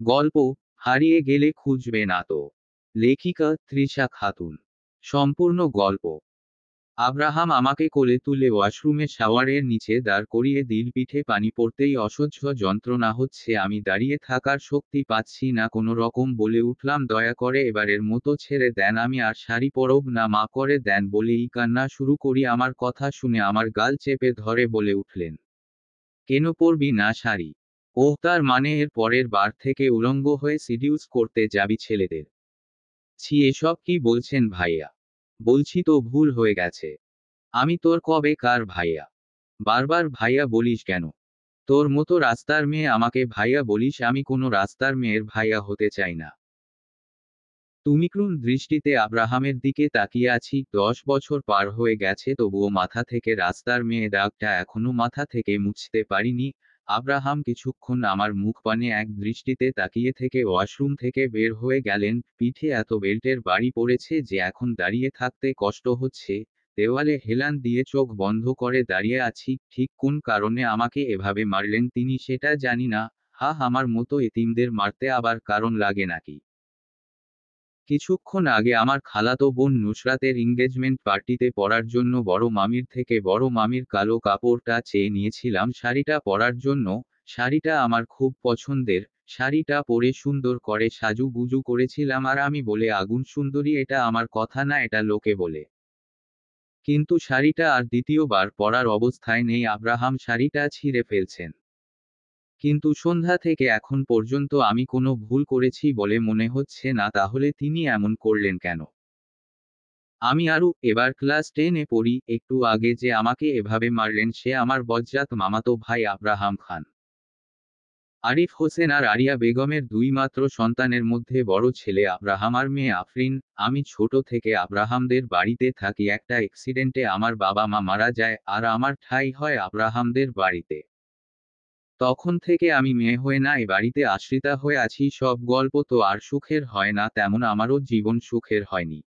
গল্প হারিয়ে গেলে খুঁজবে না তো। লেখিকা তৃষা খাতুন। সম্পূর্ণ গল্প। আব্রাহাম আমাকে কোলে তুলে ওয়াশরুমে শাওয়ারের নিচে দাঁড় করিয়ে দিল। পিঠে পানি পড়তেই অসহ্য যন্ত্রণা হচ্ছে, আমি দাঁড়িয়ে থাকার শক্তি পাচ্ছি না কোনো রকম। বলে উঠলাম, দয়া করে এবারের মতো ছেড়ে দেন, আমি আর শাড়ি পরব না, মা করে দেন। বলেই কান্না শুরু করি। আমার কথা শুনে আমার গাল চেপে ধরে বলে উঠলেন, কেন পরবি না শাড়ি? ওহ, তার মানে এর পরের বার থেকে উলঙ্গ হয়ে সিডিউস করতে যাবি ছেলেদের? ছি, এসব কি বলছেন ভাইয়া? বলছি তো ভুল হয়ে গেছে। আমি তোর কবে কার ভাইয়া? বারবার ভাইয়া বলিস কেন? তোর মতো রাস্তার মেয়ে আমাকে ভাইয়া বলিস? আমি কোনো রাস্তার মেয়ের ভাইয়া হতে চাই না। তুমি ক্রুণ দৃষ্টিতে আব্রাহামের দিকে তাকিয়ে আছি। 10 বছর পার হয়ে গেছে, তবুও মাথা থেকে রাস্তার মেয়ে দাগটা এখনো মাথা থেকে মুছতে পারিনি। আব্রাহাম কিছুক্ষণ আমার মুখ পানে এক দৃষ্টিতে তাকিয়ে থেকে ওয়াশরুম থেকে বের হয়ে গেলেন। পিঠে এত বেল্টের বাড়ি পড়েছে যে এখন দাঁড়িয়ে থাকতে কষ্ট হচ্ছে। দেওয়ালে হেলান দিয়ে চোখ বন্ধ করে দাঁড়িয়ে আছি। ঠিক কোন কারণে আমাকে এভাবে মারলেন তিনি সেটা জানি না। আমার মতো এতিমদের মারতে আবার কারণ লাগে নাকি? কিছুক্ষণ আগে আমার খালাতো বোন নুসরাতের এঙ্গেজমেন্ট পার্টিতে পরার জন্য বড় মামির থেকে বড় মামির কালো কাপড়টা চেয়ে নিয়েছিলাম শাড়িটা পরার জন্য। শাড়িটা আমার খুব পছন্দের। শাড়িটা পরে সুন্দর করে সাজুগুজু করেছিলাম, আর আমি বলে আগুন সুন্দরী, এটা আমার কথা না, এটা লোকে বলে। কিন্তু শাড়িটা আর দ্বিতীয়বার পরার অবস্থায় নেই। আব্রাহাম শাড়িটা ছিঁড়ে ফেলছেন। কিন্তু সন্ধ্যা থেকে এখন পর্যন্ত আমি কোনো ভুল করেছি বলে মনে হচ্ছে না, তাহলে তিনি এমন করলেন কেন? আমি আরও এবার ক্লাস 10-এ পড়ি। একটু আগে যে আমাকে এভাবে মারলেন সে আমার বজ্জাত মামাতো ভাই আব্রাহাম খান। আরিফ হোসেন আর আরিয়া বেগমের দুই মাত্র সন্তানের মধ্যে বড় ছেলে আব্রাহাম আর মেয়ে আফরিন। আমি ছোট থেকে আব্রাহামদের বাড়িতে থাকি। একটা অ্যাক্সিডেন্টে আমার বাবা মা মারা যায়, আর আমার ঠাঁই হয় আব্রাহামদের বাড়িতে। তখন থেকে আমি মেয়ে হয়ে না এ বাড়িতে আশ্রিতা হয়ে আছি। সব গল্প তো আর সুখের হয় না, তেমন আমারও জীবন সুখের হয়নি।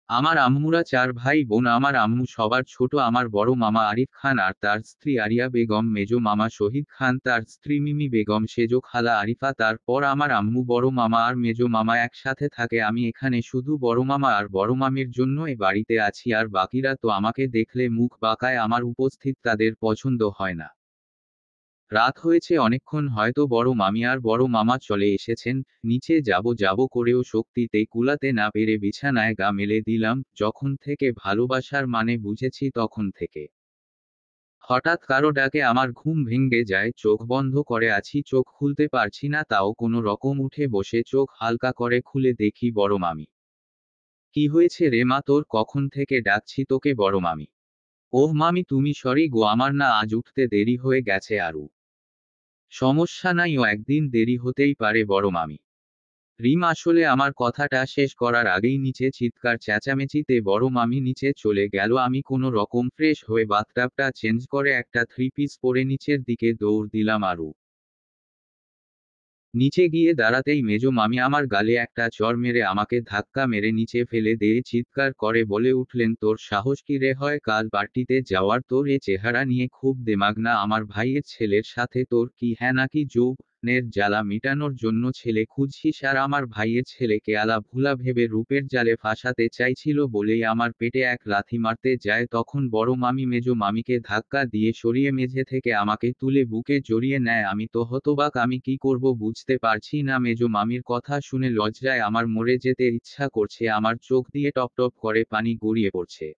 আমার আম্মুরা 4 ভাই বোন। আমার আম্মু সবার ছোট। আমার বড় মামা আরিফ খান আর তার স্ত্রী আরিয়া বেগম, মেজো মামা শহীদ খান, তার স্ত্রী মিমি বেগম, সেজো খালা আরিফা। তারপর আমার আম্মু, বড় মামা আর মেজো মামা একসাথে থাকে। আমি এখানে শুধু বড় মামা আর বড় মামির জন্য এ বাড়িতে আছি, আর বাকিরা তো আমাকে দেখলে মুখ বাঁকায়। আমার উপস্থিত তাদের পছন্দ হয় না। রাত হয়েছে অনেকক্ষণ, হয়তো বড় মামি আর বড় মামা চলে এসেছেন। নিচে যাব যাব করেও শক্তিতে কুলাতে না পেরে বিছানায় গা মেলে দিলাম। যখন থেকে ভালোবাসার মানে বুঝেছি তখন থেকে হঠাৎ কারো ডাকে আমার ঘুম ভেঙে যায়। চোখ বন্ধ করে আছি, চোখ খুলতে পারছি না, তাও কোনো রকম উঠে বসে চোখ হালকা করে খুলে দেখি বড় মামি। কি হয়েছে রে মা তোর? কখন থেকে ডাকছি তোকে বড় মামি। ওহ মামি তুমি, সরি গো, আমার না আজ উঠতে দেরি হয়ে গেছে। আরু সমস্যা নাই, ও একদিন দেরি হতেই পারে বড় মামি। রিম আসলে আমার কথাটা শেষ করার আগেই নিচে চিৎকার চেঁচামেচিতে বড় মামি নিচে চলে গেল। আমি কোনো রকম ফ্রেশ হয়ে বাথটাবটা চেঞ্জ করে একটা 3 পিস পরে নিচের দিকে দৌড় দিলাম। আরু নিচে গিয়ে দাঁড়াতেই মেজো মামি আমার গালে একটা চড় মেরে আমাকে ধাক্কা মেরে নিচে ফেলে দিয়ে চিৎকার করে বলে উঠলেন, তোর সাহস কি রে হয় কাল পার্টিতে যাওয়ার? তোর এ চেহারা নিয়ে খুব দেমাগ না? আমার ভাইয়ের ছেলের সাথে তোর কি হ্যাঁ নাকি যৌবনের জ্বালা মিটানোর জন্য ছেলে খুঁজছিস? আর আমার ভাইয়ের ছেলেকে আলা ভুলা ভেবে রূপের জালে ফাঁসাতে চাইছিল বলেই আমার পেটে এক লাথি মারতে যায়। তখন বড় মামি মেজো মামিকে ধাক্কা দিয়ে সরিয়ে মেঝে থেকে আমাকে তুলে বুকে জড়িয়ে নেয়। আমি তো হতবাক, আমি কি করব বুঝতে পারছি না। মেজো মামির কথা শুনে লজ্জায় আমার মরে যেতে ইচ্ছা করছে। আমার চোখ দিয়ে টপ টপ করে পানি গড়িয়ে পড়ছে।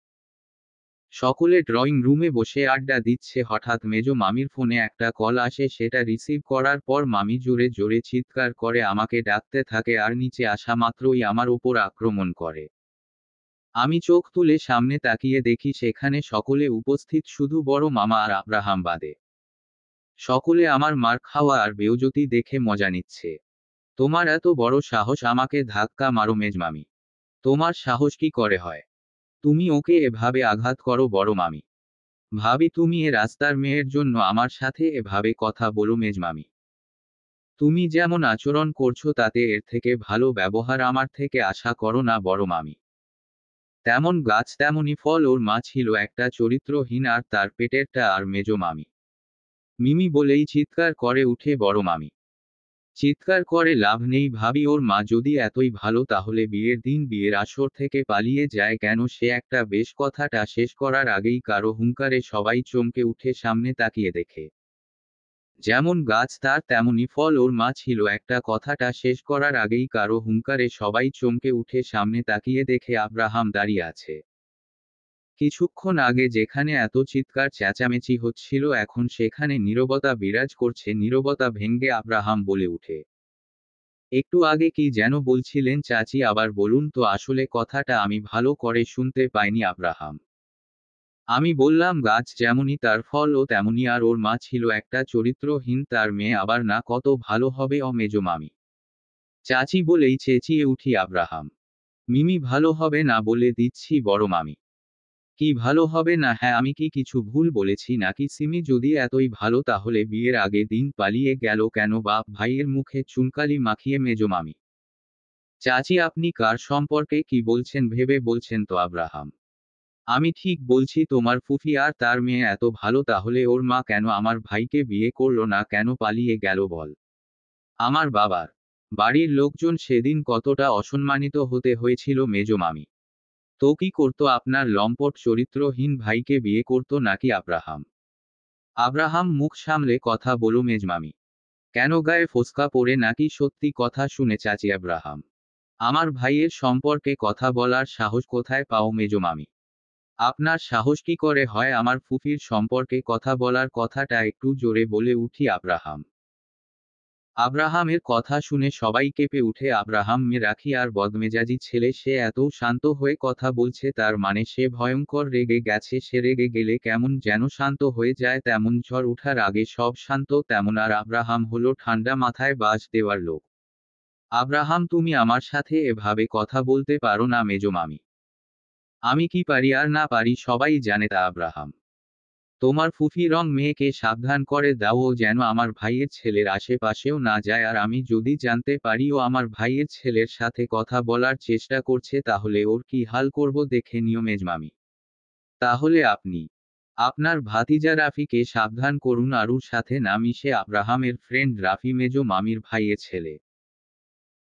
সকলে ড্রয়িং রুমে বসে আড্ডা দিচ্ছে। হঠাৎ মেজো মামির ফোনে একটা কল আসে। সেটা রিসিভ করার পর মামি জোরে জোরে চিৎকার করে আমাকে ডাকতে থাকে, আর নিচে আসা মাত্রই আমার ওপর আক্রমণ করে। আমি চোখ তুলে সামনে তাকিয়ে দেখি সেখানে সকলে উপস্থিত, শুধু বড় মামা আর আব্রাহাম বাদে। সকলে আমার মার খাওয়া আর বেউজতি দেখে মজা নিচ্ছে। তোমার এত বড় সাহস আমাকে ধাক্কা মারো মেজমামি? তোমার সাহস কি করে হয়? তুমি ওকে এভাবে আঘাত করো বড় মামি? ভাবি তুমি এ রাস্তার মেয়ের জন্য আমার সাথে এভাবে কথা বলো মেজমামি? তুমি যেমন আচরণ করছো তাতে এর থেকে ভালো ব্যবহার আমার থেকে আশা করো না বড় মামি। তেমন গাছ তেমনই ফল, ওর মা ছিল একটা চরিত্রহীন, আর তার পেটেরটা আর মেজো মামি মিমি বলেই চিৎকার করে উঠে বড় মামি। চিৎকার করে লাভ নেই ভাবি, ওর মা যদি এতই ভালো তাহলে বিয়ের দিন বিয়ের আসর থেকে পালিয়ে যায় কেন? সে একটা বেশ, কথাটা শেষ করার আগেই কারো হুঙ্কারে সবাই চমকে উঠে সামনে তাকিয়ে দেখে যেমন গাছ তার তেমনি ফল, ওর মা ছিল একটা, কথাটা শেষ করার আগেই কারো হুঙ্কারে সবাই চমকে উঠে সামনে তাকিয়ে দেখে আব্রাহাম দাঁড়িয়ে আছে। কিছুক্ষণ আগে যেখানে এত চিৎকার চেঁচামেচি হচ্ছিল এখন সেখানে নীরবতা বিরাজ করছে। নীরবতা ভেঙ্গে আব্রাহাম বলে উঠে, একটু আগে কি যেন বলছিলেন চাচি, আবার বলুন তো? আসলে কথাটা আমি ভালো করে শুনতে পাইনি আব্রাহাম। আমি বললাম গাছ যেমনই তার ফল ও তেমনি, আর ওর মা ছিল একটা চরিত্রহীন, তার মেয়ে আবার না কত ভালো হবে ও মেজো মামি। চাচি বলেই চেঁচিয়ে উঠি আব্রাহাম, মিমি ভালো হবে না বলে দিচ্ছি বড় মামি। কি ভালো হবে না? হ্যাঁ, আমি কি কিছু ভুল বলেছি নাকি? সিমি যদি এতই ভালো তাহলে বিয়ের আগে দিন পালিয়ে গেল কেন? বাপ ভাইয়ের মুখে চুনকালি মাখিয়ে মেজো মামি। চাচি আপনি কার সম্পর্কে কি বলছেন ভেবে বলছেন তো আব্রাহাম? আমি ঠিক বলছি, তোমার ফুফি আর তার মেয়ে এত ভালো, তাহলে ওর মা কেন আমার ভাইকে বিয়ে করলো না? কেন পালিয়ে গেল বল? আমার বাবার বাড়ির লোকজন সেদিন কতটা অসম্মানিত হতে হয়েছিল মেজো মামি। তো কি করতো? আপনার লম্পট চরিত্রহীন ভাইকে বিয়ে করতো নাকি আব্রাহাম? আব্রাহাম মুখ সামলে কথা বলো মেজমামি। কেন গায়ে ফোস্কা পড়ে নাকি? সত্যি কথা শুনে চাচি আব্রাহাম। আমার ভাইয়ের সম্পর্কে কথা বলার সাহস কোথায় পাও মেজো মামি? আপনার সাহস কি করে হয় আমার ফুফির সম্পর্কে কথা বলার? কথাটা একটু জোরে বলে উঠি আব্রাহাম। আব্রাহামের কথা শুনে সবাই কেঁপে উঠে। আব্রাহাম রাখি আর বদমেজাজি ছেলে, সে এত শান্ত হয়ে কথা বলছে, তার মানে সে ভয়ঙ্কর রেগে গেছে। সে রেগে গেলে কেমন যেন শান্ত হয়ে যায়, তেমন ঝড় উঠার আগে সব শান্ত তেমন। আর আব্রাহাম হলো ঠান্ডা মাথায় বাস দেওয়ার লোক। আব্রাহাম তুমি আমার সাথে এভাবে কথা বলতে পারো না মেজো মামি। আমি কি পারি আর না পারি সবাই জানে তা আব্রাহাম। তোমার ফুফি রং মেয়েকে সাবধান করে দাও, ও যেন আমার ভাইয়ের ছেলের আশেপাশেও না যায়। আর আমি যদি জানতে পারি ও আমার ভাইয়ের ছেলের সাথে কথা বলার চেষ্টা করছে তাহলে ওর কি হাল করব দেখে নিও মেজমামি। তাহলে আপনি আপনার ভাতিজা রাফিকে সাবধান করুন, আরুর সাথে না মিশে। আব্রাহামের ফ্রেন্ড রাফি মেজো মামির ভাইয়ের ছেলে।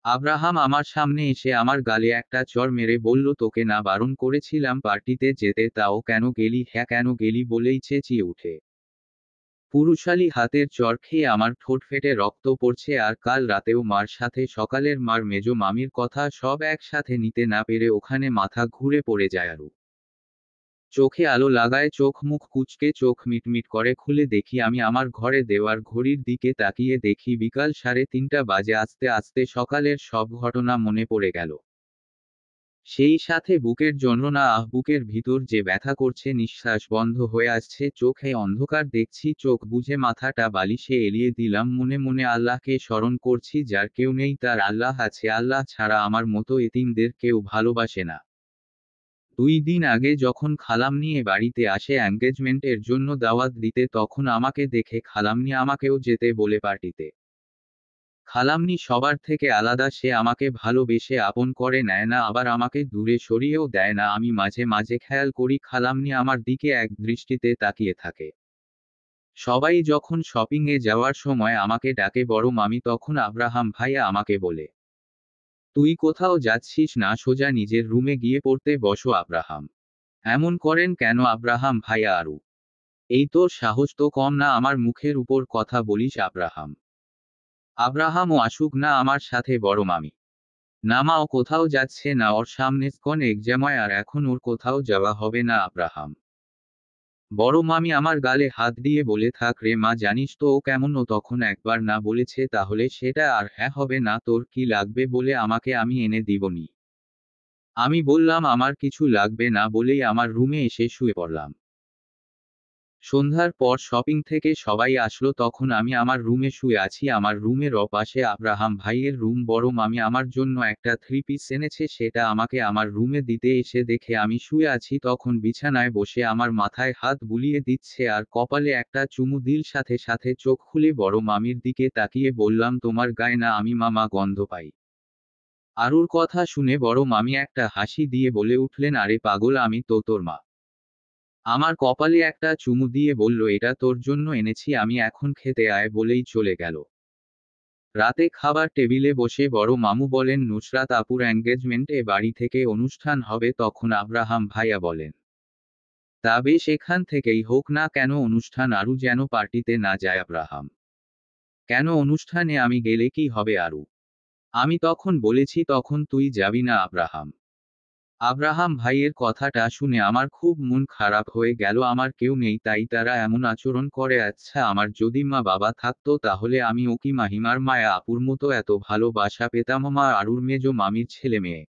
আব্রাহাম আমার সামনে এসে আমার গালে একটা চড় মেরে বলল, তোকে না বারণ করেছিলাম পার্টিতে যেতে, তাও কেন গেলি? হ্যাঁ কেন গেলি বলেই চেঁচিয়ে উঠে পুরুষালী হাতের চড় খেয়ে আমার ঠোঁট ফেটে রক্ত পড়ছে। আর কাল রাতেও মার সাথে সকালের মার মেজো মামির কথা সব একসাথে নিতে না পেরে ওখানে মাথা ঘুরে পড়ে যায়। আরু চোখে আলো লাগায়, চোখ মুখ কুঁচকে চোখ মিটমিট করে খুলে দেখি আমি আমার ঘরে। দেওয়ার ঘড়ির দিকে তাকিয়ে দেখি বিকাল 3:30 বাজে। আস্তে আস্তে সকালের সব ঘটনা মনে পড়ে গেল। সেই সাথে বুকের যন্ত্রণা, বুকের ভিতর যে ব্যথা করছে, নিঃশ্বাস বন্ধ হয়ে আসছে, চোখে অন্ধকার দেখছি। চোখ বুজে মাথাটা বালিশে এলিয়ে দিলাম, মনে মনে আল্লাহকে স্মরণ করছি। যার কেউ নেই তার আল্লাহ আছে, আল্লাহ ছাড়া আমার মতো এতিমদের কেউ ভালোবাসে না। 2 দিন আগে যখন খালামণি এ বাড়িতে আসে এঙ্গেজমেন্টের জন্য দাওয়াত দিতে, তখন আমাকে দেখে খালামণি আমাকেও যেতে বলে পার্টিতে। খালামণি সবার থেকে আলাদা, সে আমাকে ভালোবেসে আপন করে নেয় না, আবার আমাকে দূরে সরিয়েও দেয় না। আমি মাঝে মাঝে খেয়াল করি খালামণি আমার দিকে এক দৃষ্টিতে তাকিয়ে থাকে। সবাই যখন শপিং এ যাওয়ার সময় আমাকে ডাকে বড় মামি, তখন আব্রাহাম ভাইয়া আমাকে বলে, তুই কোথাও যাচ্ছিস না, সোজা নিজের রুমে গিয়ে পড়তে বসো। আব্রাহাম এমন করেন কেন আব্রাহাম ভাইয়া? আরু এই তোর সাহস তো কম না আমার মুখের উপর কথা বলিস? আব্রাহাম আব্রাহামও আসুক না আমার সাথে বড় মামি। না মা, ও কোথাও যাচ্ছে না, ওর সামনে স্কন এক্সাময়, আর এখন ওর কোথাও যাওয়া হবে না। আব্রাহাম বড় মামি আমার গালে হাত দিয়ে বলে, থাক রে মা, জানিস তো ও কেমন। ও তখন একবার না বলেছে তাহলে সেটা আর হ্যাঁ হবে না। তোর কি লাগবে বলে আমাকে, আমি এনে দিবনি। আমি বললাম আমার কিছু লাগবে না বলেই আমার রুমে এসে শুয়ে পড়লাম। সন্ধ্যার পর শপিং থেকে সবাই আসলো, তখন আমি আমার রুমে শুয়ে আছি। আমার রুমের পাশে আব্রাহাম ভাইয়ের রুম। বড় মামি আমার জন্য একটা 3 পিস এনেছে, সেটা আমাকে আমার রুমে দিতে এসে দেখে আমি শুয়ে আছি, তখন বিছানায় বসে আমার মাথায় হাত বুলিয়ে দিচ্ছে আর কপালে একটা চুমু দিল। সাথে সাথে চোখ খুলে বড় মামির দিকে তাকিয়ে বললাম, তোমার গায়ে না আমি মামা গন্ধ পাই? আরুর কথা শুনে বড় মামি একটা হাসি দিয়ে বলে উঠলেন, আরে পাগল, আমি তো তোর মা। আমার কপালে একটা চুমু দিয়ে বলল, এটা তোর জন্য এনেছি আমি, এখন খেতে আয় বলেই চলে গেল। রাতে খাবার টেবিলে বসে বড় মামু বলেন নুসরাত আপুর এঙ্গেজমেন্ট এ বাড়ি থেকে অনুষ্ঠান হবে, তখন আব্রাহাম ভাইয়া বলেন তা বেশ, এখান থেকেই হোক না কেন অনুষ্ঠান, আরু যেন পার্টিতে না যায়। আব্রাহাম: কেন, অনুষ্ঠানে আমি গেলে কি হবে আরু? আমি তখন বলেছি তখন তুই যাবি না। আব্রাহাম: আব্রাহাম ভাইয়ের কথাটা শুনে আমার খুব মন খারাপ হয়ে গেল। আমার কেউ নেই তাই তারা এমন আচরণ করে। আচ্ছা, আমার যদি মা বাবা থাকতো তাহলে আমি ও কি মাহিমার মায়া আপুর মতো এত ভালোবাসা পেতাম? মা আরুর মেজো মামির ছেলে মেয়ে।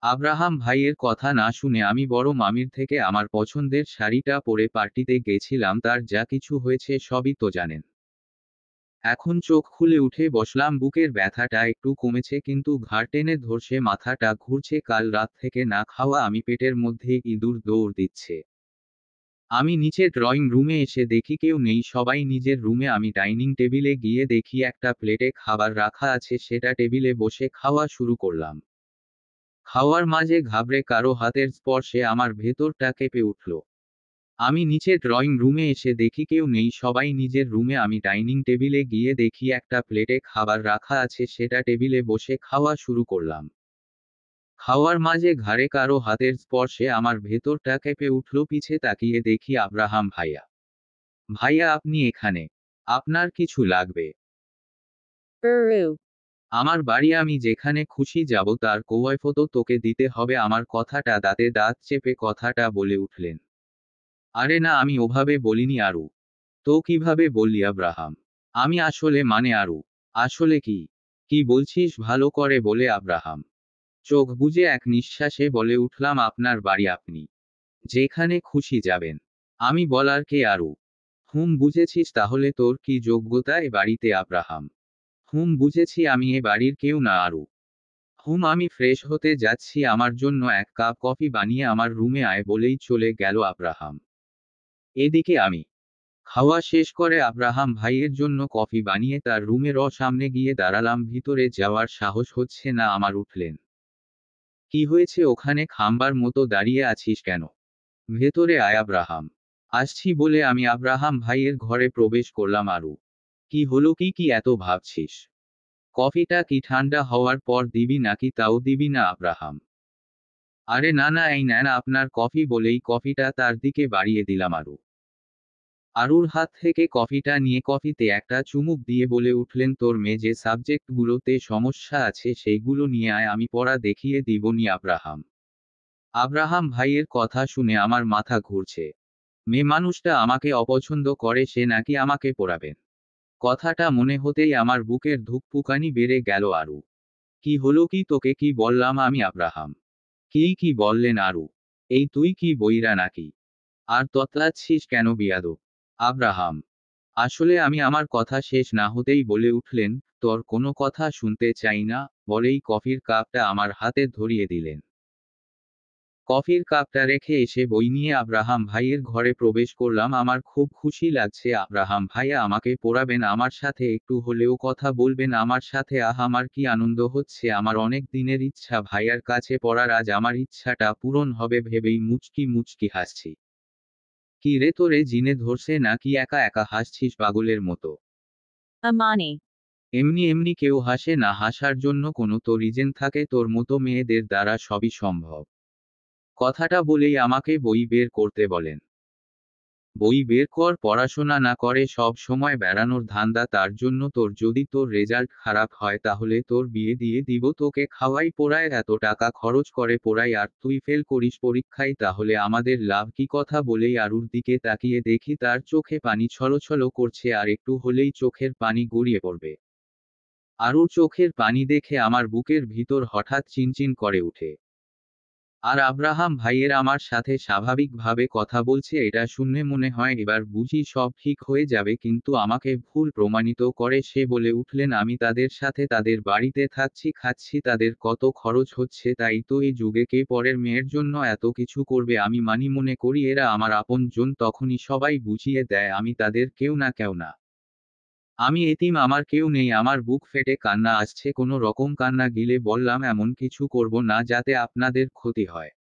আব্রাহাম ভাইয়ের কথা না শুনে আমি বড় মামির থেকে আমার পছন্দের শাড়িটা পরে পার্টিতে গেছিলাম। তার যা কিছু হয়েছে সবই তো জানেন। এখন চোখ খুলে উঠে বসলাম, বুকের ব্যথাটা একটু কমেছে কিন্তু ঘাড় টেনে ধরছে, মাথাটা ঘুরছে। কাল রাত থেকে না খাওয়া আমি, পেটের মধ্যে ইঁদুর দৌড় দিচ্ছে। আমি নিচে ড্রয়িং রুমে এসে দেখি কেউ নেই, সবাই নিজের রুমে। আমি ডাইনিং টেবিলে গিয়ে দেখি একটা প্লেটে খাবার রাখা আছে, সেটা টেবিলে বসে খাওয়া শুরু করলাম। খাওয়ার মাঝে ঘাবড়ে কারো হাতের স্পর্শে আমার ভেতরটা কেঁপে উঠল। আমি নিচে ড্রয়িং রুমে এসে দেখি কেউ নেই, সবাই নিজের রুমে। আমি ডাইনিং টেবিলে গিয়ে দেখি একটা প্লেটে খাবার রাখা আছে, সেটা টেবিলে বসে খাওয়া শুরু করলাম। খাওয়ার মাঝে ঘাড়ে কারো হাতের স্পর্শে আমার ভেতরটা কেঁপে উঠল। পিছে তাকিয়ে দেখি আব্রাহাম ভাইয়া। ভাইয়া, আপনি এখানে? আপনার কিছু লাগবে? Uru. আমার বাড়ি, আমি যেখানে খুশি যাব, তার কৈফিয়ত তোকে দিতে হবে। আমার কথাটা দাঁতে দাঁত চেপে কথাটা বলে উঠলেন। আরে না, আমি ওভাবে বলিনি আরু। তো কিভাবে বললি আব্রাহাম? আমি আসলে আরু। আসলে কি? কি বলছিস ভালো করে বলে। আব্রাহাম চোখ বুজে এক নিঃশ্বাসে বলে উঠলাম, আপনার বাড়ি, আপনি যেখানে খুশি যাবেন। আমি বলার কে আরু? বুঝেছিস তাহলে তোর কি যোগ্যতা এ বাড়িতে? আব্রাহাম: বুঝেছি, আমি এ বাড়ির কেউ না আরু। আমি ফ্রেশ হতে যাচ্ছি, আমার জন্য এক কাপ কফি বানিয়ে আমার রুমে আয় বলেই চলে গেল আব্রাহাম। এদিকে আমি খাওয়া শেষ করে আব্রাহাম ভাইয়ের জন্য কফি বানিয়ে তার রুমের সামনে গিয়ে দাঁড়ালাম। ভিতরে যাওয়ার সাহস হচ্ছে না আমার। উঠলেন। কি হয়েছে, ওখানে খাম্বার মতো দাঁড়িয়ে আছিস কেন? ভেতরে আয় আব্রাহাম। আসছি বলে আমি আব্রাহাম ভাইয়ের ঘরে প্রবেশ করলাম। আরু: কি হলো, কি কি এত ভাবছিস? কফিটা কি ঠান্ডা হওয়ার পর দিবি নাকি তাও দিবি না? আব্রাহাম: আরে না না, এই নেন আপনার কফি বলেই কফিটা তার দিকে বাড়িয়ে দিলাম। আরুর হাত থেকে কফিটা নিয়ে কফিতে একটা চুমুক দিয়ে বলে উঠলেন, তোর মেয়ে যে সাবজেক্টগুলোতে সমস্যা আছে সেইগুলো নিয়ে আয়, আমি পড়া দেখিয়ে দিবনি। আব্রাহাম আব্রাহাম ভাইয়ের কথা শুনে আমার মাথা ঘুরছে। মেয়ে মানুষটা আমাকে অপছন্দ করে, সে নাকি আমাকে পড়াবেন? কথাটা মনে হতেই আমার বুকের ধুকপুকানি বেড়ে গেল। আরু: কি হলো, কি তোকে কি বললাম আমি? আব্রাহাম: কি বললেন আরু? এই তুই কি বইরা নাকি? আর ততলাচ্ছিস কেন বিয়াদব? আব্রাহাম: আসলে আমি, আমার কথা শেষ না হতেই বলে উঠলেন, তোর কোনো কথা শুনতে চাই না, বলেই কফির কাপটা আমার হাতে ধরিয়ে দিলেন। কফির কাপটা রেখে এসে বই নিয়ে আব্রাহাম ভাইয়ের ঘরে প্রবেশ করলাম। আমার খুব খুশি লাগছে, আব্রাহাম ভাইয়া আমাকে পড়াবেন, আমার সাথে একটু হলেও কথা বলবেন আমার সাথে। আমার কি আনন্দ হচ্ছে, আমার অনেক দিনের ইচ্ছা ভাইয়ার কাছে পড়ার, আজ আমার ইচ্ছাটা পূরণ হবে ভেবেই মুচকি মুচকি হাসছি। কি রে, তোরে জিনে ধরছে নাকি একা একা হাসছিস পাগলের মতো? Amani. এমনি এমনি কেউ হাসে না, হাসার জন্য কোনো তো রিজন থাকে, তোর মতো মেয়েদের দ্বারা সবই সম্ভব। কথাটা বলেই আমাকে বই বের করতে বলেন। বই বের কর, পড়াশোনা না করে সব সময় বেড়ানোর ধান্দা, তার জন্য তোর যদি তোর রেজাল্ট খারাপ হয় তাহলে তোর বিয়ে দিয়ে দিব, তোকে খাওয়াই পড়ায়, এত টাকা খরচ করে পড়াই, আর তুই ফেল করিস পরীক্ষায়, তাহলে আমাদের লাভ কি? কথা বলেই আরুর দিকে তাকিয়ে দেখি তার চোখে পানি ছলছল করছে, আর একটু হলেই চোখের পানি গড়িয়ে পড়বে। আরুর চোখের পানি দেখে আমার বুকের ভিতর হঠাৎ চিনচিন করে উঠে। আর আব্রাহাম ভাইয়ের আমার সাথে স্বাভাবিকভাবে কথা বলছে, এটা শুনে মনে হয় এবার বুঝি সব ঠিক হয়ে যাবে, কিন্তু আমাকে ভুল প্রমাণিত করে সে বলে উঠলেন, আমি তাদের সাথে তাদের বাড়িতে থাকছি, খাচ্ছি, তাদের কত খরচ হচ্ছে, তাই তো এই যুগে কে পরের মেয়ের জন্য এত কিছু করবে? আমি মনে করি এরা আমার আপন জন, তখনই সবাই বুঝিয়ে দেয় আমি তাদের কেউ না কেউ না। আমি এতিম, আমার কেউ নেই। আমার বুক ফেটে কান্না আসছে, কোনো রকম কান্না গিলে বললাম, এমন কিছু করব না যাতে আপনাদের ক্ষতি হয়।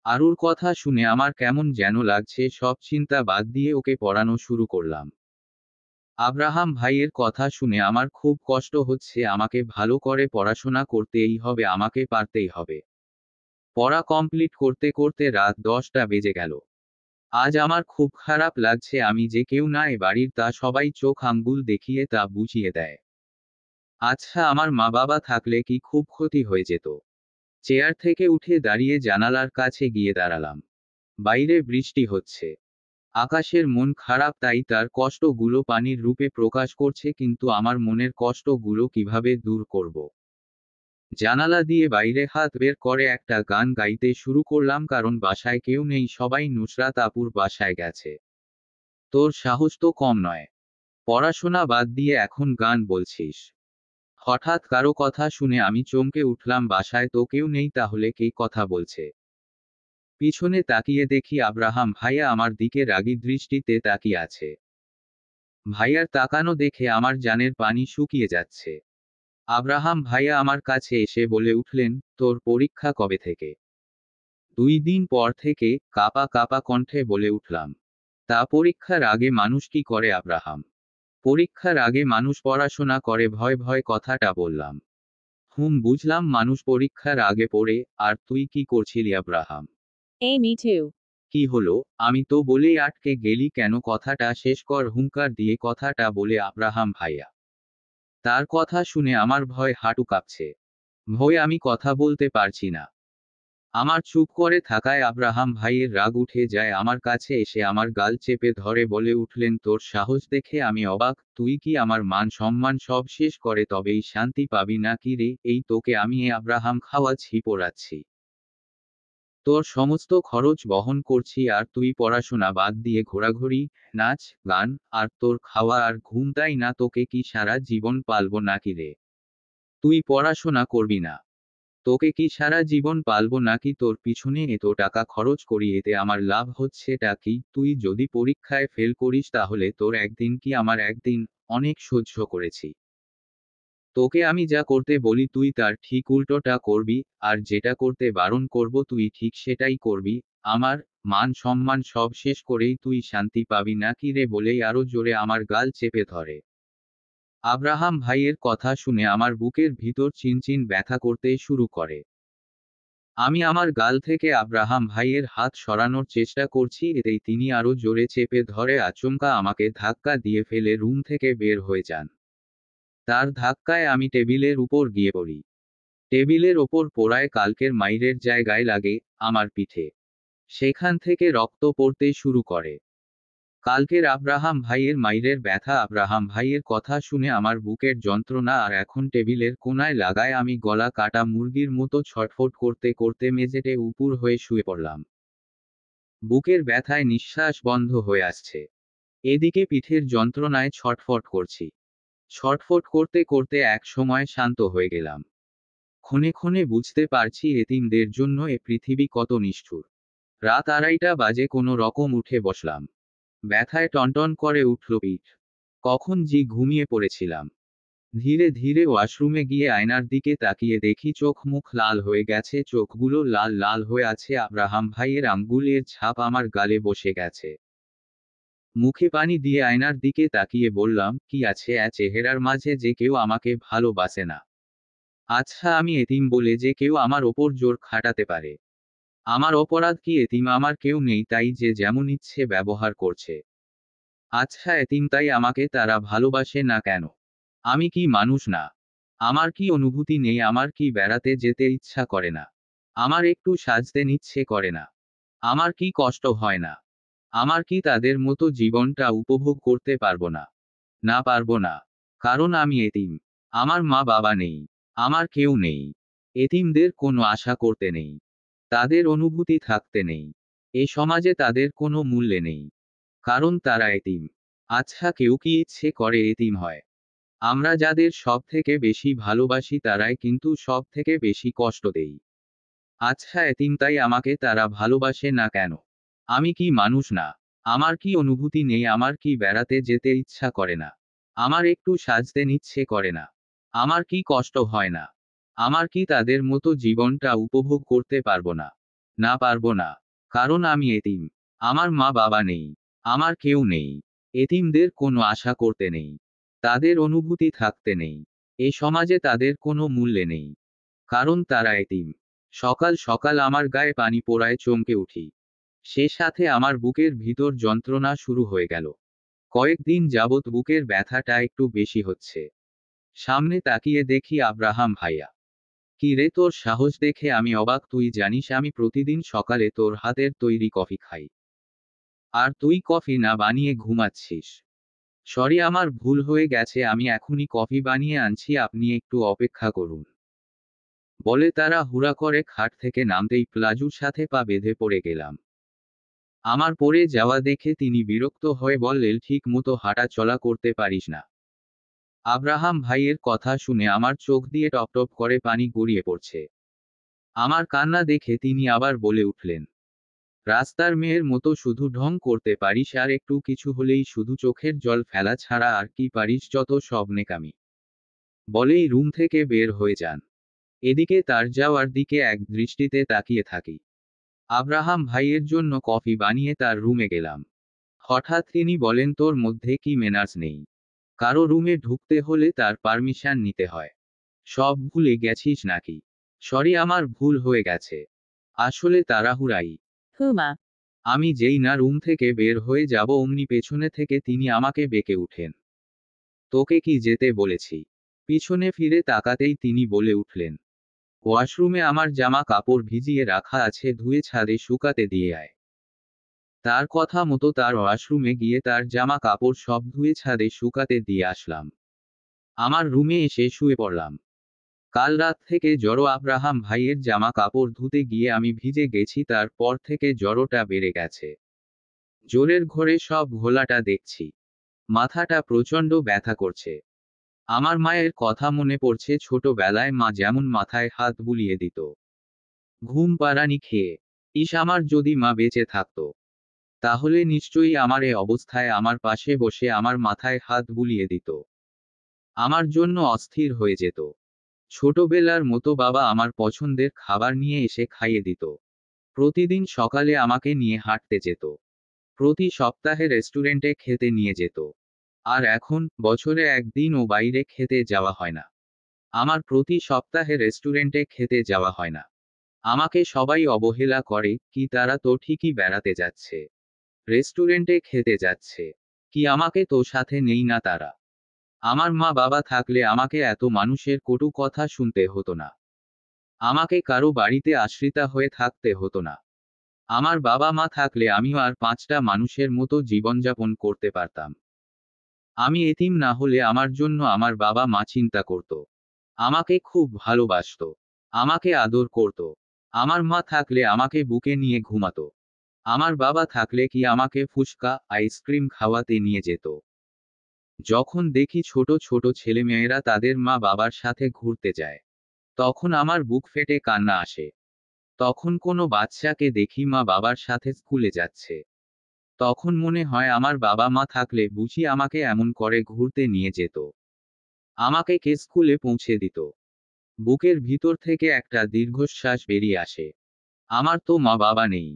আরুর কথা শুনে আমার কেমন যেন লাগছে, সব চিন্তা বাদ দিয়ে ওকে পড়ানো শুরু করলাম। আব্রাহাম ভাইয়ের কথা শুনে আমার খুব কষ্ট হচ্ছে। আমাকে ভালো করে পড়াশোনা করতেই হবে, আমাকে পারতেই হবে। পড়া কমপ্লিট করতে করতে রাত 10টা বেজে গেল। আজ আমার খুব খারাপ লাগছে। আমি যে কেউ না এ বাড়ির, তা সবাই চোখ আঙ্গুল দেখিয়ে তা বুঝিয়ে দেয়। আচ্ছা, আমার মা বাবা থাকলে কি খুব ক্ষতি হয়ে যেত? চেয়ার থেকে উঠে দাঁড়িয়ে জানালার কাছে গিয়ে দাঁড়ালাম। বাইরে বৃষ্টি হচ্ছে। আকাশের মন খারাপ, তাই তার কষ্টগুলো পানির রূপে প্রকাশ করছে, কিন্তু আমার মনের কষ্টগুলো কিভাবে দূর করব? জানালা দিয়ে বাইরে হাত বের করে একটা গান গাইতে শুরু করলাম, কারণ বাসায় কেউ নেই, সবাই নুসরাত আপুর বাসায় গেছে। তোর সাহস তো কম নয়, পড়াশোনা বাদ দিয়ে এখন গান বলছিস? হঠাৎ কারো কথা শুনে আমি চমকে উঠলাম। বাসায় তো কেউ নেই, তাহলে কে কথা বলছে? পিছনে তাকিয়ে দেখি আব্রাহাম ভাইয়া আমার দিকে রাগী দৃষ্টিতে তাকিয়ে আছে। ভাইয়ার তাকানো দেখে আমার জানের পানি শুকিয়ে যাচ্ছে। আব্রাহাম ভাইয়া আমার কাছে এসে বলে উঠলেন, তোর পরীক্ষা কবে থেকে? 2 দিন পর থেকে, কাপা কাপা কণ্ঠে বলে উঠলাম। তা পরীক্ষার আগে মানুষ কি করে আব্রাহাম? পরীক্ষার আগে মানুষ পড়াশোনা করে, ভয় ভয় কথাটা বললাম। বুঝলাম, মানুষ পরীক্ষার আগে পড়ে। আর তুই কি করছিলি আব্রাহাম? Me too. কি হলো? আমি তো বলেই আটকে গেলি কেন? কথাটা শেষ কর, হুঙ্কার দিয়ে কথাটা বলে আব্রাহাম ভাইয়া। তার কথা শুনে আমার ভয় হাঁটু কাঁপছে। ভয় আমি কথা বলতে পারছি না। আমার চুপ করে থাকায় আব্রাহাম ভাইয়ের রাগ উঠে যায়। আমার কাছে এসে আমার গাল চেপে ধরে বলে উঠলেন, তোর সাহস দেখে আমি অবাক। তুই কি আমার মান সম্মান সব শেষ করে তবেই শান্তি পাবি নাকি রে? এই তোকে আমি আব্রাহাম খাওয়াচ্ছি, পড়াচ্ছি, তোর সমস্ত খরচ বহন করছি, আর তুই পড়াশোনা বাদ দিয়ে ঘোরাঘুরি, নাচ, গান, আর তোর খাওয়া আর ঘুম, তাই না? তোকে কি সারা জীবন পালবো নাকি রে? তুই পড়াশোনা করবি না? তোকে কি সারা জীবন পালবো নাকি? তোর পিছনে এত টাকা খরচ করি, এতে আমার লাভ হচ্ছেটা কি? তুই যদি পরীক্ষায় ফেল করিস তাহলে তোর একদিন কি আমার একদিন? অনেক সহ্য করেছি। তোকে আমি যা করতে বলি তুই তার ঠিক উল্টোটা করবি, আর যেটা করতে বারণ করব তুই ঠিক সেটাই করবি। আমার মান সম্মান সব শেষ করেই তুই শান্তি পাবি নাকি রে? বলেই আরো জোরে আমার গাল চেপে ধরে। আব্রাহাম ভাইয়ের কথা শুনে আমার বুকের ভিতর চিনচিন ব্যথা করতে শুরু করে। আমি আমার গাল থেকে আব্রাহাম ভাইয়ের হাত সরানোর চেষ্টা করছি, এতেই তিনি আরো জোরে চেপে ধরে আচমকা আমাকে ধাক্কা দিয়ে ফেলে রুম থেকে বের হয়ে যান। তার ধাক্কায় আমি টেবিলের উপর গিয়ে পড়ি। টেবিলের ওপর পোড়ায় কালকের মাইরের জায়গায় লাগে, আমার পিঠে। সেখান থেকে রক্ত পড়তে শুরু করে। কালকের আব্রাহাম ভাইয়ের মাইরের ব্যথা। আব্রাহাম ভাইয়ের কথা শুনে আমার বুকের যন্ত্রণা, আর এখন টেবিলের কোনায় লাগায় আমি গলা কাটা মুরগির মতো ছটফট করতে করতে মেঝেতে উপুর হয়ে শুয়ে পড়লাম। বুকের ব্যথায় নিঃশ্বাস বন্ধ হয়ে আসছে। এদিকে পিঠের যন্ত্রণায় ছটফট করছি। ছটফট করতে করতে এক সময় শান্ত হয়ে গেলাম। ক্ষণে ক্ষণে বুঝতে পারছি এতিমদের জন্য এ পৃথিবী কত নিষ্ঠুর। রাত 2:30 বাজে, কোনো রকম উঠে বসলাম। ব্যথায় টনটন করে উঠল পিঠ। কখন জি ঘুমিয়ে পড়েছিলাম। ধীরে ধীরে ওয়াশরুমে গিয়ে আয়নার দিকে তাকিয়ে দেখি চোখ মুখ লাল হয়ে গেছে, চোখগুলো লাল লাল হয়ে আছে। আব্রাহাম ভাইয়ের আঙ্গুলের ছাপ আমার গালে বসে গেছে। মুখে পানি দিয়ে আয়নার দিকে তাকিয়ে বললাম, কি আছে চেহারার মাঝে যে কেউ আমাকে ভালোবাসে না? আচ্ছা, আমি এতিম বলে যে কেউ আমার ওপর জোর খাটাতে পারে? আমার অপরাধ কি? এতিম আমার কেউ নেই, তাই যে যেমন ইচ্ছে ব্যবহার করছে। আচ্ছা, এতিম তাই আমাকে তারা ভালোবাসে না কেন? আমি কি মানুষ না? আমার কি অনুভূতি নেই? আমার কি বেড়াতে যেতে ইচ্ছা করে না? আমার একটু সাজতে ইচ্ছে করে না? আমার কি কষ্ট হয় না? আমার কি তাদের মতো জীবনটা উপভোগ করতে পারবো না? না, পারবো না। কারণ আমি এতিম। আমার মা বাবা নেই। আমার কেউ নেই। এতিমদের কোনো আশা করতে নেই। তাদের অনুভূতি থাকতে নেই। এ সমাজে তাদের কোনো মূল্যে নেই। কারণ তারা এতিম। আচ্ছা, কেউ কি ইচ্ছে করে এতিম হয়? আমরা যাদের সব থেকে বেশি ভালোবাসি তারাই কিন্তু সব থেকে বেশি কষ্ট দেই। আচ্ছা, এতিম তাই আমাকে তারা ভালোবাসে না কেন? আমি কি মানুষ না? আমার কি অনুভূতি নেই? আমার কি বেড়াতে যেতে ইচ্ছা করে না? আমার একটু সাজতে ইচ্ছে করে না? আমার কি কষ্ট হয় না? আমার কি তাদের মতো জীবনটা উপভোগ করতে পারবো না? না, পারবো না। কারণ আমি এতিম। আমার মা বাবা নেই। আমার কেউ নেই। এতিমদের কোনো আশা করতে নেই। তাদের অনুভূতি থাকতে নেই। এ সমাজে তাদের কোনো মূল্য নেই। কারণ তারা এতিম। সকাল সকাল আমার গায়ে পানি পড়ায় চমকে উঠি। সে সাথে আমার বুকের ভিতর যন্ত্রণা শুরু হয়ে গেল। কয়েকদিন যাবৎ বুকের ব্যথাটা একটু বেশি হচ্ছে। সামনে তাকিয়ে দেখি আব্রাহাম ভাইয়া। কি রে, তোর সাহস দেখে আমি অবাক। তুই জানিস আমি প্রতিদিন সকালে তোর হাতের তৈরি কফি খাই। আর তুই কফি না বানিয়ে ঘুমাচ্ছিস। সরি, আমার ভুল হয়ে গেছে, আমি এখনই কফি বানিয়ে আনছি, আপনি একটু অপেক্ষা করুন। বলে তারা হুড়া করে খাট থেকে নামতেই প্লাজুর সাথে পা বেঁধে পড়ে গেলাম। আমার পড়ে যাওয়া দেখে তিনি বিরক্ত হয়ে বললেন, ঠিক মতো হাঁটা চলা করতে পারিস না? আব্রাহাম ভাইয়ের কথা শুনে আমার চোখ দিয়ে টপটপ করে পানি গড়িয়ে পড়ছে। আমার কান্না দেখে তিনি আবার বলে উঠলেন, রাস্তার মেয়ের মতো শুধু ঢং করতে পারিস, আর একটু কিছু হলেই শুধু চোখের জল ফেলা ছাড়া আর কি পারিস, যত সব নেকামি। বলেই রুম থেকে বের হয়ে যান। এদিকে তার যাওয়ার দিকে এক দৃষ্টিতে তাকিয়ে থাকি। আব্রাহাম ভাইয়ের জন্য কফি বানিয়ে তার রুমে গেলাম। হঠাৎ তিনি বলেন, তোর মধ্যে কি ম্যানার্স নেই? কারো রুমে ঢুকতে হলে তার পারমিশন নিতে হয়। সব ভুলে গেছিস নাকি? সরি, আমার ভুল হয়ে গেছে। আসলে তাড়াহুড়াই। Huma. আমি যেই না রুম থেকে বের হয়ে যাব অমনি পেছনে থেকে তিনি আমাকে বেঁকে উঠেন। তোকে কি যেতে বলেছি? পিছনে ফিরে তাকাতেই তিনি বলে উঠলেন, ওয়াশরুমে আমার জামা কাপড় ভিজিয়ে রাখা আছে, ধুয়ে ছাদে শুকাতে দিয়ে আয়। তার কথা মতো তার ওয়াশরুমে গিয়ে তার জামা কাপড় সব ধুয়ে ছাদে শুকাতে দিয়ে আসলাম। আমার রুমে এসে শুয়ে পড়লাম। কাল রাত থেকে জড়ো। আব্রাহাম ভাইয়ের জামা কাপড় ধুতে গিয়ে আমি ভিজে গেছি, তারপর থেকে জড়োটা বেড়ে গেছে। জোরের ঘরে সব ঘোলাটা দেখছি। মাথাটা প্রচণ্ড ব্যথা করছে। আমার মায়ের কথা মনে পড়ছে, ছোটবেলায় মা যেমন মাথায় হাত বুলিয়ে দিত ঘুম পাড়ানি খেয়ে। ইস, আমার যদি মা বেঁচে থাকতো, তাহলে নিশ্চয়ই আমার এ অবস্থায় আমার পাশে বসে আমার মাথায় হাত বুলিয়ে দিত, আমার জন্য অস্থির হয়ে যেত। ছোটবেলার মতো বাবা আমার পছন্দের খাবার নিয়ে এসে খাইয়ে দিত। প্রতিদিন সকালে আমাকে নিয়ে হাঁটতে যেত। প্রতি সপ্তাহে রেস্টুরেন্টে খেতে নিয়ে যেত। আর এখন বছরে একদিনও বাইরে খেতে যাওয়া হয় না। আমার প্রতি সপ্তাহে রেস্টুরেন্টে খেতে যাওয়া হয় না। আমাকে সবাই অবহেলা করে, কি তারা তো ঠিকই বেড়াতে যাচ্ছে, রেস্টুরেন্টে খেতে যাচ্ছে, কি আমাকে তো সাথে নেই না তারা? আমার মা বাবা থাকলে আমাকে এত মানুষের কটু কথা শুনতে হতো না। আমাকে কারো বাড়িতে আশ্রিতা হয়ে থাকতে হতো না। আমার বাবা মা থাকলে আমিও আর 5টা মানুষের মতো জীবনযাপন করতে পারতাম। আমি এতিম না হলে আমার জন্য আমার বাবা মা চিন্তা করত। আমাকে খুব ভালোবাসতো। আমাকে আদর করত। আমার মা থাকলে আমাকে বুকে নিয়ে ঘুমাতো। আমার বাবা থাকলে কি আমাকে ফুচকা আইসক্রিম খাওয়াতে নিয়ে যেত। যখন দেখি ছোট ছোট ছেলেমেয়েরা তাদের মা বাবার সাথে ঘুরতে যায়, তখন আমার বুক ফেটে কান্না আসে। তখন কোনো বাচ্চাকে দেখি মা বাবার সাথে স্কুলে যাচ্ছে, তখন মনে হয় আমার বাবা মা থাকলে বুঝি আমাকে এমন করে ঘুরতে নিয়ে যেত, আমাকে কে স্কুলে পৌঁছে দিত। বুকের ভিতর থেকে একটা দীর্ঘশ্বাস বেরিয়ে আসে। আমার তো মা বাবা নেই।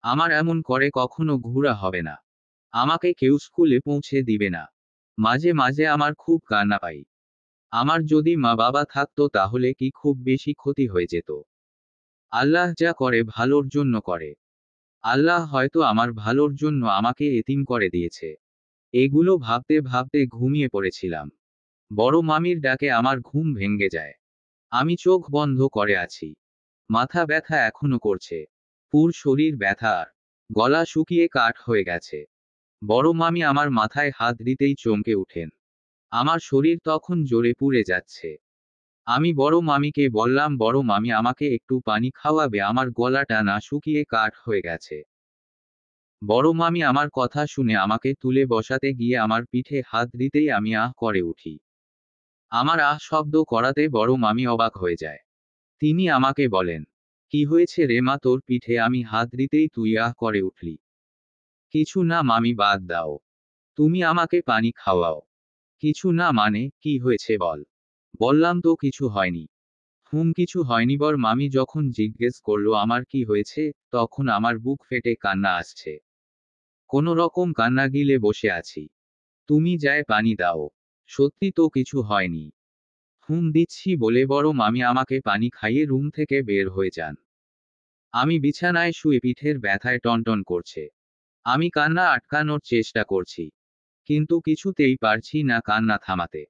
আমার এমন করে কখনো ঘোরা হবে না। আমাকে কেউ স্কুলে পৌঁছে দিবে না। মাঝে মাঝে আমার খুব কান্না পাই। আমার যদি মা বাবা থাকতো তাহলে কি খুব বেশি ক্ষতি হয়ে যেত? আল্লাহ যা করে ভালোর জন্য করে। আল্লাহ হয়তো আমার ভালোর জন্য আমাকে এতিম করে দিয়েছে। এগুলো ভাবতে ভাবতে ঘুমিয়ে পড়েছিলাম। বড় মামির ডাকে আমার ঘুম ভেঙে যায়। আমি চোখ বন্ধ করে আছি। মাথা ব্যথা এখনো করছে। পুর শরীর ব্যথা, আর গলা শুকিয়ে কাঠ হয়ে গেছে। বড় মামি আমার মাথায় হাত দিতেই চমকে উঠেন। আমার শরীর তখন জোরে পুড়ে যাচ্ছে। আমি বড় মামিকে বললাম, বড় মামি আমাকে একটু পানি খাওয়াবে, আমার গলাটা না শুকিয়ে কাঠ হয়ে গেছে। বড় মামি আমার কথা শুনে আমাকে তুলে বসাতে গিয়ে আমার পিঠে হাত দিতেই আমি আহ করে উঠি। আমার আহ শব্দ করাতে বড় মামি অবাক হয়ে যায়। তিনি আমাকে বলেন, কি হয়েছে রে মা, তোর পিঠে আমি হাত দিতেই তুই আহ করে উঠলি? কিছু না মামি, বাদ দাও। তুমি আমাকে পানি খাওয়াও। কিছু না মানে, কি হয়েছে বল। বললাম তো কিছু হয়নি। কিছু হয়নি। বর মামি যখন জিজ্ঞেস করলো আমার কি হয়েছে, তখন আমার বুক ফেটে কান্না আসছে। কোনো রকম কান্না গিলে বসে আছি। তুমি যায় পানি দাও। সত্যি তো কিছু হয়নি। দিচ্ছি বলে বড় মামি আমাকে পানি খাইয়ে রুম থেকে বের হয়ে যান। আমি বিছানায় শুয়ে পিঠের ব্যথায় টনটন করছে। আমি কান্না আটকানোর চেষ্টা করছি, কিন্তু কিছুতেই পারছি না কান্না থামাতে।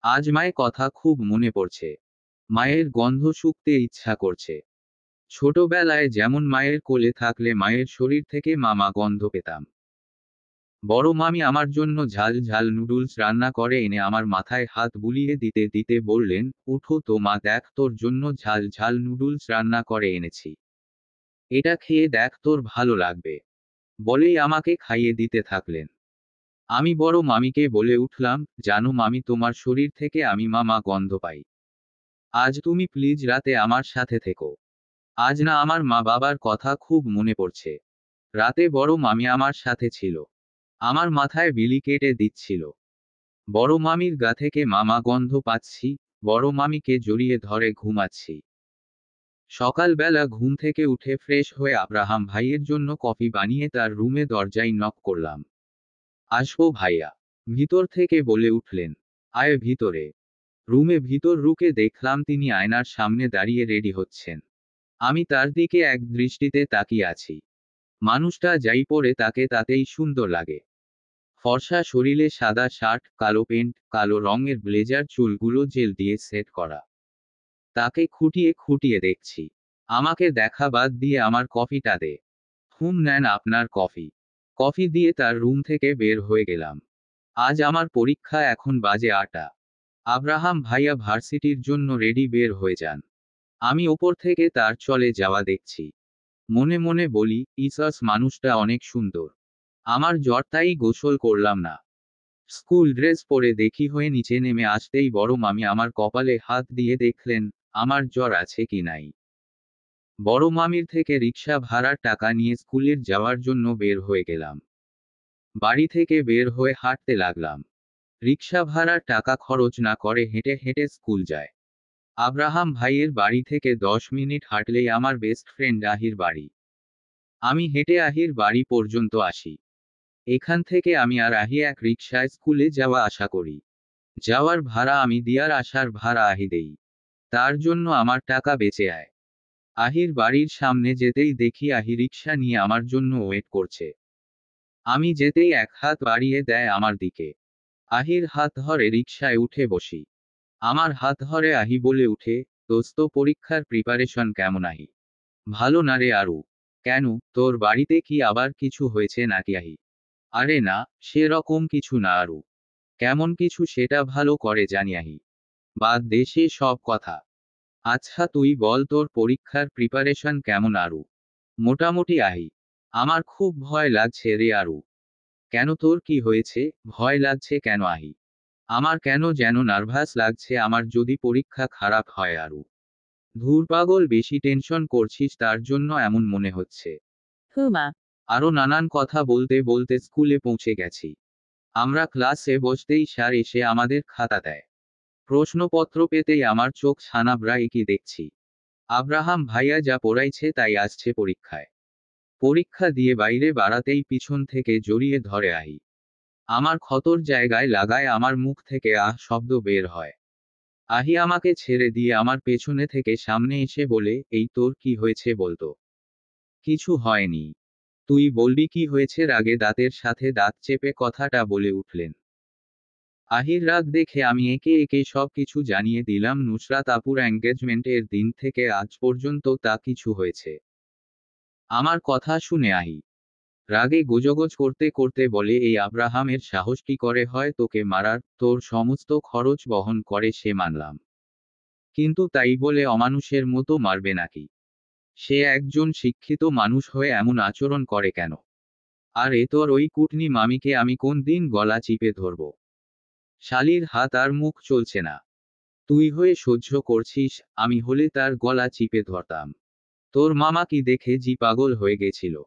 আজ মায়ের কথা খুব মনে পড়ছে। মায়ের গন্ধ শুঁকতে ইচ্ছা করছে। ছোটবেলায় যেমন মায়ের কোলে থাকলে মায়ের শরীর থেকে মামা গন্ধ পেতাম। বড় মামি আমার জন্য ঝাল ঝাল নুডলস রান্না করে এনে আমার মাথায় হাত বুলিয়ে দিতে দিতে বললেন, উঠো তো মা, দেখ তোর জন্য ঝাল ঝাল নুডলস রান্না করে এনেছি। এটা খেয়ে দেখ, তোর ভালো লাগবে। বলেই আমাকে খাইয়ে দিতে থাকলেন। আমি বড় মামিকে বলে উঠলাম, জানো মামি, তোমার শরীর থেকে আমি মামা গন্ধ পাই। আজ তুমি প্লিজ রাতে আমার সাথে থেকো। আজ না আমার মা বাবার কথা খুব মনে পড়ছে। রাতে বড় মামি আমার সাথে ছিল। আমার মাথায় বিলি কেটে দিচ্ছিল। বড় মামির গা থেকে মামা গন্ধ পাচ্ছি। বড় মামিকে জড়িয়ে ধরে ঘুমাচ্ছি। সকালবেলা ঘুম থেকে উঠে ফ্রেশ হয়ে আব্রাহাম ভাইয়ের জন্য কফি বানিয়ে তার রুমে দরজায় নক করলাম। আসবো ভাইয়া, ভিতর থেকে বলে উঠলেন। আয় ভিতরে। রুমে ভিতর ঢুকে দেখলাম তিনি আয়নার সামনে দাঁড়িয়ে রেডি হচ্ছেন। আমি তার দিকে এক দৃষ্টিতে তাকিয়ে আছি। মানুষটা যাই পরে তাকে তাতেই সুন্দর লাগে। ফর্সা শরীরে সাদা শার্ট, কালো প্যান্ট, কালো রঙের ব্লেজার, চুলগুলো জেল দিয়ে সেট করা। তাকে খুঁটিয়ে খুঁটিয়ে দেখছি। আমাকে দেখা বাদ দিয়ে আমার কফিটা দে। নেন আপনার কফি। কফি দিয়ে তার রুম থেকে বের হয়ে গেলাম। আজ আমার পরীক্ষা, এখন বাজে 8টা। আব্রাহাম ভাইয়া ভার্সিটির জন্য রেডি বের হয়ে যান। আমি ওপর থেকে তার চলে যাওয়া দেখছি। মনে মনে বলি, ইসাস, মানুষটা অনেক সুন্দর। আমার জ্বর, তাই গোসল করলাম না। স্কুল ড্রেস পরে দেখি হয়ে নিচে নেমে আসতেই বড় মামি আমার কপালে হাত দিয়ে দেখলেন আমার জ্বর আছে কি নাই। বড় মামির থেকে রিক্সা ভাড়ার টাকা নিয়ে স্কুলের যাওয়ার জন্য বের হয়ে গেলাম। বাড়ি থেকে বের হয়ে হাঁটতে লাগলাম। রিক্সা ভাড়ার টাকা খরচ না করে হেঁটে হেঁটে স্কুল যায়। আব্রাহাম ভাইয়ের বাড়ি থেকে 10 মিনিট হাঁটলেই আমার বেস্ট ফ্রেন্ড আহির বাড়ি। আমি হেঁটে আহির বাড়ি পর্যন্ত আসি। এখান থেকে আমি আর আহি এক রিক্সায় স্কুলে যাওয়া আসা করি। যাওয়ার ভাড়া আমি দিই আর আসার ভাড়া আহি দেই। তার জন্য আমার টাকা বেঁচে আয়। আহির বাড়ির সামনে যেতেই দেখি আহি রিক্সা নিয়ে আমার জন্য ওয়েট করছে। আমি যেতেই এক হাত বাড়িয়ে দেয় আমার দিকে। আহির হাত ধরে রিক্সায় উঠে বসি। আমার হাত ধরে আহি বলে উঠে, দোস্ত, পরীক্ষার প্রিপারেশন কেমন আহি? ভালো না রে আরু। কেন, তোর বাড়িতে কি আবার কিছু হয়েছে নাকি আহি? আরে না, সেরকম কিছু না আরু। কেমন কিছু সেটা ভালো করে জানি আহি। বাদ দে সে সব কথা। আচ্ছা তুই বল, তোর পরীক্ষার প্রিপারেশন কেমন আরু? মোটামুটি আহি। আমার খুব ভয় লাগছে রে আরু। কেন, তোর কি হয়েছে? ভয় লাগছে কেন আহি? আমার কেন যেন নার্ভাস লাগছে আমার যদি পরীক্ষা খারাপ হয় আরু। ধুর পাগল, বেশি টেনশন করছিস তার জন্য এমন মনে হচ্ছে। Huma. আরো নানান কথা বলতে বলতে স্কুলে পৌঁছে গেছি। আমরা ক্লাসে বসতেই স্যার এসে আমাদের খাতা দেয়। প্রশ্নপত্র পেতেই আমার চোখ ছানাবড়া, কি দেখছি। আব্রাহাম ভাইয়া যা পড়াইছে তাই আসছে পরীক্ষায়। পরীক্ষা দিয়ে বাইরে বাড়াতেই পিছন থেকে জড়িয়ে ধরে আহি। আমার ক্ষতর জায়গায় লাগায় আমার মুখ থেকে আহ শব্দ বের হয়। আহি আমাকে ছেড়ে দিয়ে আমার পেছনে থেকে সামনে এসে বলে, এই তোর কি হয়েছে বলতো? কিছু হয়নি। তুই বলবি কি হয়েছে? রাগে দাঁতের সাথে দাঁত চেপে কথাটা বলে উঠলেন। আহির রাগ দেখে আমি একে একে সব কিছু জানিয়ে দিলাম। নুসরাত আপুর এঙ্গেজমেন্টের দিন থেকে আজ পর্যন্ত তা কিছু হয়েছে। আমার কথা শুনে আহি রাগে গোজগোজ করতে করতে বলে, এই আব্রাহামের সাহস কি করে হয় তোকে মারার? তোর সমস্ত খরচ বহন করে সে, মানলাম। কিন্তু তাই বলে অমানুষের মতো মারবে নাকি? সে একজন শিক্ষিত মানুষ হয়ে এমন আচরণ করে কেন? আর এ তোর ওই কুটনি মামিকে আমি কোন দিন গলা চিপে ধরব? শালির হাত আর মুখ চলছে না। তুই হয়ে সহ্য করছিস, আমি হলে তার গলা চিপে ধরতাম। তোর মামা কি দেখে জি পাগল হয়ে গেছিল?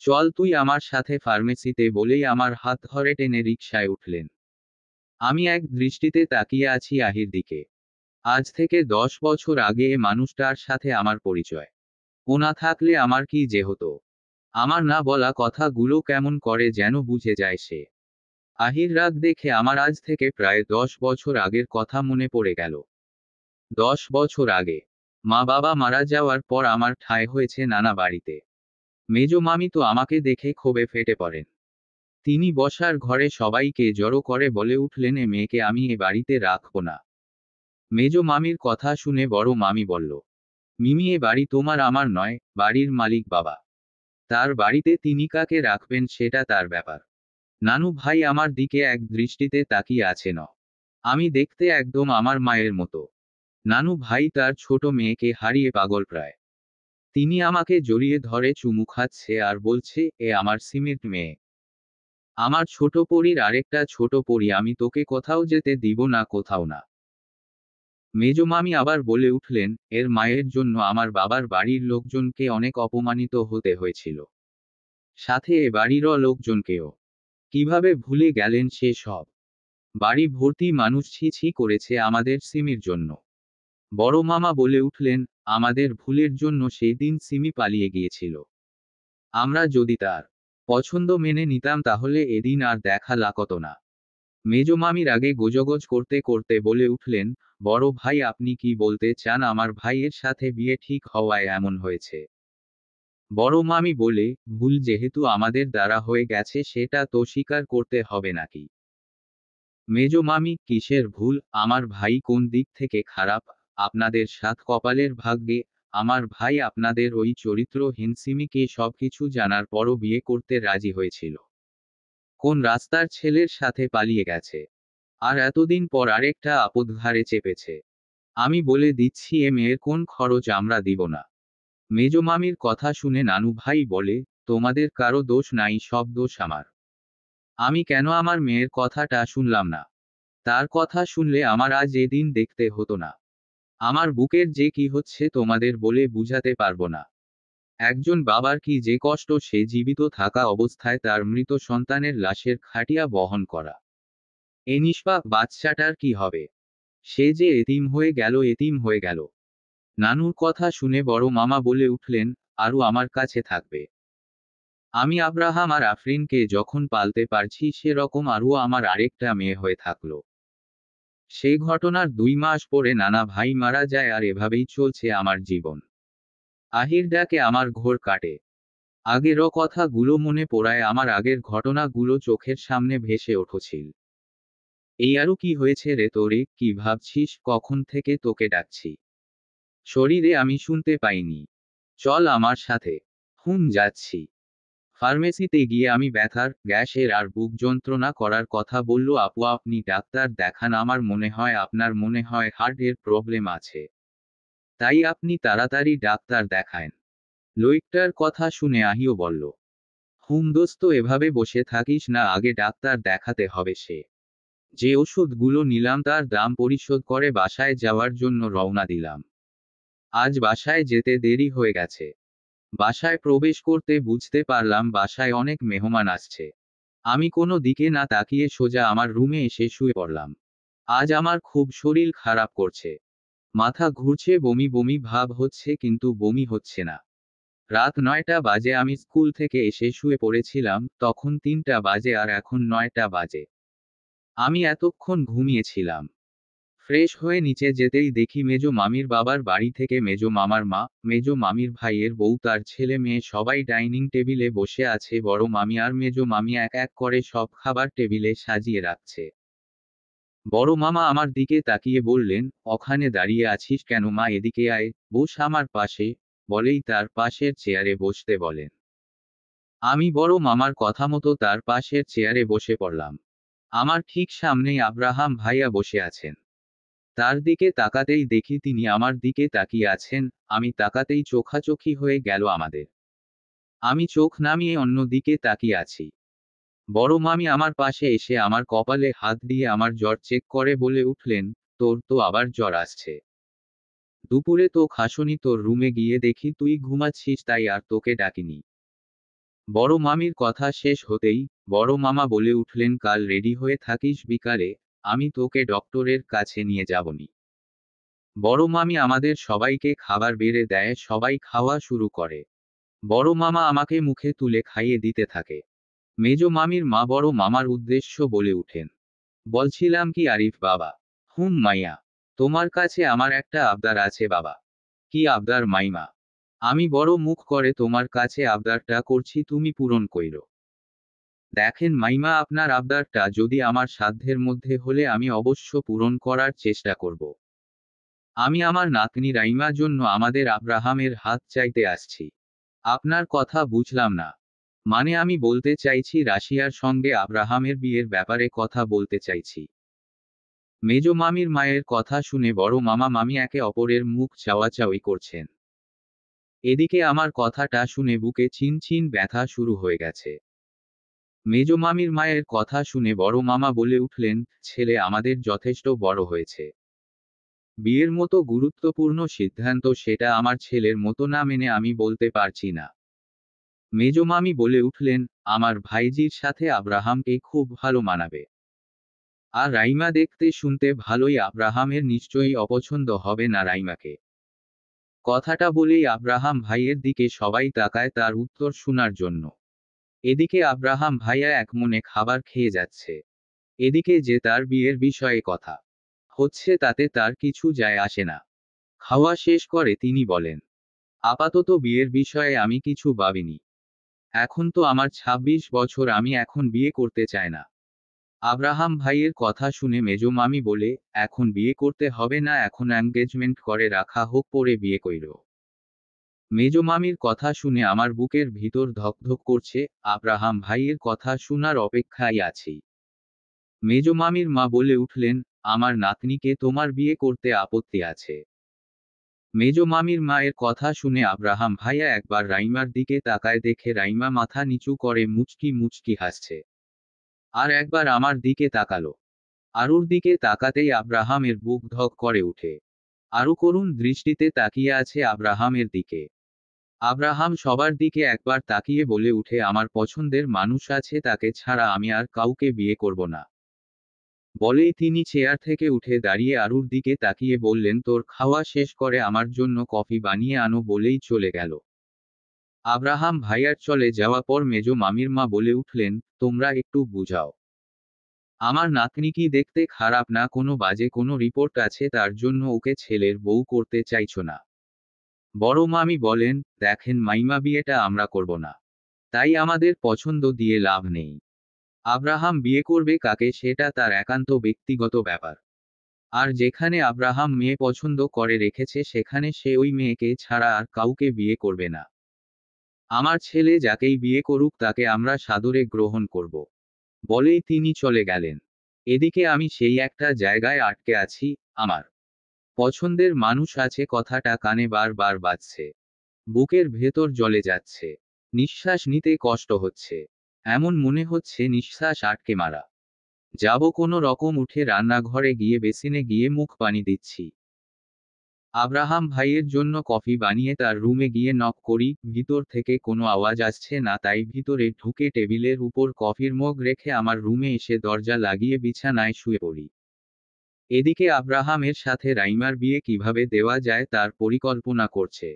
চল তুই আমার সাথে ফার্মেসিতে, বলেই আমার হাত ধরে টেনে রিকশায় উঠলেন। আমি এক দৃষ্টিতে তাকিয়ে আছি আহির দিকে। আজ থেকে 10 বছর আগে এ মানুষটার সাথে আমার পরিচয়। ও না থাকলে আমার কি যে হতো? আমার না বলা কথাগুলো কেমন করে যেন বুঝে যায় সে। আহির রাগ দেখে আমার আজ থেকে প্রায় 10 বছর আগের কথা মনে পড়ে গেল। 10 বছর আগে মা বাবা মারা যাওয়ার পর আমার ঠাঁই হয়েছে নানা বাড়িতে। মেজো মামি তো আমাকে দেখে ক্ষোভে ফেটে পড়েন। তিনি বসার ঘরে সবাইকে জড়ো করে বলে উঠলেন, এ মেয়েকে আমি এ বাড়িতে রাখবো না। মেজো মামির কথা শুনে বড় মামি বলল, মিমি, এ বাড়ি তোমার আমার নয়, বাড়ির মালিক বাবা। তার বাড়িতে তিনি কাকে রাখবেন সেটা তার ব্যাপার। নানু ভাই আমার দিকে এক দৃষ্টিতে তাকিয়ে আছেন। আমি দেখতে একদম আমার মায়ের মতো। নানু ভাই তার ছোট মেয়েকে হারিয়ে পাগল প্রায়। তিনি আমাকে জড়িয়ে ধরে চুমু খাচ্ছে আর বলছে, এ আমার সিমেন্ট মেয়ে, আমার ছোট পরীর আরেকটা ছোট পরী, আমি তোকে কোথাও যেতে দিব না, কোথাও না। মেজো মামি আবার বলে উঠলেন, এর মায়ের জন্য আমার বাবার বাড়ির লোকজনকে অনেক অপমানিত হতে হয়েছিল, সাথে এ বাড়িরও লোকজনকেও। কিভাবে ভুলে গেলেন সে সব? বাড়ি ভর্তি মানুষ ছি ছি করেছে আমাদের সিমির জন্য। বড় মামা বলে উঠলেন, আমাদের ভুলের জন্য সেই দিন সিমি পালিয়ে গিয়েছিল। আমরা যদি তার পছন্দ মেনে নিতাম তাহলে এদিন আর দেখা লাগতো না। মেজো মামির আগে গোজগোজ করতে করতে বলে উঠলেন, বড় ভাই আপনি কি বলতে চান আমার ভাইয়ের সাথে বিয়ে ঠিক হওয়ায় এমন হয়েছে? বড় মামি বলে, ভুল যেহেতু আমাদের দ্বারা হয়ে গেছে সেটা তো স্বীকার করতে হবে নাকি? মেজো মামি, কিসের ভুল? আমার ভাই কোন দিক থেকে খারাপ? আপনাদের সাত কপালের ভাগ্যে আমার ভাই আপনাদের ওই চরিত্রহীন সিমিকে সবকিছু জানার পরও বিয়ে করতে রাজি হয়েছিল। কোন রাস্তার ছেলের সাথে পালিয়ে গেছে, আর এতদিন পর আরেকটা আপদ ঘাড়ে চেপেছে। আমি বলে দিচ্ছি এ মেয়ের কোন খরচ আমরা দিব না। মেজো মামির কথা শুনে নানু ভাই বলে, তোমাদের কারো দোষ নাই, সব দোষ আমার। আমি কেন আমার মেয়ের কথাটা শুনলাম না? তার কথা শুনলে আমার আজ এদিন দেখতে হতো না। আমার বুকের যে কি হচ্ছে তোমাদের বলে বুঝাতে পারবো না। একজন বাবার কি যে কষ্ট সে জীবিত থাকা অবস্থায় তার মৃত সন্তানের লাশের খাটিয়া বহন করা। এ নিষ্পাপ বাচ্চাটার কি হবে? সে যে এতিম হয়ে গেল, এতিম হয়ে গেল। নানুর কথা শুনে বড় মামা বলে উঠলেন, আরও আমার কাছে থাকবে। আমি আব্রাহাম আর আফরিনকে যখন পালতে পারছি সেরকম আরও আমার আরেকটা মেয়ে হয়ে থাকলো। সেই ঘটনার 2 মাস পরে নানা ভাই মারা যায় আর এভাবেই চলছে আমার জীবন। আহির ডাকে আমার ঘোর কাটে। আগেরও কথাগুলো মনে পড়ায় আমার আগের ঘটনাগুলো চোখের সামনে ভেসে উঠছিল। এই আরও কি হয়েছে রে তোরে, কি ভাবছিস? কখন থেকে তোকে ডাকছি, শরীরে আমি শুনতে পাইনি। চল আমার সাথে। যাচ্ছি। ফার্মেসিতে গিয়ে আমি ব্যথার, গ্যাসের আর বুক যন্ত্রণা করার কথা বলল আপু, আপনি ডাক্তার দেখান, আমার মনে হয় আপনার মনে হয় হার্টের প্রবলেম আছে, তাই আপনি তাড়াতাড়ি ডাক্তার দেখান। লোকটার কথা শুনে আহিও বলল, দোস্ত এভাবে বসে থাকিস না, আগে ডাক্তার দেখাতে হবে। সে যে ওষুধগুলো নিলাম তার দাম পরিশোধ করে বাসায় যাওয়ার জন্য রওনা দিলাম। আজ বাসায় যেতে দেরি হয়ে গেছে। বাসায় প্রবেশ করতে বুঝতে পারলাম বাসায় অনেক মেহমান আসছে। আমি কোনো দিকে না তাকিয়ে সোজা আমার রুমে এসে শুয়ে পড়লাম। আজ আমার খুব শরীর খারাপ করছে। মাথা ঘুরছে, বমি বমি ভাব হচ্ছে, কিন্তু বমি হচ্ছে না। রাত 9টা বাজে, আমি স্কুল থেকে এসে শুয়ে পড়েছিলাম, তখন 3টা বাজে আর এখন 9টা বাজে। আমি এতক্ষণ ঘুমিয়েছিলাম। ফ্রেশ হয়ে নিচে যেতেই দেখি মেজো মামির বাবার বাড়ি থেকে মেজো মামার মা, মেজো মামির ভাইয়ের বউ, তার ছেলে মেয়ে সবাই ডাইনিং টেবিলে বসে আছে। বড় মামি আর মেজো মামি এক এক করে সব খাবার টেবিলে সাজিয়ে রাখছে। বড় মামা আমার দিকে তাকিয়ে বললেন, ওখানে দাঁড়িয়ে আছিস কেন মা, এদিকে আয়, বস আমার পাশে, বলেই তার পাশের চেয়ারে বসতে বলেন। আমি বড় মামার কথা মতো তার পাশের চেয়ারে বসে পড়লাম। আমার ঠিক সামনেই আব্রাহাম ভাইয়া বসে আছেন। তার দিকে তাকাতেই দেখি তিনি আমার দিকে তাকিয়ে আছেন। আমি তাকাতেই চোখাচোখি হয়ে গেল আমাদের। আমি চোখ নামিয়ে অন্য দিকে তাকিয়ে আছি। বড় মামি আমার পাশে এসে আমার কপালে হাত দিয়ে আমার জ্বর চেক করে বলে উঠলেন, তোর তো আবার জ্বর আসছে। দুপুরে তো খাসনি, তোর রুমে গিয়ে দেখি তুই ঘুমাচ্ছিস, তাই আর তোকে ডাকিনি। বড় মামির কথা শেষ হতেই বড় মামা বলে উঠলেন, কাল রেডি হয়ে থাকিস, বিকালে আমি তোকে ডক্টরের কাছে নিয়ে যাবনি। বড় মামি আমাদের সবাইকে খাবার বেড়ে দেয়, সবাই খাওয়া শুরু করে। বড় মামা আমাকে মুখে তুলে খাইয়ে দিতে থাকে। মেজ মামির মা বড় মামার উদ্দেশ্য বলে উঠেন, বলছিলাম কি আরিফ বাবা? মাইয়া, তোমার কাছে আমার একটা আবদার আছে বাবা। কি আবদার মাইমা? আমি বড় মুখ করে তোমার কাছে আবদারটা করছি, তুমি পূরণ কইরো। দেখেন মাইমা, আপনার আবদারটা যদি আমার সাধ্যের মধ্যে হলে আমি অবশ্য পূরণ করার চেষ্টা করব। আমি আমার নাতনি রাইমা জন্য আমাদের আব্রাহামের হাত চাইতে আসছি। আপনার কথা বুঝলাম না। মানে আমি বলতে চাইছি রাশিয়ার সঙ্গে আব্রাহামের বিয়ের ব্যাপারে কথা বলতে চাইছি। মেজ মামির মায়ের কথা শুনে বড় মামা মামি একে অপরের মুখ চাওয়াচাওয়ি করছেন। এদিকে আমার কথাটা শুনে বুকে চিন চিন ব্যথা শুরু হয়ে গেছে। মেজ মামির মায়ের কথা শুনে বড় মামা বলে উঠলেন, ছেলে আমাদের যথেষ্ট বড় হয়েছে। বিয়ের মতো গুরুত্বপূর্ণ সিদ্ধান্ত সেটা আমার ছেলের মতো না মেনে আমি বলতে পারছি না। মেজ মামি বলে উঠলেন, আমার ভাইজির সাথে আব্রাহামকে খুব ভালো মানাবে। আর রাইমা দেখতে শুনতে ভালোই, আব্রাহামের নিশ্চয়ই অপছন্দ হবে না রাইমাকে। কথাটা বলেই আব্রাহাম ভাইয়ের দিকে সবাই তাকায় তার উত্তর শোনার জন্য। এদিকে আব্রাহাম ভাইয়া একমনে খাবার খেয়ে যাচ্ছে। এদিকে যে তার বিয়ের বিষয়ে কথা হচ্ছে তাতে তার কিছু যায় আসে না। খাওয়া শেষ করে তিনি বলেন, আপাতত বিয়ের বিষয়ে আমি কিছু ভাবিনি। এখন তো আমার ২৬ বছর, আমি এখন বিয়ে করতে চাই না। আব্রাহাম ভাইয়ের কথা শুনে মেজ মামি বলে, এখন বিয়ে করতে হবে না, এখন এঙ্গেজমেন্ট করে রাখা হোক, পরে বিয়ে কইরো। মেজ মামির কথা শুনে আমার বুকের ভিতর ধকধক করছে। আব্রাহাম ভাইয়ের কথা শোনার অপেক্ষায় আছি। মেজ মামির মা বলে উঠলেন, আমার নাতনিকে তোমার বিয়ে করতে আপত্তি আছে। মেজ মামির মায়ের কথা শুনে আব্রাহাম ভাইয়া একবার রাইমার দিকে তাকায়, দেখে রাইমা মাথা নিচু করে মুচকি মুচকি হাসছে। আর একবার আমার দিকে তাকালো। আরুর দিকে তাকাতেই আব্রাহামের বুক ধক করে উঠে। আরু করুণ দৃষ্টিতে তাকিয়ে আছে আব্রাহামের দিকে। আব্রাহাম সবার দিকে একবার তাকিয়ে বলে উঠে, আমার পছন্দের মানুষ আছে, তাকে ছাড়া আমি আর কাউকে বিয়ে করব না। বলেই তিনি চেয়ার থেকে উঠে দাঁড়িয়ে আরুর দিকে তাকিয়ে বললেন, তোর খাওয়া শেষ করে আমার জন্য কফি বানিয়ে আনো, বলেই চলে গেল। আব্রাহাম ভাইয়ার চলে যাওয়া পর মেজ মামির মা বলে উঠলেন, তোমরা একটু বুঝাও। আমার নাতনি কি দেখতে খারাপ না? কোনো বাজে কোনো রিপোর্ট আছে তার জন্য ওকে ছেলের বউ করতে চাইছো না? বড় মামি বলেন, দেখেন মাইমা, বিয়েটা আমরা করব না। তাই আমাদের পছন্দ দিয়ে লাভ নেই। আব্রাহাম বিয়ে করবে কাকে সেটা তার একান্ত ব্যক্তিগত ব্যাপার। আর যেখানে আব্রাহাম মেয়ে পছন্দ করে রেখেছে সেখানে সে ওই মেয়েকে ছাড়া আর কাউকে বিয়ে করবে না। আমার ছেলে যাকেই বিয়ে করুক তাকে আমরা সাদরে গ্রহণ করব। বলেই তিনি চলে গেলেন। এদিকে আমি সেই একটা জায়গায় আটকে আছি। আমার পছন্দের মানুষ আছে কথাটা কানে বারবার বাজছে। বুকের ভেতর জ্বলে যাচ্ছে। নিঃশ্বাস নিতে কষ্ট হচ্ছে। এমন মনে হচ্ছে নিঃশ্বাস আটকে মারা যাব। কোনো রকম উঠে রান্নাঘরে গিয়ে বেসিনে গিয়ে মুখ পানি দিচ্ছি। আব্রাহাম ভাইয়ের জন্য কফি বানিয়ে তার রুমে গিয়ে নক করি, ভিতর থেকে কোনো আওয়াজ আসছে না, তাই ভিতরে ঢুকে টেবিলের উপর কফির মগ রেখে আমার রুমে এসে দরজা লাগিয়ে বিছানায় শুয়ে পড়ি। এদিকে আব্রাহামের সাথে রাইমার বিয়ে কিভাবে দেওয়া যায় তার পরিকল্পনা করছে।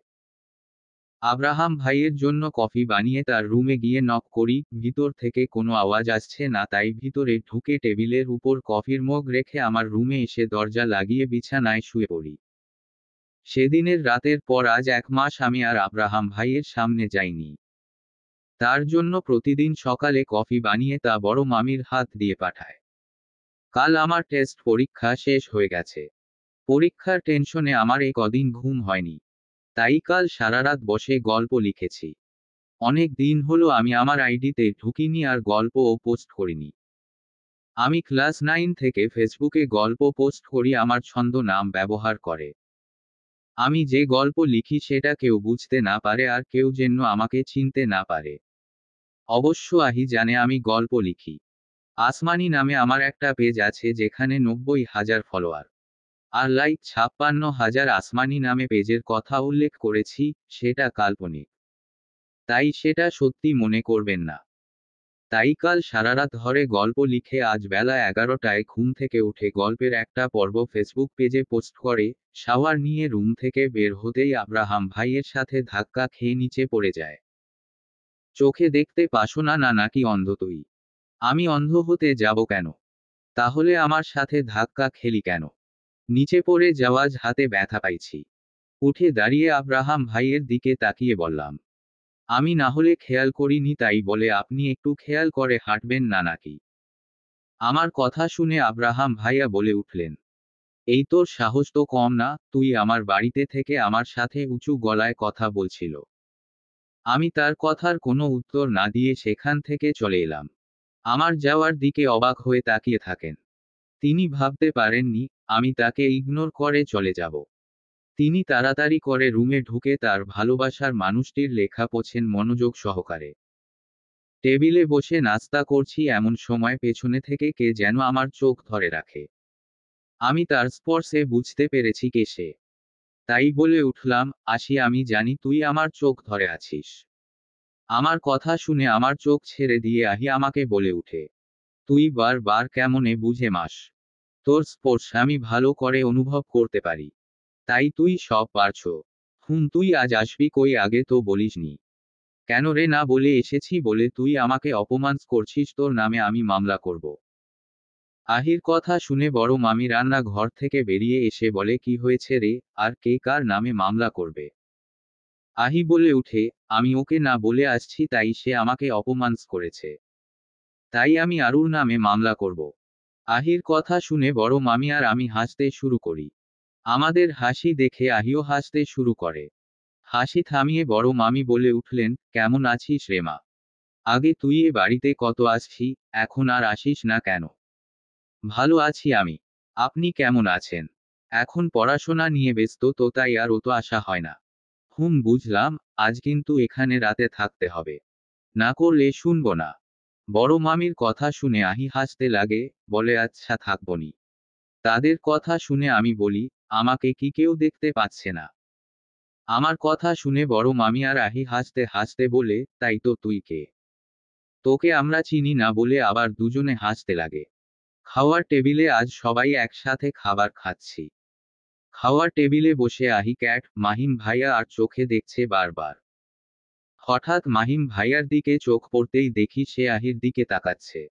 আব্রাহাম ভাইয়ের জন্য কফি বানিয়ে তার রুমে গিয়ে নক করি, ভিতর থেকে কোনো আওয়াজ আসছে না, তাই ভিতরে ঢুকে টেবিলের উপর কফির মগ রেখে আমার রুমে এসে দরজা লাগিয়ে বিছানায় শুয়ে পড়ি। সেদিনের রাতের পর আজ 1 মাস আমি আর আব্রাহাম ভাইয়ের সামনে যাইনি। তার জন্য প্রতিদিন সকালে কফি বানিয়ে তা বড় মামির হাত দিয়ে পাঠায়। কাল আমার টেস্ট পরীক্ষা শেষ হয়ে গেছে। পরীক্ষার টেনশনে আমার এই কদিন ঘুম হয়নি। তাই কাল সারারাত বসে গল্প লিখেছি। অনেক দিন হলো আমি আমার আইডিতে ঢুকিনি আর গল্পও পোস্ট করিনি। আমি ক্লাস 9 থেকে ফেসবুকে গল্প পোস্ট করি আমার ছন্দ নাম ব্যবহার করে। আমি যে গল্প লিখি সেটা কেউ বুঝতে না পারে আর কেউ যেন আমাকে চিনতে না পারে। অবশ্য আহি জানে আমি গল্প লিখি। আসমানি নামে আমার একটা পেজ আছে যেখানে 90,000 ফলোয়ার। আর লাইক 56,000। আসমানি নামে পেজের কথা উল্লেখ করেছি, সেটা কাল্পনিক। তাই সেটা সত্যি মনে করবেন না। তাই কাল সারারাত ধরে গল্প লিখে আজ বেলা 11টায় ঘুম থেকে উঠে গল্পের একটা পর্ব ফেসবুক পেজে পোস্ট করে, শাওয়ার নিয়ে রুম থেকে বের হতেই আব্রাহাম ভাইয়ের সাথে ধাক্কা খেয়ে নিচে পড়ে যায়। চোখে দেখতে পাসো না না নাকি অন্ধ তুই? আমি অন্ধ হতে যাব কেন? তাহলে আমার সাথে ধাক্কা খেলি কেন? নিচে পড়ে যাওয়াজ হাতে ব্যথা পাইছি। উঠে দাঁড়িয়ে আব্রাহাম ভাইয়ের দিকে তাকিয়ে বললাম, আমি না হলে খেয়াল করিনি তাই বলে আপনি একটু খেয়াল করে হাঁটবেন না নাকি? আমার কথা শুনে আব্রাহাম ভাইয়া বলে উঠলেন, এই তোর সাহস তো কম না, তুই আমার বাড়িতে থেকে আমার সাথে উঁচু গলায় কথা বলছিল। আমি তার কথার কোনো উত্তর না দিয়ে সেখান থেকে চলে এলাম। আমার যাওয়ার দিকে অবাক হয়ে তাকিয়ে থাকেন। তিনি ভাবতে পারেননি আমি তাকে ইগনোর করে চলে যাব। তিনি তাড়াতাড়ি করে রুমে ঢুকে তার ভালোবাসার মানুষটির লেখা পড়ছেন মনোযোগ সহকারে। টেবিলে বসে নাস্তা করছি এমন সময় পেছনে থেকে কে যেন আমার চোখ ধরে রাখে। আমি তার স্পর্শে বুঝতে পেরেছি কে সে। তাই বলে উঠলাম, আসি, আমি জানি তুই আমার চোখ ধরে আছিস। আমার কথা শুনে আমার চোখ ছেড়ে দিয়ে আহি আমাকে বলে উঠে, তুই বারবার কেমনে বুঝে মাস? তোর স্পর্শ আমি ভালো করে অনুভব করতে পারি। তাই তুই সব পারছো। তুই আজ আসবি কই, আগে তো বলিসনি? কেন রে, না বলে এসেছি বলে তুই আমাকে অপমান করছিস? তোর নামে আমি মামলা করব। আহির কথা শুনে বড় মামি রান্না ঘর থেকে বেরিয়ে এসে বলে, কি হয়েছে রে, আর কে কার নামে মামলা করবে? আহি বলে উঠে, আমি ওকে না বলে আসছি তাই সে আমাকে অপমান করেছে। তাই আমি আরুর নামে মামলা করব। আহির কথা শুনে বড় মামি আর আমি হাসতে শুরু করি। আমাদের হাসি দেখে আহিও হাসতে শুরু করে। হাসি থামিয়ে বড় মামি বলে উঠলেন, কেমন আছিস রে মা? আগে তুই এ বাড়িতে কত আসছি, এখন আর আসিস না কেন? ভালো আছি আমি। আপনি কেমন আছেন? এখন পড়াশোনা নিয়ে ব্যস্ত তো তাই আর অত আসা হয় না। বুঝলাম, আজ কিন্তু এখানে রাতে থাকতে হবে। না করলে শুনবো না। বড় মামির কথা শুনে আহি হাসতে লাগে, বলে আচ্ছা থাকবনি। তাদের কথা শুনে আমি বলি, আমাকে কি কেউ দেখতে পাচ্ছে না? আমার কথা শুনে বড় মামি আর আহি হাসতে হাসতে বলে, তাই তো, তুই কে? তোকে আমরা চিনি না বলে আবার দুজনে হাসতে লাগে। খাওয়ার টেবিলে আজ সবাই একসাথে খাবার খাচ্ছি। খাওয়ার টেবিলে বসে আহি ক্যাট মাহিম ভাইয়া আর চোখে দেখছে বারবার। হঠাৎ মাহিম ভাইয়ার দিকে চোখ পড়তেই দেখি সে আহির দিকে তাকাচ্ছে।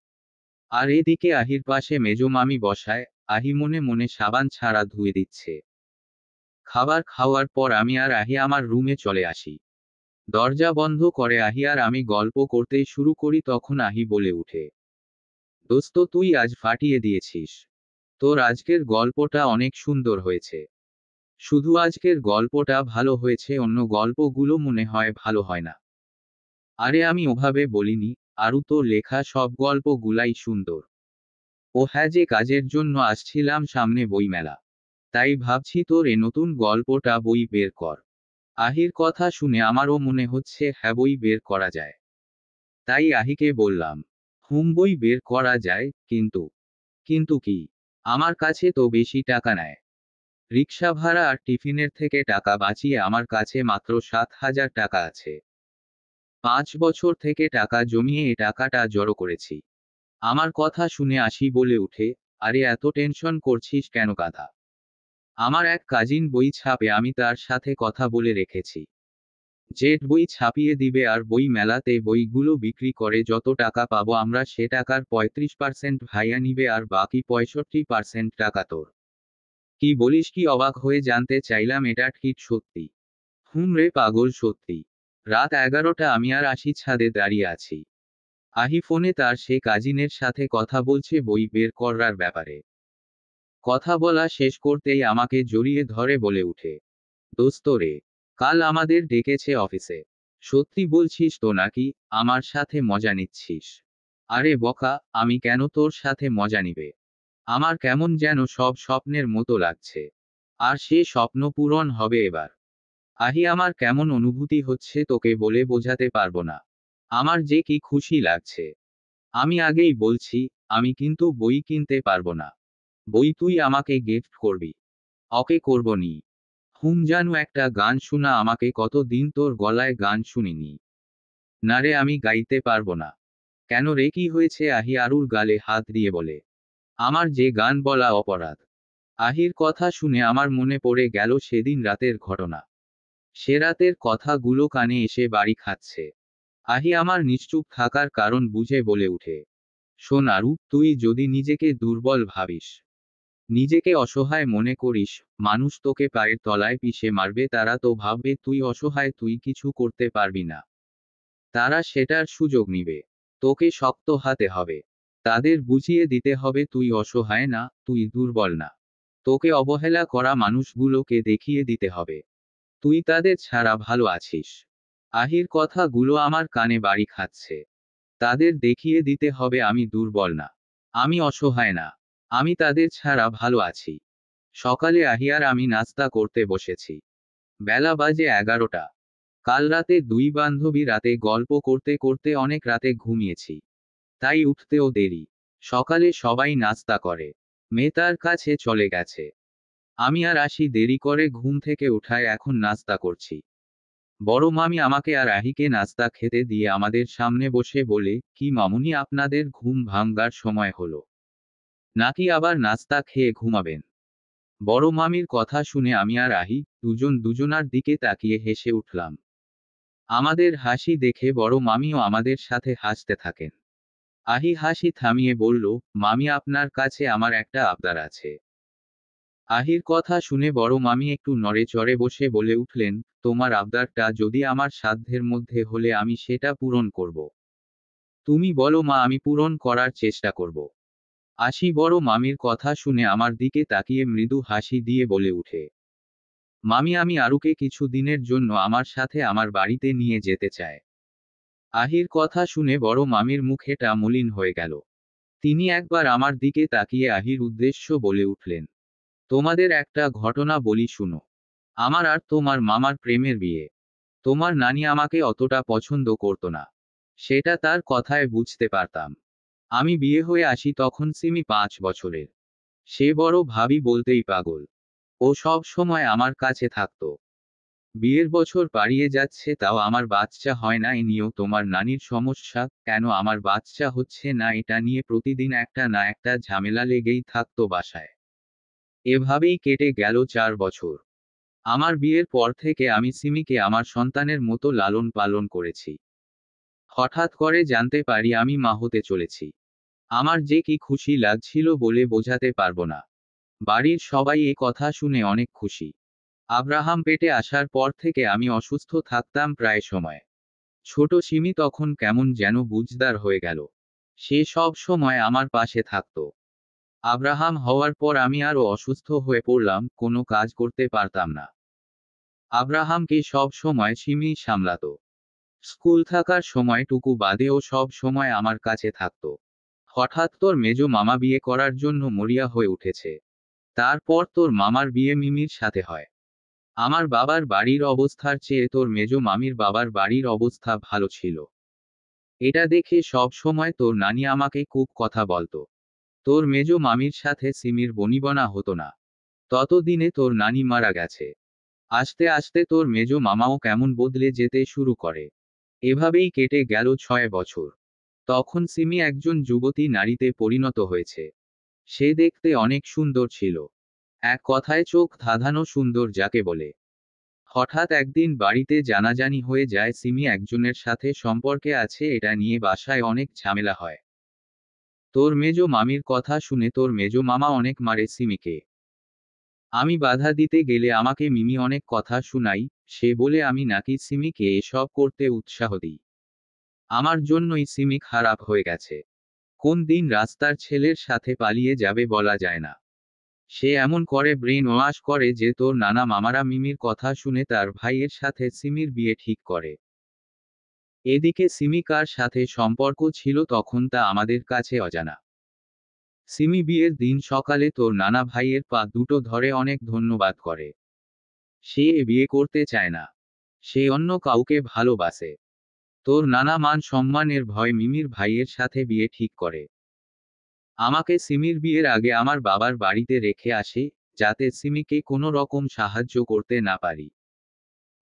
আর এদিকে আহির পাশে মেজো মামি বসায়, আহি মনে মনে সাবান ছাড়া ধুয়ে দিচ্ছে। খাবার খাওয়ার পর আমি আর আহি আমার রুমে চলে আসি। দরজা বন্ধ করে আহি আর আমি গল্প করতেই শুরু করি, তখন আহি বলে উঠে, দোস্ত তুই আজ ফাটিয়ে দিয়েছিস। তোর আজকের গল্পটা অনেক সুন্দর হয়েছে। শুধু আজকের গল্পটা ভালো হয়েছে, অন্য গল্পগুলো মনে হয় ভালো হয় না। আরে আমি ওভাবে বলিনি, আরও তো লেখা সব গল্পগুলাই সুন্দর। ও হ্যাঁ, যে কাজের জন্য আসছিলাম সামনে বইমেলা, তাই ভাবছি তোর এ নতুন গল্পটা বই বের কর। আহির কথা শুনে আমারও মনে হচ্ছে হ্যাঁ, বই বের করা যায়। তাই আহিকে বললাম, বই বের করা যায়, কিন্তু কিন্তু কি? আমার কাছে তো বেশি টাকা নেয়। রিক্সা ভাড়া আর টিফিনের থেকে টাকা বাঁচিয়ে আমার কাছে মাত্র 7,000 টাকা আছে। 5 বছর থেকে টাকা জমিয়ে এ টাকাটা জড়ো করেছি। আমার কথা শুনে আশি বলে উঠে, আরে এত টেনশন করছিস কেন গাধা? আমার এক কাজিন বই ছাপে, আমি তার সাথে কথা বলে রেখেছি। জেট বই ছাপিয়ে দিবে আর বই মেলাতে বইগুলো বিক্রি করে যত টাকা পাবো আমরা সে টাকার 35% ভাইয়া নিবে আর বাকি 65% টাকা তোর। কি বলিস? কি অবাক হয়ে জানতে চাইলাম, এটা ঠিক সত্যি? রে পাগল, সত্যি। রাত 11টা, আমি আর আশি ছাদে দাঁড়িয়ে আছি। আহি ফোনে তার সে কাজিনের সাথে কথা বলছে বই বের করার ব্যাপারে। কথা বলা শেষ করতেই আমাকে জড়িয়ে ধরে বলে উঠে, দোস্ত রে, কাল আমাদের ডেকেছে অফিসে। সত্যি বলছিস তো নাকি আমার সাথে মজা নিচ্ছিস? আরে বকা, আমি কেন তোর সাথে মজা নিবে? আমার কেমন যেন সব স্বপ্নের মতো লাগছে। আর সে স্বপ্ন পূরণ হবে এবার। আহি, আমার কেমন অনুভূতি হচ্ছে তোকে বলে বোঝাতে পারবো না। আমার যে কি খুশি লাগছে। আমি আগেই বলছি, আমি কিন্তু বই কিনতে পারবো না। বই তুই আমাকে গিফট করবি। ওকে করবনি। জানু একটা গান শোনা আমাকে, কতদিন তোর গলায় গান শুনিনি। না রে, আমি গাইতে পারবো না। কেন রে, কি হয়েছে? আহি আরুর গালে হাত দিয়ে বলে, আমার যে গান বলা অপরাধ। আহির কথা শুনে আমার মনে পড়ে গেল সেদিন রাতের ঘটনা। সে রাতের কথাগুলো কানে এসে বাড়ি খাচ্ছে। আহি আমার নিশ্চুপ থাকার কারণ বুঝে বলে উঠে, শোন আরু, তুই যদি নিজেকে দুর্বল ভাবিস, নিজেকে অসহায় মনে করিস, মানুষ তোকে পায়ের তলায় পিষে মারবে, তারা তো ভাববে তুই অসহায়, তুই কিছু করতে পারবি না। তারা সেটার সুযোগ নিবে। তোকে শক্ত হাতে হবে। তাদের বুঝিয়ে দিতে হবে তুই অসহায় না, তুই দুর্বল না। তোকে অবহেলা করা মানুষগুলোকে দেখিয়ে দিতে হবে তুই তাদের ছাড়া ভালো আছিস। আহির কথাগুলো আমার কানে বাড়ি খাচ্ছে। তাদের দেখিয়ে দিতে হবে আমি দুর্বল না, আমি অসহায় না, আমি তাদের ছাড়া ভালো আছি। সকালে আহি আর আমি নাস্তা করতে বসেছি। বেলা বাজে 11টা। কাল রাতে দুই বান্ধবী রাতে গল্প করতে করতে অনেক রাতে ঘুমিয়েছি। তাই উঠতেও দেরি। সকালে সবাই নাস্তা করে। মেয়ে তার কাছে চলে গেছে। আমি আর আসি দেরি করে ঘুম থেকে উঠায় এখন নাস্তা করছি। বড় মামি আমাকে আর আহিকে নাস্তা খেতে দিয়ে আমাদের সামনে বসে বলে, কি মামুনি, আপনাদের ঘুম ভাঙার সময় হলো নাকি আবার নাস্তা খেয়ে ঘুমাবেন? বড় মামির কথা শুনে আমি আর আহি দুজন দুজনার দিকে তাকিয়ে হেসে উঠলাম। আমাদের হাসি দেখে বড় মামিও আমাদের সাথে হাসতে থাকেন। আহি হাসি থামিয়ে বলল, মামি, আপনার কাছে আমার একটা আবদার আছে। আহির কথা শুনে বড় মামি একটু নড়ে চড়ে বসে বলে উঠলেন, তোমার আবদারটা যদি আমার সাধ্যের মধ্যে হলে আমি সেটা পূরণ করব। তুমি বলো মা, আমি পূরণ করার চেষ্টা করব। আশি বড় মামির কথা শুনে আমার দিকে তাকিয়ে মৃদু হাসি দিয়ে বলে উঠে, মামি, আমি আরুকে কিছু দিনের জন্য আমার সাথে আমার বাড়িতে নিয়ে যেতে চাই। আহির কথা শুনে বড় মামির মুখটা মলিন হয়ে গেল। তিনি একবার আমার দিকে তাকিয়ে আহির উদ্দেশ্য বলে উঠলেন, তোমাদের একটা ঘটনা বলি শুনো। আমার আর তোমার মামার প্রেমের বিয়ে। তোমার নানি আমাকে অতটা পছন্দ করতো না। সেটা তার কথায় বুঝতে পারতাম। আমি বিয়ে হয়ে আসি তখন সিমি 5 বছরের। সে বড় ভাবি বলতেই পাগল। ও সব সময় আমার কাছে থাকতো। বিয়ের বছর পাড়িয়ে যাচ্ছে তাও আমার বাচ্চা হয় না, এ নিয়েও তোমার নানির সমস্যা, কেন আমার বাচ্চা হচ্ছে না এটা নিয়ে প্রতিদিন একটা না একটা ঝামেলা লেগেই থাকতো বাসায়। এভাবেই কেটে গেল 4 বছর। আমার বিয়ের পর থেকে আমি সিমিকে আমার সন্তানের মতো লালন পালন করেছি। হঠাৎ করে জানতে পারি আমি মা হতে চলেছি। আমার যে কি খুশি লাগছিল বলে বোঝাতে পারবো না। বাড়ির সবাই এ কথা শুনে অনেক খুশি। আব্রাহাম পেটে আসার পর থেকে আমি অসুস্থ থাকতাম প্রায় সময়। ছোট সিমি তখন কেমন যেন বুঝদার হয়ে গেল। সে সব সময় আমার পাশে থাকতো। আব্রাহাম হওয়ার পর আমি আরও অসুস্থ হয়ে পড়লাম, কোনো কাজ করতে পারতাম না। আব্রাহামকে সব সময় সিমি সামলাতো। স্কুল থাকার সময়টুকু বাদেও সব সময় আমার কাছে থাকতো। হঠাৎ তোর মেজো মামা বিয়ে করার জন্য মরিয়া হয়ে উঠেছে। তারপর তোর মামার বিয়ে মিমির সাথে হয়। আমার বাবার বাড়ির অবস্থার চেয়ে তোর মেজো মামির বাবার বাড়ির অবস্থা ভালো ছিল। এটা দেখে সব সময় তোর নানি আমাকে খুব কথা বলতো। তোর মেজো মামির সাথে সিমির বনিবনা হতো না। ততদিনে তোর নানি মারা গেছে। আস্তে আস্তে তোর মেজো মামাও কেমন বদলে যেতে শুরু করে। এভাবেই কেটে গেল 6 বছর। তখন সিমি একজন যুবতী নারীতে পরিণত হয়েছে। সে দেখতে অনেক সুন্দর ছিল। এক কথায় চোখ ধাঁধানো সুন্দর যাকে বলে। হঠাৎ একদিন বাড়িতে জানাজানি হয়ে যায় সিমি একজনের সাথে সম্পর্কে আছে, এটা নিয়ে বাসায় অনেক ঝামেলা হয়। তোর মেজো মামির কথা শুনে তোর মেজো মামা অনেক মারে সিমিকে। আমি বাধা দিতে গেলে আমাকে মিমি অনেক কথা শুনাই, সে বলে আমি নাকি সিমিকে এসব করতে উৎসাহ দিই। আমার জন্যই সিমি খারাপ হয়ে গেছে। কোন দিন রাস্তার ছেলের সাথে পালিয়ে যাবে বলা যায় না। সে এমন করে ব্রেন ওয়াশ করে যে তোর নানা মামারা মিমির কথা শুনে তার ভাইয়ের সাথে সিমির বিয়ে ঠিক করে। এদিকে সিমি কার সাথে সম্পর্ক ছিল তখন তা আমাদের কাছে অজানা। সিমি বিয়ের দিন সকালে তোর নানা ভাইয়ের পা দুটো ধরে অনেক ধন্যবাদ করে। সে এ বিয়ে করতে চায় না। সে অন্য কাউকে ভালোবাসে। তোর নানা মান সম্মানের ভয় মিমির ভাইয়ের সাথে বিয়ে ঠিক করে। আমাকে সিমির বিয়ের আগে আমার বাবার বাড়িতে রেখে আসে, যাতে সিমিকে কোনো রকম সাহায্য করতে না পারি।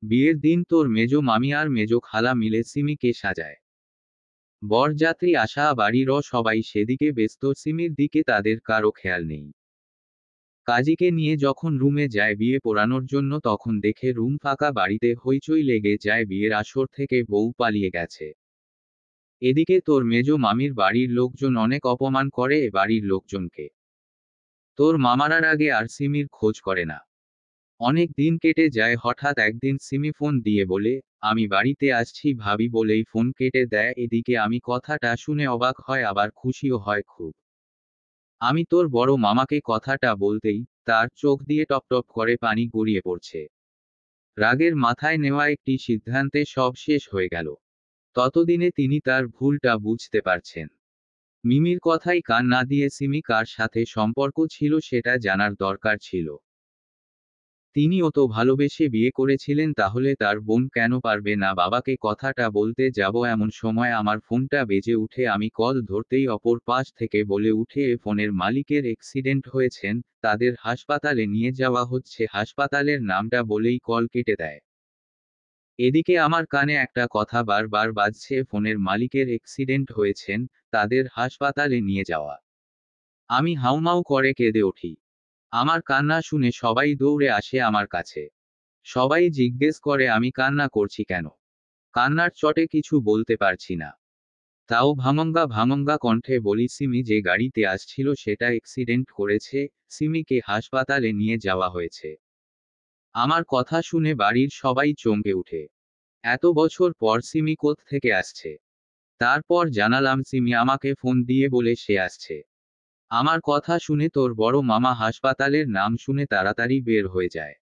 বিয়ের দিন তোর মেজো মামি আর মেজো খালা মিলে সিমিকে সাজায়। বরযাত্রী আসা বাড়ির সবাই সেদিকে ব্যস্ত, সিমির দিকে তাদের কারো খেয়াল নেই। কাজীকে নিয়ে যখন রুমে যায় বিয়ে পড়ানোর জন্য তখন দেখে রুম ফাঁকা, বাড়িতে হইচই লেগে যায়, বিয়ের আসর থেকে বউ পালিয়ে গেছে। এদিকে তোর মেজো মামির বাড়ির লোকজন অনেক অপমান করে এ বাড়ির লোকজনকে। তোর মামারার আগে আর সিমির খোঁজ করে না। অনেক দিন কেটে যায়, হঠাৎ একদিন সিমি ফোন দিয়ে বলে, আমি বাড়িতে আসছি ভাবি বলেই ফোন কেটে দেয়। এদিকে আমি কথাটা শুনে অবাক হয় আবার খুশিও হয় খুব। আমি তোর বড় মামাকে কথাটা বলতেই তার চোখ দিয়ে টপ টপ করে পানি গড়িয়ে পড়ছে। রাগের মাথায় নেওয়া একটি সিদ্ধান্তে সব শেষ হয়ে গেল। ততদিনে তিনি তার ভুলটা বুঝতে পারছেন। মিমির কথাই কান না দিয়ে সিমি কার সাথে সম্পর্ক ছিল সেটা জানার দরকার ছিল। তিনি অত ভালোবেসে বিয়ে করেছিলেন, তাহলে তার বোন কেন পারবে না বাবাকে কথাটা বলতে? যাব এমন সময় আমার ফোনটা বেজে উঠে আমি কল ধরতেই অপর পাশ থেকে বলে উঠে এ ফোনের মালিকের অ্যাক্সিডেন্ট হয়েছেন, তাদের হাসপাতালে নিয়ে যাওয়া হচ্ছে। হাসপাতালের নামটা বলেই কল কেটে দেয়। এদিকে আমার কানে একটা কথা বারবার বাজছে, ফোনের মালিকের অ্যাক্সিডেন্ট হয়েছেন, তাদের হাসপাতালে নিয়ে যাওয়া। আমি হাউমাউ করে কেঁদে উঠি। আমার কান্না শুনে সবাই দৌড়ে আসে আমার কাছে। সবাই জিজ্ঞেস করে আমি কান্না করছি কেন। কান্নার চটে কিছু বলতে পারছি না। তাও ভাঙঙ্গা ভাঙঙ্গা কণ্ঠে বলি, সিমি যে গাড়িতে আসছিল সেটা অ্যাক্সিডেন্ট করেছে, সিমিকে হাসপাতালে নিয়ে যাওয়া হয়েছে। আমার কথা শুনে বাড়ির সবাই চমকে উঠে। এত বছর পর সিমি থেকে আসছে। তারপর জানালাম সিমি আমাকে ফোন দিয়ে বলে সে আসছে। আমার কথা শুনে তোর বড় মামা হাসপাতালের নাম শুনে তাড়াতাড়ি বের হয়ে যায়।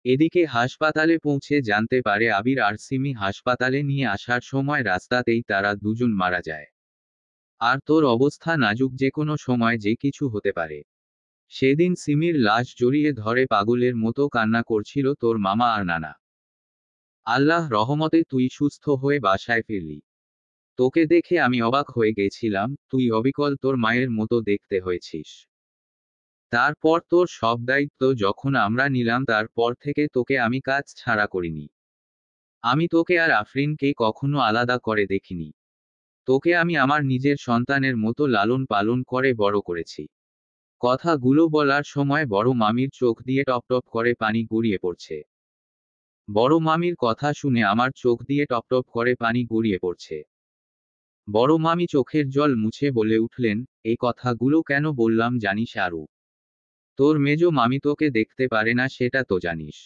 এদিকে হাসপাতালে পৌঁছে জানতে পারে আবির আর সিমি হাসপাতালে নিয়ে আসার সময় রাস্তাতেই তারা দুজন মারা যায়। আর তোর অবস্থা নাজুক, যে কোনো সময় যে কিছু হতে পারে। সেদিন সিমির লাশ জড়িয়ে ধরে পাগলের মতো কান্না করছিল তোর মামা আর নানা। আল্লাহ রহমতে তুই সুস্থ হয়ে বাসায় ফিরলি। তোকে দেখে আমি অবাক হয়ে গেছিলাম, তুই অবিকল তোর মায়ের মতো দেখতে হয়েছিস। তারপর তোর সব দায়িত্ব যখন আমরা নিলাম, তারপর থেকে তোকে আমি কাজ ছাড়া করিনি। আমি তোকে আর আফরিনকে কখনো আলাদা করে দেখিনি। তোকে আমি আমার নিজের সন্তানের মতো লালন পালন করে বড় করেছি। কথাগুলো বলার সময় বড় মামির চোখ দিয়ে টপ টপ করে পানি গড়িয়ে পড়ছে। বড় মামির কথা শুনে আমার চোখ দিয়ে টপ টপ করে পানি গড়িয়ে পড়ছে। বড় মামি চোখের জল মুছে বলে উঠলেন, এই কথাগুলো কেন বললাম জানিস আরু? তোর মেজো মামি তোকে দেখতে পারে না সেটা তো জানিস।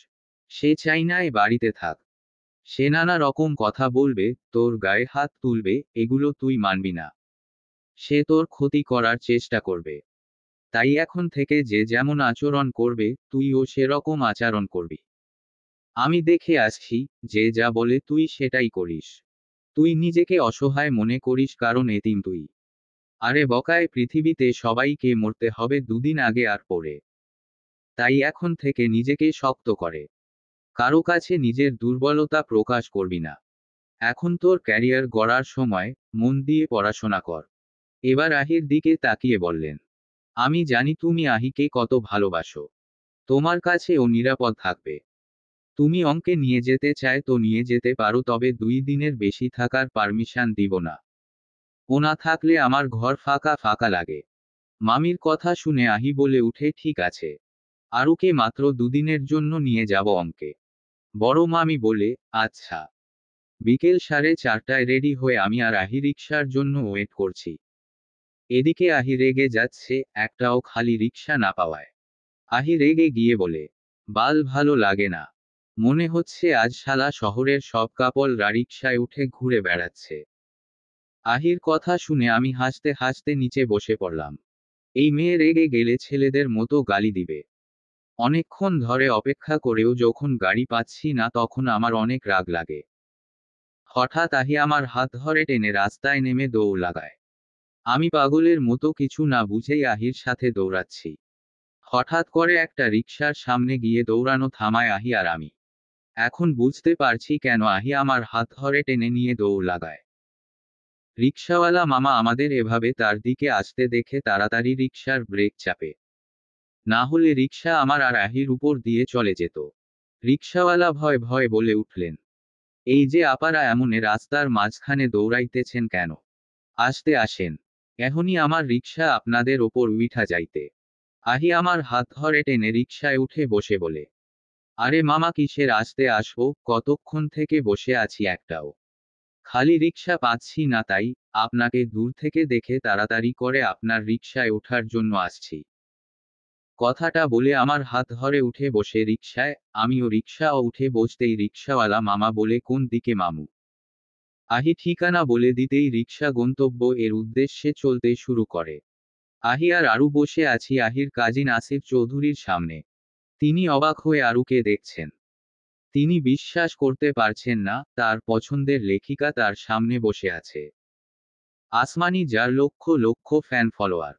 সে চাই না এ বাড়িতে থাক। সে নানা রকম কথা বলবে, তোর গায়ে হাত তুলবে, এগুলো তুই মানবি না। সে তোর ক্ষতি করার চেষ্টা করবে। তাই এখন থেকে যে যেমন আচরণ করবে, তুইও সেরকম আচরণ করবি। আমি দেখে আসছি, যে যা বলে তুই সেটাই করিস। তুই নিজেকে অসহায় মনে করিস কারণ এতিম তুই। আরে বকায় পৃথিবীতে সবাইকে মরতে হবে দুদিন আগে আর পরে। তাই এখন থেকে নিজেকে শক্ত করে। কারো কাছে নিজের দুর্বলতা প্রকাশ করবি না। এখন তোর ক্যারিয়ার গড়ার সময়, মন দিয়ে পড়াশোনা কর। এবার আহির দিকে তাকিয়ে বললেন, আমি জানি তুমি আহিকে কত ভালোবাসো। তোমার কাছে ও নিরাপদ থাকবে। তুমি অঙ্কে নিয়ে যেতে চায় তো নিয়ে যেতে পারো, তবে 2 দিনের বেশি থাকার পারমিশন দিব না। ও না থাকলে আমার ঘর ফাঁকা ফাঁকা লাগে। মামির কথা শুনে আহি বলে উঠে, ঠিক আছে। আরুকে মাত্র 2 দিনের জন্য নিয়ে যাব অঙ্কে। বড় মামি বলে, আচ্ছা। বিকেল 4:30টায় রেডি হয়ে আমি আর আহি রিকশার জন্য ওয়েট করছি। এদিকে আহি রেগে যাচ্ছে, একটাও খালি রিকশা না পাওয়ায়। আহি রেগে গিয়ে বলে, বাল ভালো লাগে না। মনে হচ্ছে আজ শালা শহরের সব কাপলরা রিকশায় উঠে ঘুরে বেড়াচ্ছে। আহির কথা শুনে আমি হাসতে হাসতে নিচে বসে পড়লাম। এই মেয়ে রেগে গেলে ছেলেদের মতো গালি দিবে। অনেকক্ষণ ধরে অপেক্ষা করেও যখন গাড়ি পাচ্ছি না তখন আমার অনেক রাগ লাগে। হঠাৎ আহি আমার হাত ধরে টেনে রাস্তায় নেমে দৌড় লাগায়। আমি পাগলের মতো কিছু না বুঝেই আহির সাথে দৌড়াচ্ছি। হঠাৎ করে একটা রিকশার সামনে গিয়ে দৌড়ানো থামায় আহি আর আমি। এখন বুঝতে পারছি কেন আহি আমার হাত ধরে টেনে নিয়ে দৌড় লাগায়। রিকশাওয়ালা মামা আমাদের এভাবে তার দিকে আসতে দেখে তাড়াতাড়ি রিকশার ব্রেক চাপে। না হলে রিকশা আমার আর আহির উপর দিয়ে চলে যেত। রিকশাওয়ালা ভয় ভয় বলে উঠলেন, এই যে আপারা এমনে রাস্তার মাঝখানে দৌড়াইতেছেন কেন? আসতে আসেন। এখনই আমার রিকশা আপনাদের ওপর উঠা যাইতে। আহি আমার হাত ধরে টেনে রিকশায় উঠে বসে বলে, আরে মামা কিসের আসতে আসবো, কতক্ষণ থেকে বসে আছি একটাও খালি রিকশা পাচ্ছি না, তাই আপনাকে দূর থেকে দেখে তাড়াতাড়ি করে আপনার রিকশায় ওঠার জন্য আসছি। কথাটা বলে আমার হাত ধরে উঠে বসে রিকশায়, আমিও রিকশাও উঠে বসতেই রিকশাওয়ালা মামা বলে, কোন দিকে মামু? আহি ঠিকানা বলে দিতেই রিকশা গন্তব্য এর উদ্দেশ্যে চলতে শুরু করে। আহি আর আরু বসে আছি আহির কাজিন আসিফ চৌধুরীর সামনে। তিনি অবাক হয়ে আরুকে দেখছেন। তিনি বিশ্বাস করতে পারছেন না, তার পছন্দের লেখিকা তার সামনে বসে আছে। আসমানি, যার লক্ষ লক্ষ ফ্যান ফলোয়ার,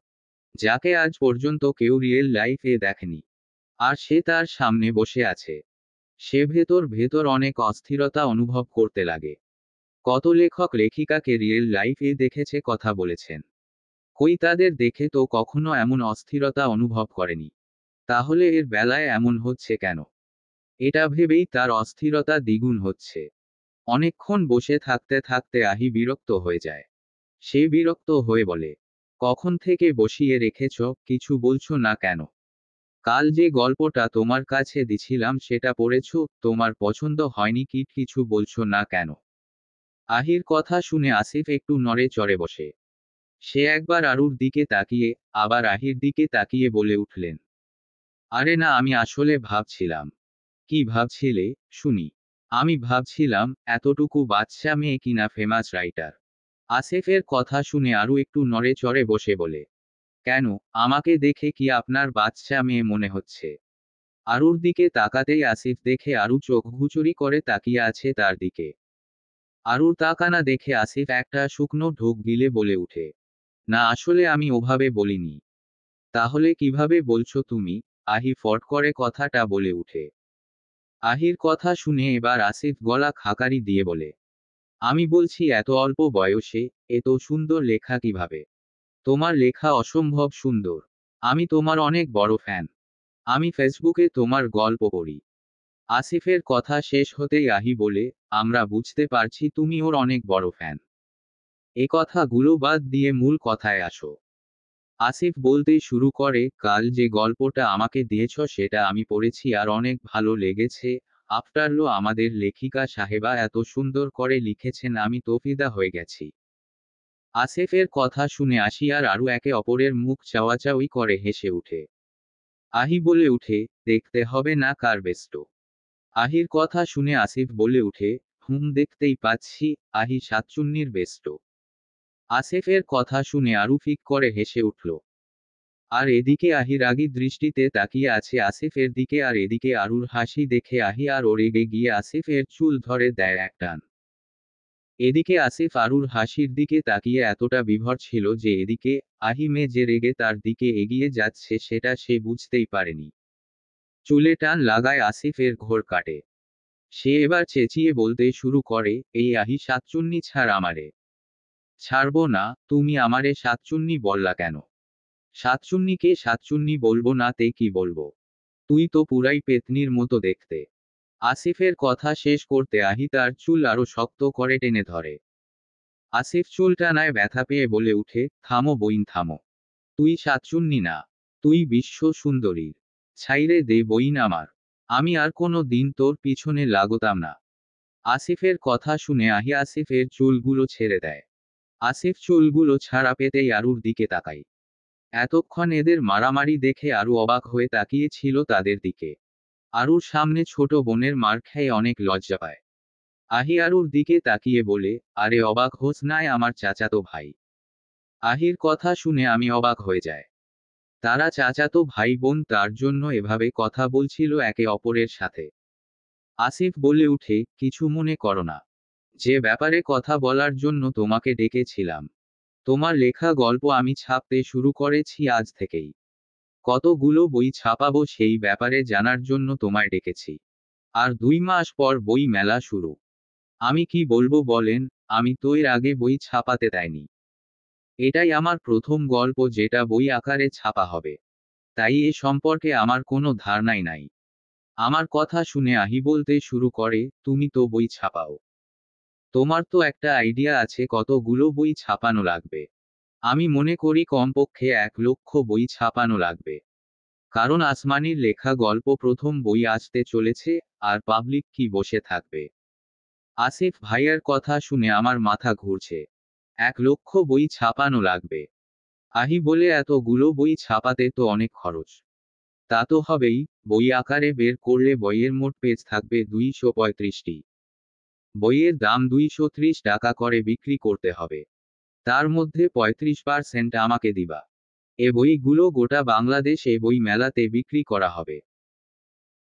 যাকে আজ পর্যন্ত কেউ রিয়েল লাইফে দেখেনি, আর সে তার সামনে বসে আছে। সে ভেতর ভেতর অনেক অস্থিরতা অনুভব করতে লাগে। কত লেখক লেখিকাকে রিয়েল লাইফে দেখেছে, কথা বলেছেন, কই তাদের দেখে তো কখনো এমন অস্থিরতা অনুভব করেনি। তাহলে এর বেলায় এমন হচ্ছে কেন? এটা ভেবেই তার অস্থিরতা দ্বিগুণ হচ্ছে। অনেকক্ষণ বসে থাকতে থাকতে আহি বিরক্ত হয়ে যায়। সে বিরক্ত হয়ে বলে, কখন থেকে বসিয়ে রেখেছ, কিছু বলছো না কেন? কাল যে গল্পটা তোমার কাছে দিছিলাম সেটা পড়েছো, তোমার পছন্দ হয়নি কি, কিছু বলছো না কেন? আহির কথা শুনে আসিফ একটু নড়ে চড়ে বসে। সে একবার আরুর দিকে তাকিয়ে, আবার আহির দিকে তাকিয়ে বলে উঠলেন, আরে না, আমি আসলে ভাবছিলাম। কি ভাবছিলে, শুনি? আমি ভাবছিলাম, এতটুকু বাচ্চা মেয়ে কিনা ফেমাস রাইটার। আসিফের কথা শুনে আরু একটু নড়ে চড়ে বসে বলে, কেন, আমাকে দেখে কি আপনার বাচ্চা মেয়ে মনে হচ্ছে? আরুর দিকে তাকাতেই আসিফ দেখে আরু চোখ ঘুচুরি করে তাকিয়ে আছে তার দিকে। আরুর তাকানা দেখে আসিফ একটা শুকনো ঢোক গিলে বলে উঠে, না, আসলে আমি ওভাবে বলিনি। তাহলে কিভাবে বলছো তুমি? আহি ফট করে কথাটা বলে উঠে। আহির কথা শুনে এবার আসিফ গলা খাকারি দিয়ে বলে, আমি বলছি এত অল্প বয়সে এত সুন্দর লেখা কিভাবে? তোমার লেখা অসম্ভব সুন্দর। আমি তোমার অনেক বড় ফ্যান। আমি ফেসবুকে তোমার গল্প পড়ি। আসিফের কথা শেষ হতেই আহি বলে, আমরা বুঝতে পারছি তুমি ওর অনেক বড় ফ্যান। এ কথাগুলো বাদ দিয়ে মূল কথায় আসো। আসিফ বলতেই শুরু করে, কাল যে গল্পটা আমাকে দিয়েছ সেটা আমি পড়েছি আর অনেক ভালো লেগেছে। আফটারলো আমাদের লেখিকা সাহেবা এত সুন্দর করে লিখেছেন, আমি তো ফিদা হয়ে গেছি। আসিফের কথা শুনে আসি আর আরও একে অপরের মুখ চাওয়াচাওয়ি করে হেসে উঠে। আহি বলে উঠে, দেখতে হবে না কার বেস্ট। আহির কথা শুনে আসিফ বলে উঠে, দেখতেই পাচ্ছি, আহি সাতচুন্নির বেস্ট। আসিফের কথা শুনে আরু ফিক করে হেসে উঠল। আর এদিকে আহি রাগী দৃষ্টিতে তাকিয়ে আছে আসিফের দিকে, আর এদিকে আরুর হাসি দেখে আহি আর ও রেগে গিয়ে আসিফের চুল ধরে দেয় এক টান। এদিকে আসিফ আরুর হাসির দিকে তাকিয়ে এতটা বিভোর ছিল যে এদিকে আহি মেয়ে যে রেগে তার দিকে এগিয়ে যাচ্ছে সেটা সে বুঝতেই পারেনি। চুলে টান লাগায় আসিফের ঘোর কাটে। সে এবার চেঁচিয়ে বলতে শুরু করে, এই আহি সাতচুন্নি, ছাড় আমারে। ছাড়বো না, তুমি আমারে সাতচুন্নি বললা কেন? সাতচুন্নিকে সাতচুন্নি বলবো না তে কি বলবো? তুই তো পুরাই পেতনির মতো দেখতে। আসিফের কথা শেষ করতে আহি তার চুল আরো শক্ত করে টেনে ধরে। আসিফ চুল টানায় ব্যথা পেয়ে বলে উঠে, থামো বইন থামো। তুই সাতচুন্নি না, তুই বিশ্ব সুন্দরীর। ছাইরে দে বইন আমার। আমি আর কোনো দিন তোর পিছনে লাগতাম না। আসিফের কথা শুনে আহি আসিফের চুলগুলো ছেড়ে দেয়। আসিফ চুলগুলো ছাড়া পেতেই আরুর দিকে তাকাই। এতক্ষণ এদের মারামারি দেখে আরু অবাক হয়ে তাকিয়ে ছিল তাদের দিকে। আরুর সামনে ছোট বোনের মার খেয়ে অনেক লজ্জা পায়। আহি আরুর দিকে তাকিয়ে বলে, আরে অবাক হোস নাই, আমার চাচাতো ভাই। আহির কথা শুনে আমি অবাক হয়ে যায়। তারা চাচাতো ভাই বোন, তার জন্য এভাবে কথা বলছিল একে অপরের সাথে। আসিফ বলে উঠে, কিছু মনে করো না। যে ব্যাপারে কথা বলার জন্য তোমাকে ডেকেছিলাম। তোমার লেখা গল্প আমি ছাপতে শুরু করেছি আজ থেকেই। কতগুলো বই ছাপাবো সেই ব্যাপারে জানার জন্য তোমায় ডেকেছি। আর 2 মাস পর বই মেলা শুরু। আমি কি বলবো বলেন, আমি তো এর আগে বই ছাপাতে দেয়নি। এটাই আমার প্রথম গল্প যেটা বই আকারে ছাপা হবে। তাই এ সম্পর্কে আমার কোনো ধারণাই নাই। আমার কথা শুনে আহি বলতে শুরু করে, তুমি তো বই ছাপাও। তোমার তো একটা আইডিয়া আছে কতগুলো বই ছাপানো লাগবে? আমি মনে করি কমপক্ষে 1 লক্ষ বই ছাপানো লাগবে। কারণ আসমানির লেখা গল্প প্রথম বই আসতে চলেছে, আর পাবলিক কি বসে থাকবে? আসিফ ভাইয়ার কথা শুনে আমার মাথা ঘুরছে। 1 লক্ষ বই ছাপানো লাগবে। আহি বলে এতগুলো বই ছাপাতে তো অনেক খরচ। তা তো হবেই, বই আকারে বের করলে বইয়ের মোট পেজ থাকবে 235টি। বইয়ের দাম 230 টাকা করে বিক্রি করতে হবে। তার মধ্যে 35% আমাকে দিবা। এ বইগুলো গোটা বাংলাদেশ এ বই মেলাতে বিক্রি করা হবে।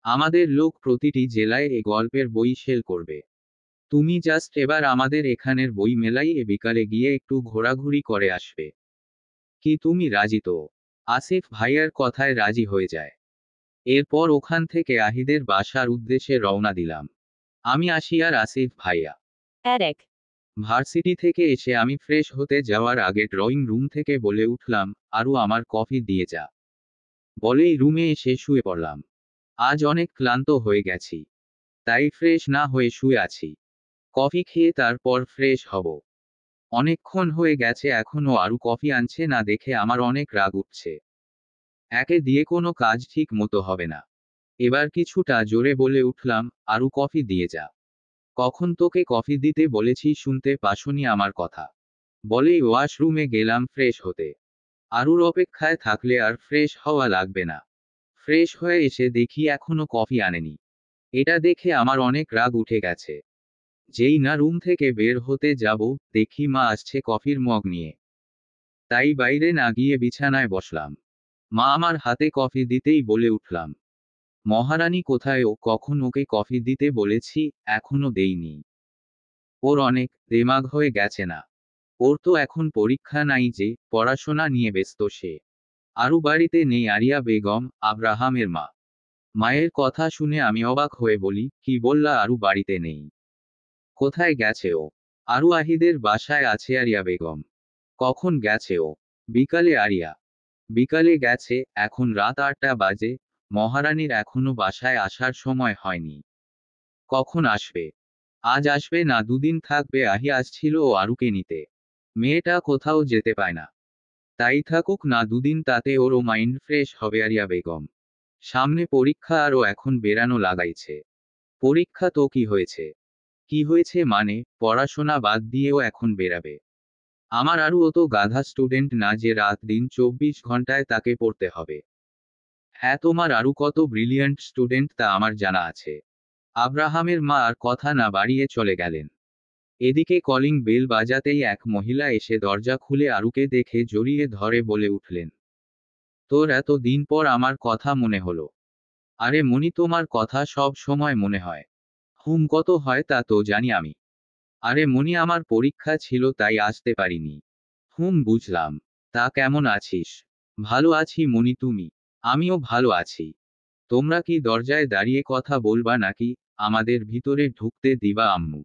আমাদের লোক প্রতিটি জেলায় এ গল্পের বই সেল করবে। তুমি জাস্ট এবার আমাদের এখানের বই মেলাই এ বিকালে গিয়ে একটু ঘোরাঘুরি করে আসবে। কি তুমি রাজি তো? আসিফ ভাইয়ার কথায় রাজি হয়ে যায়। এরপর ওখান থেকে আহিদের বাসার উদ্দেশ্যে রওনা দিলাম। আমি আসি আর আসিফ ভাইয়া। Edek. ভার্সিটি থেকে এসে আমি ফ্রেশ হতে যাওয়ার আগে ড্রয়িং রুম থেকে বলে উঠলাম, আরও আমার কফি দিয়ে যা। বলেই রুমে এসে শুয়ে পড়লাম। আজ অনেক ক্লান্ত হয়ে গেছি, তাই ফ্রেশ না হয়ে শুয়ে আছি। কফি খেয়ে তারপর ফ্রেশ হব। অনেকক্ষণ হয়ে গেছে এখনো আরু কফি আনছে না দেখে আমার অনেক রাগ উঠছে। একে দিয়ে কোনো কাজ ঠিক মতো হবে না। এবার কিছুটা জোরে বলে উঠলাম, আরু কফি দিয়ে যা। কখন তোকে কফি দিতে বলেছি শুনতে পাসনি আমার কথা? বলেই ওয়াশরুমে গেলাম ফ্রেশ হতে। আরুর অপেক্ষায় থাকলে আর ফ্রেশ হওয়া লাগবে না। ফ্রেশ হয়ে এসে দেখি এখনো কফি আনেনি। এটা দেখে আমার অনেক রাগ উঠে গেছে। যেই না রুম থেকে বের হতে যাব, দেখি মা আসছে কফির মগ নিয়ে। তাই বাইরে না গিয়ে বিছানায় বসলাম। মা আমার হাতে কফি দিতেই বলে উঠলাম, মহারানী কোথায়? ও কখন ওকে কফি দিতে বলেছি, এখনো দেইনি। ওর অনেক দেমাগ হয়ে গেছে না? ওর তো এখন পরীক্ষা নাই যে, পড়াশোনা নিয়ে ব্যস্ত সে। আরু বাড়িতে নেই আরিয়া বেগম, আব্রাহামের মা। মায়ের কথা শুনে আমি অবাক হয়ে বলি, কি বললা আরু বাড়িতে নেই? কোথায় গেছে ও? আরু আহিদের বাসায় আছে আরিয়া বেগম। কখন গেছে ও? বিকালে আরিয়া। বিকালে গেছে, এখন রাত 8টা বাজে। মহারানীর এখনো বাসায় আসার সময় হয়নি। কখন আসবে? আজ আসবে না 2 দিন থাকবে। আহি আসছিল ও আরুকে নিতে। মেয়েটা কোথাও যেতে পায় না। তাই থাকুক না 2 দিন, তাতে ওরও মাইন্ড ফ্রেশ হবে। আরিয়া বেগম সামনে পরীক্ষা আর ও এখন বেরানো লাগাইছে। পরীক্ষা তো কি হয়েছে? কি হয়েছে মানে, পড়াশোনা বাদ দিয়েও এখন বেরাবে। আমার আরও তো গাধা স্টুডেন্ট না যে রাত দিন 24 ঘন্টায় তাকে পড়তে হবে। হ্যাঁ, তোমার আরও কত ব্রিলিয়ান্ট স্টুডেন্ট তা আমার জানা আছে। আব্রাহামের মা আর কথা না বাড়িয়ে চলে গেলেন। এদিকে কলিং বেল বাজাতেই এক মহিলা এসে দরজা খুলে আরুকে দেখে জড়িয়ে ধরে বলে উঠলেন, তোর এত দিন পর আমার কথা মনে হলো? আরে মনি, তোমার কথা সব সময় মনে হয়। কত হয় তা তো জানি আমি। আরে মনি, আমার পরীক্ষা ছিল তাই আসতে পারিনি। বুঝলাম। তা কেমন আছিস? ভালো আছি মনি, তুমি? আমিও ভালো আছি। তোমরা কি দরজায় দাঁড়িয়ে কথা বলবা নাকি আমাদের ভিতরে ঢুকতে দিবা আম্মু?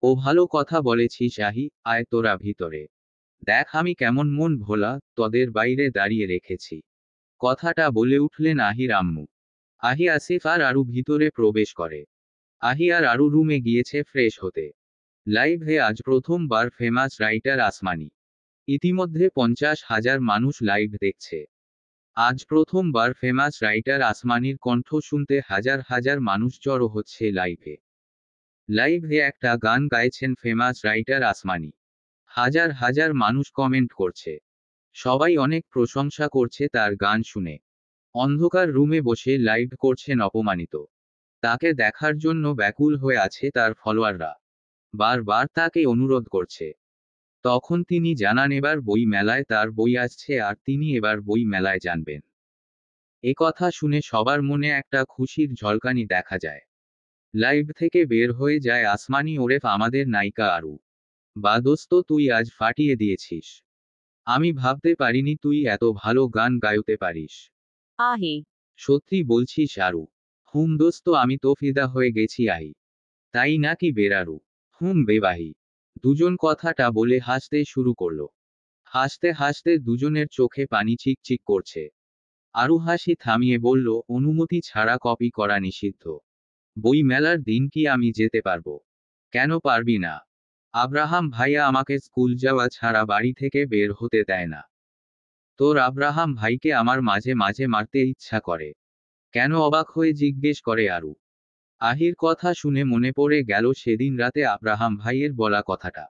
ও ভালো কথা বলেছিস আহি, আয় তোরা ভিতরে। দেখ আমি কেমন মন ভোলা, তোদের বাইরে দাঁড়িয়ে রেখেছি। কথাটা বলে উঠলেন আহির আম্মু। আহি আসিফ আর আরু ভিতরে প্রবেশ করে। আহি আর আরু রুমে গিয়েছে ফ্রেশ হতে। লাইভে আজ প্রথমবার ফেমাস রাইটার আসমানি। ইতিমধ্যে 50,000 মানুষ লাইভ দেখছে। আজ প্রথমবার ফেমাস রাইটার আসমানির কণ্ঠ শুনতে হাজার হাজার মানুষ জড়ো হচ্ছে লাইভে। লাইভে একটা গান গাইছেন ফেমাস রাইটার আসমানি। হাজার হাজার মানুষ কমেন্ট করছে। সবাই অনেক প্রশংসা করছে তার গান শুনে। অন্ধকার রুমে বসে লাইভ করছেন অপমানিত। তাকে দেখার জন্য ব্যাকুল হয়ে আছে তার ফলোয়াররা। বারবার তাকে অনুরোধ করছে। তখন তিনি জানান এবার বই মেলায় তার বই আসছে আর তিনি এবার বই মেলায় জানবেন। এ কথা শুনে সবার মনে একটা খুশির ঝলকানি দেখা যায়। লাইভ থেকে বের হয়ে যায় আসমানি ওরেফ আমাদের নায়িকা আরু। বা দোস্ত, তুই আজ ফাটিয়ে দিয়েছিস। আমি ভাবতে পারিনি তুই এত ভালো গান গাইতে পারিস। Ahi. সত্যি বলছিস আরু? দোস্ত, আমি তো ফিদা হয়ে গেছি আহি। তাই নাকি বেরারু? বেবাহি। দুজন কথাটা বলে হাসতে শুরু করলো। হাসতে হাসতে দুজনের চোখে পানি চিকচিক করছে। আরু হাসি থামিয়ে বলল, অনুমতি ছাড়া কপি করা নিষিদ্ধ। বই মেলার দিন কি আমি যেতে পারবো? কেন পারবি না? আব্রাহাম ভাইয়া আমাকে স্কুল যাওয়া ছাড়া বাড়ি থেকে বের হতে দেয় না। তোর আব্রাহাম ভাইকে আমার মাঝে মাঝে মারতে ইচ্ছা করে। কেন? অবাক হয়ে জিজ্ঞেস করে আরু। আহির কথা শুনে মনে পড়ে গেল সেদিন রাতে আব্রাহাম ভাইয়ের বলা কথাটা।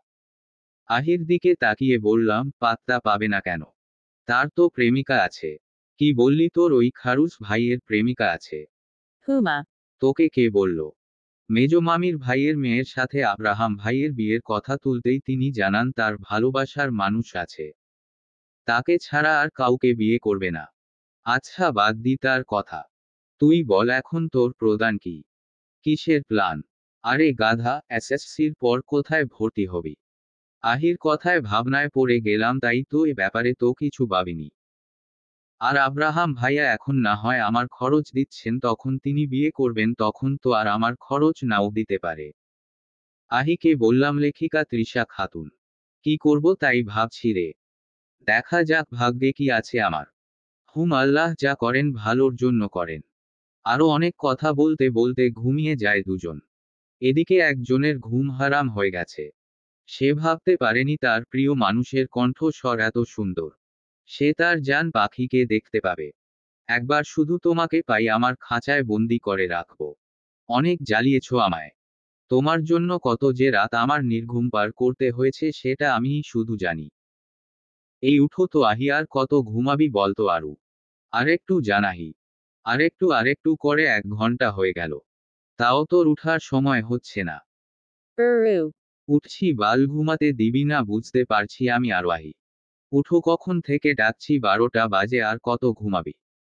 আহির দিকে তাকিয়ে বললাম, পাত্তা পাবে না কেন? তার তো প্রেমিকা আছে। কি বললি, তোর ওই খারুস ভাইয়ের প্রেমিকা আছে? Huma. তোকে কে বলল? মেজো মামির ভাইয়ের মেয়ের সাথে আব্রাহাম ভাইয়ের বিয়ের কথা তুলতেই তিনি জানান তার ভালোবাসার মানুষ আছে। তাকে ছাড়া আর কাউকে বিয়ে করবে না। আচ্ছা, বাদ দি তার কথা। তুই বল, এখন তোর প্রদান কি? কিসের প্ল্যান? আরে গাধা, এসএসসির পর কোথায় ভর্তি হবি? আহির কথায় ভাবনায় পড়ে গেলাম, তাই তো এ ব্যাপারে তো কিছু ভাবিনি। আর আব্রাহাম ভাইয়া এখন না হয় আমার খরচ দিচ্ছেন, তখন তিনি বিয়ে করবেন, তখন তো আর আমার খরচ নাও দিতে পারে। আহিকে বললাম, লেখিকা তৃষা খাতুন। কি করব তাই ভাবছি রে। দেখা যাক ভাগ্যে কি আছে আমার। আল্লাহ যা করেন ভালোর জন্য করেন। আরো অনেক কথা বলতে বলতে ঘুমিয়ে যায় দুজন। এদিকে একজনের ঘুম হারাম হয়ে গেছে। সে ভাবতে পারেনি তার প্রিয় মানুষের কণ্ঠস্বর এত সুন্দর। সে তার জান পাখিকে দেখতে পাবে। একবার শুধু তোমাকে পাই আমার খাঁচায় বন্দি করে রাখবো। অনেক জ্বালিয়েছ আমায়। তোমার জন্য কত যে রাত আমার নির্ঘুম পার করতে হয়েছে সেটা আমিই শুধু জানি। এই উঠো তো আহি, আর কত ঘুমাবি বলতো আরু? আরেকটু জানাহি। আরেকটু করে 1 ঘন্টা হয়ে গেল। তাও তোর উঠার সময় হচ্ছে না। Uru. উঠছি, বাল ঘুমাতে দিবি না বুঝতে পারছি আমি আরো আহি। উঠো, কখন থেকে ডাকছি, 12টা বাজে, আর কত ঘুমাবি?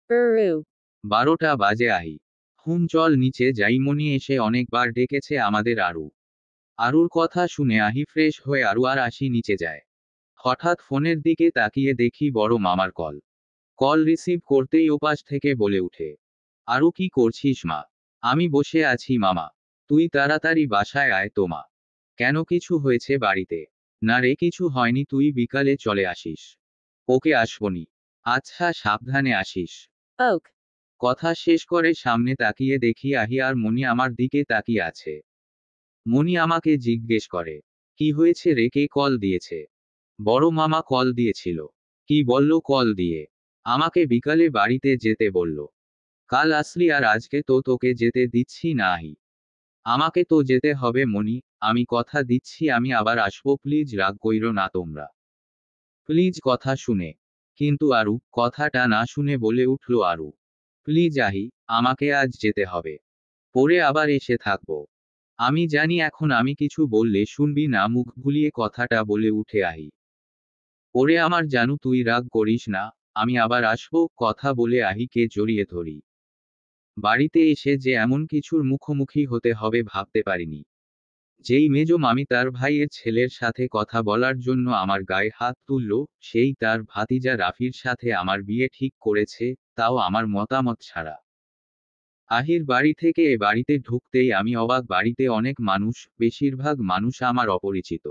Uru. 12টা বাজে আহি। চল নিচে যাই, মনি এসে অনেকবার ডেকেছে আমাদের আরু। আরুর কথা শুনে আহি ফ্রেশ হয়ে আরু আর আসি নিচে যায়। হঠাৎ ফোনের দিকে তাকিয়ে দেখি বড় মামার কল। কল রিসিভ করতেই ওপাশ থেকে বলে উঠে, আরু কি করছিস মা? আমি বসে আছি মামা। তুই তাড়াতাড়ি বাসায় আয় তো মা। কেন, কিছু হয়েছে বাড়িতে? না রে, কিছু হয়নি, তুই বিকালে চলে আসিস। ওকে, আসবনি। আচ্ছা, সাবধানে আসিস। Oak. কথা শেষ করে সামনে তাকিয়ে দেখি আহি আর মনি আমার দিকে তাকিয়ে আছে। মনি আমাকে জিজ্ঞেস করে, কি হয়েছে রে, কে কল দিয়েছে? বড় মামা কল দিয়েছিল। কি বলল কল দিয়ে? আমাকে বিকালে বাড়িতে যেতে বলল। কাল আসলি, আর আজকে তো তোকে যেতে দিচ্ছি না আহি। আমাকে তো যেতে হবে মনি। আমি কথা দিচ্ছি আমি আবার আসবো, প্লিজ রাগ কইরো না তোমরা। প্লিজ, কথা শুনে। কিন্তু আরু কথাটা না শুনে বলে উঠল, আরু প্লিজ আহি, আমাকে আজ যেতে হবে। পরে আবার এসে থাকবো। আমি জানি এখন আমি কিছু বললে শুনবি না, মুখ ভুলিয়ে কথাটা বলে উঠে আহি। ওরে আমার জানু, তুই রাগ করিস না। আমি আবার আসবো, কথা বলে আহিকে জড়িয়ে ধরি। বাড়িতে এসে যে এমন কিছুর মুখোমুখি হতে হবে ভাবতে পারিনি। যেই মেজো মামি তার ভাইয়ের ছেলের সাথে কথা বলার জন্য আমার গায়ে হাত তুলল, সেই তার ভাতিজা রাফির সাথে আমার বিয়ে ঠিক করেছে, তাও আমার মতামত ছাড়া। আহির বাড়ি থেকে এ বাড়িতে ঢুকতেই আমি অবাক, বাড়িতে অনেক মানুষ, বেশিরভাগ মানুষ আমার অপরিচিত।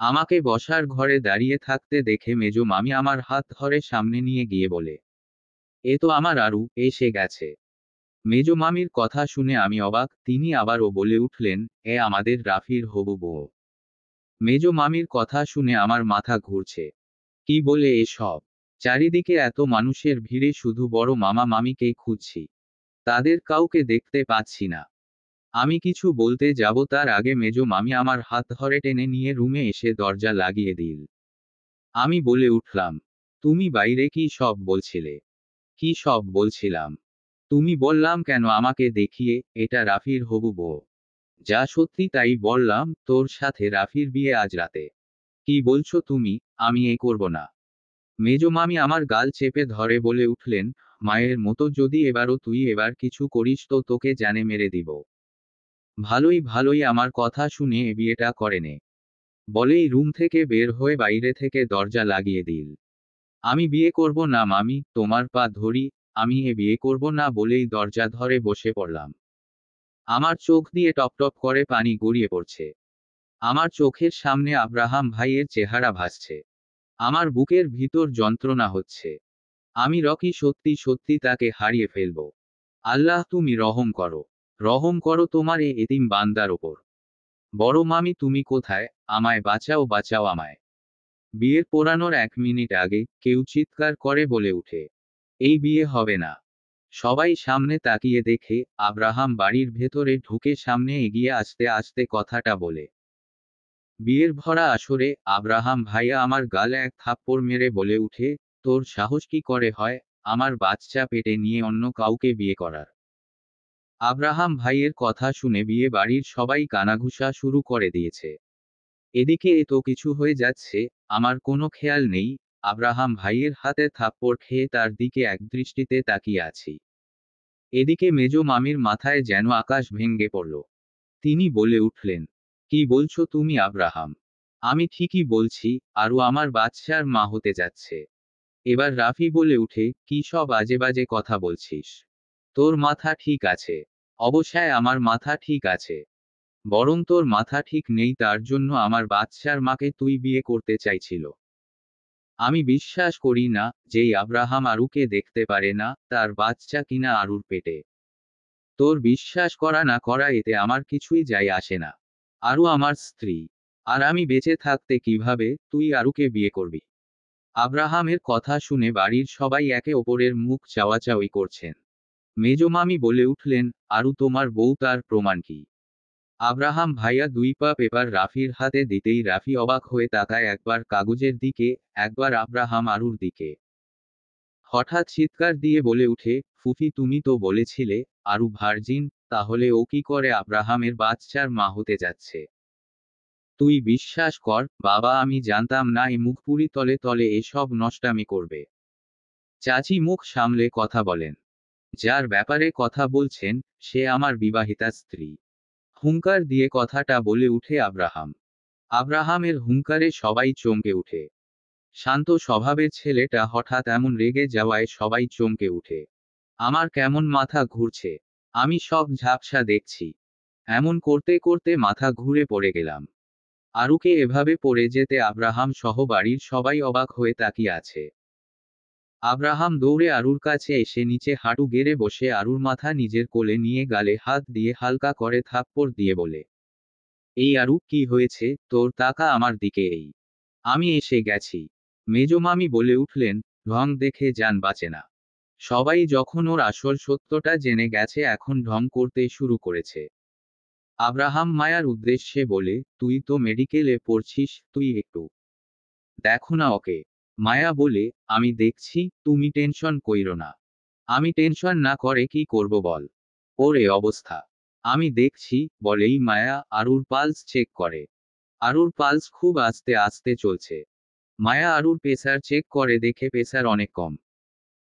আমাকে বসার ঘরে দাঁড়িয়ে থাকতে দেখে মেজো মামি আমার হাত ধরে সামনে নিয়ে গিয়ে বলে, এ তো আমার আরু, এসে গেছে। মেজো মামির কথা শুনে আমি অবাক, তিনি আবারও বলে উঠলেন, এ আমাদের রাফির হবু বউ। মেজো মামির কথা শুনে আমার মাথা ঘুরছে। কি বলে এসব? চারিদিকে এত মানুষের ভিড়ে শুধু বড় মামা মামিকেই খুঁজছি। তাদের কাউকে দেখতে পাচ্ছি না। আমি কিছু বলতে যাব তার আগে মেজো মামি আমার হাত ধরে টেনে নিয়ে রুমে এসে দরজা লাগিয়ে দিল। আমি বলে উঠলাম, তুমি বাইরে কি সব বলছিলে? কি সব বলছিলাম? তুমি বললাম কেন আমাকে দেখিয়ে, এটা রাফির হবু বউ। যা সত্যি তাই বললাম, তোর সাথে রাফির বিয়ে আজ রাতে। কি বলছো তুমি? আমি এ করব না। মেজো মামি আমার গাল চেপে ধরে বলে উঠলেন, মায়ের মতো যদি এবারও তুই এবার কিছু করিস তো তোকে জানে মেরে দিব। ভালোই ভালোই আমার কথা শুনে এ বিয়েটা করে নে। বলেই রুম থেকে বের হয়ে বাইরে থেকে দরজা লাগিয়ে দিল। আমি বিয়ে করব না মামি, তোমার পা ধরি। আমি এ বিয়ে করব না বলেই দরজা ধরে বসে পড়লাম। আমার চোখ দিয়ে টপ টপ করে পানি গড়িয়ে পড়ছে। আমার চোখের সামনে আব্রাহাম ভাইয়ের চেহারা ভাসছে। আমার বুকের ভিতর যন্ত্রণা হচ্ছে। আমি রকি সত্যি সত্যি তাকে হারিয়ে ফেলব। আল্লাহ তুমি রহম করো। রহম করো তোমার এ এতিম বান্দার ওপর। বড় মামি তুমি কোথায়? আমায় বাঁচাও, বাঁচাও আমায়। বিয়ের পোড়ানোর 1 মিনিট আগে কেউ চিৎকার করে বলে উঠে, এই বিয়ে হবে না। সবাই সামনে তাকিয়ে দেখে আব্রাহাম বাড়ির ভেতরে ঢুকে সামনে এগিয়ে আসতে আসতে কথাটা বলে। বিয়ের ভরা আসরে আব্রাহাম ভাইয়া আমার গালে এক থাপ্পড় মেরে বলে উঠে, তোর সাহস কি করে হয় আমার বাচ্চা পেটে নিয়ে অন্য কাউকে বিয়ে করার? আব্রাহাম ভাইয়ের কথা শুনে বিয়ে বাড়ির সবাই কানাঘুষা শুরু করে দিয়েছে। এদিকে এ তো কিছু হয়ে যাচ্ছে, আমার কোনো খেয়াল নেই। আব্রাহাম ভাইয়ের হাতে থাপ্পড় খেয়ে তার দিকে একদৃষ্টিতে তাকিয়ে আছি। এদিকে মেজ মামির মাথায় যেন আকাশ ভেঙে পড়ল। তিনি বলে উঠলেন, কি বলছো তুমি আব্রাহাম? আমি ঠিকই বলছি, আরও আমার বাচ্চার মা হতে যাচ্ছে। এবার রাফি বলে উঠে, কি সব আজে বাজে কথা বলছিস? তোর মাথা ঠিক আছে? অবশ্যই আমার মাথা ঠিক আছে। বরং তোর মাথা ঠিক নেই, তার জন্য আমার বাচ্চার মাকে তুই বিয়ে করতে চাইছিল। আমি বিশ্বাস করি না যেই আব্রাহাম আরুকে দেখতে পারে না, তার বাচ্চা কিনা আরুর পেটে। তোর বিশ্বাস করা না করা এতে আমার কিছুই যায় আসে না। আরু আমার স্ত্রী। আর আমি বেঁচে থাকতে কিভাবে তুই আরুকে বিয়ে করবি? আব্রাহামের কথা শুনে বাড়ির সবাই একে অপরের মুখ চাওয়াচাওয়ি করছেন। মেজ মামি বলে উঠলেন, আরু তোমার বউ, তার প্রমাণ কি? আব্রাহাম ভাইয়া 2 পা পেপার রাফির হাতে দিতেই রাফি অবাক হয়ে তাকায় একবার কাগজের দিকে, একবার আব্রাহাম আরুর দিকে। হঠাৎ চিৎকার দিয়ে বলে উঠে, ফুফি তুমি তো বলেছিলে আরু ভার্জিন, তাহলে ও কি করে আব্রাহামের বাচ্চার মা হতে যাচ্ছে? তুই বিশ্বাস কর বাবা, আমি জানতাম না এ মুখপুরি তলে তলে এসব নষ্টামি করবে। চাচি মুখ সামলে কথা বলেন। যার ব্যাপারে কথা বলছেন সে আমার বিবাহিতা স্ত্রী। হুঙ্কার দিয়ে কথাটা বলে উঠে আব্রাহাম। আব্রাহামের হুঙ্কারে সবাই চমকে উঠে। শান্ত স্বভাবের ছেলেটা হঠাৎ এমন রেগে যাওয়ায় সবাই চমকে উঠে। আমার কেমন মাথা ঘুরছে, আমি সব ঝাপসা দেখছি। এমন করতে করতে মাথা ঘুরে পড়ে গেলাম। আরুকে এভাবে পড়ে যেতে আব্রাহাম সহ বাড়ির সবাই অবাক হয়ে তাকিয়ে আছে। আব্রাহাম দৌড়ে আরুর কাছে এসে নিচে হাঁটু গেড়ে বসে আরুর মাথা নিজের কোলে নিয়ে গালে হাত দিয়ে হালকা করে থাপ্পড় দিয়ে বলে, এই আরু কি হয়েছে তোর, তাকা আমার দিকে। এই আমি এসে গেছি। মেজ মামি বলে উঠলেন, ঢং দেখে জান বাঁচে না। সবাই যখন ওর আসল সত্যটা জেনে গেছে এখন ঢং করতে শুরু করেছে। আব্রাহাম মায়ার উদ্দেশ্যে বলে, তুই তো মেডিকেলে পড়ছিস, তুই একটু দেখো না ওকে। মায়া বলে, আমি দেখছি, তুমি টেনশন কইরো না। আমি টেনশন না করে কি করব বল? ওর এ অবস্থা আমি দেখছি। বলেই মায়া আরুর পালস চেক করে। আরুর পালস খুব আস্তে আস্তে চলছে। মায়া আরুর প্রেসার চেক করে দেখে প্রেসার অনেক কম।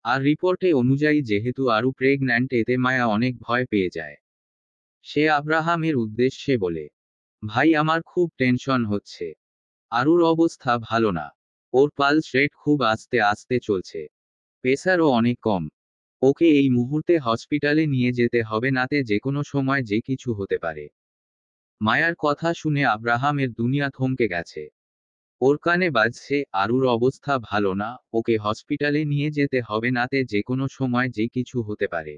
আর রিপোর্টে অনুযায়ী যেহেতু আরু প্রেগন্যান্ট, এতে মায়া অনেক ভয় পেয়ে যায়। সে আব্রাহামের উদ্দেশ্যে বলে, ভাই আমার খুব টেনশন হচ্ছে। আরুর অবস্থা ভালো না। ওর পালস রেট খুব আস্তে আস্তে চলছে। প্রেসারও অনেক কম। ওকে এই মুহূর্তে হসপিটালে নিয়ে যেতে হবে, নাতে যেকোনো সময় যে কিছু হতে পারে। মায়ার কথা শুনে আব্রাহামের দুনিয়া থমকে গেছে। ওর কানে বাজছে আরুর অবস্থা ভালো না, ওকে হসপিটালে নিয়ে যেতে হবে, নাতে যেকোনো সময় যে কিছু হতে পারে।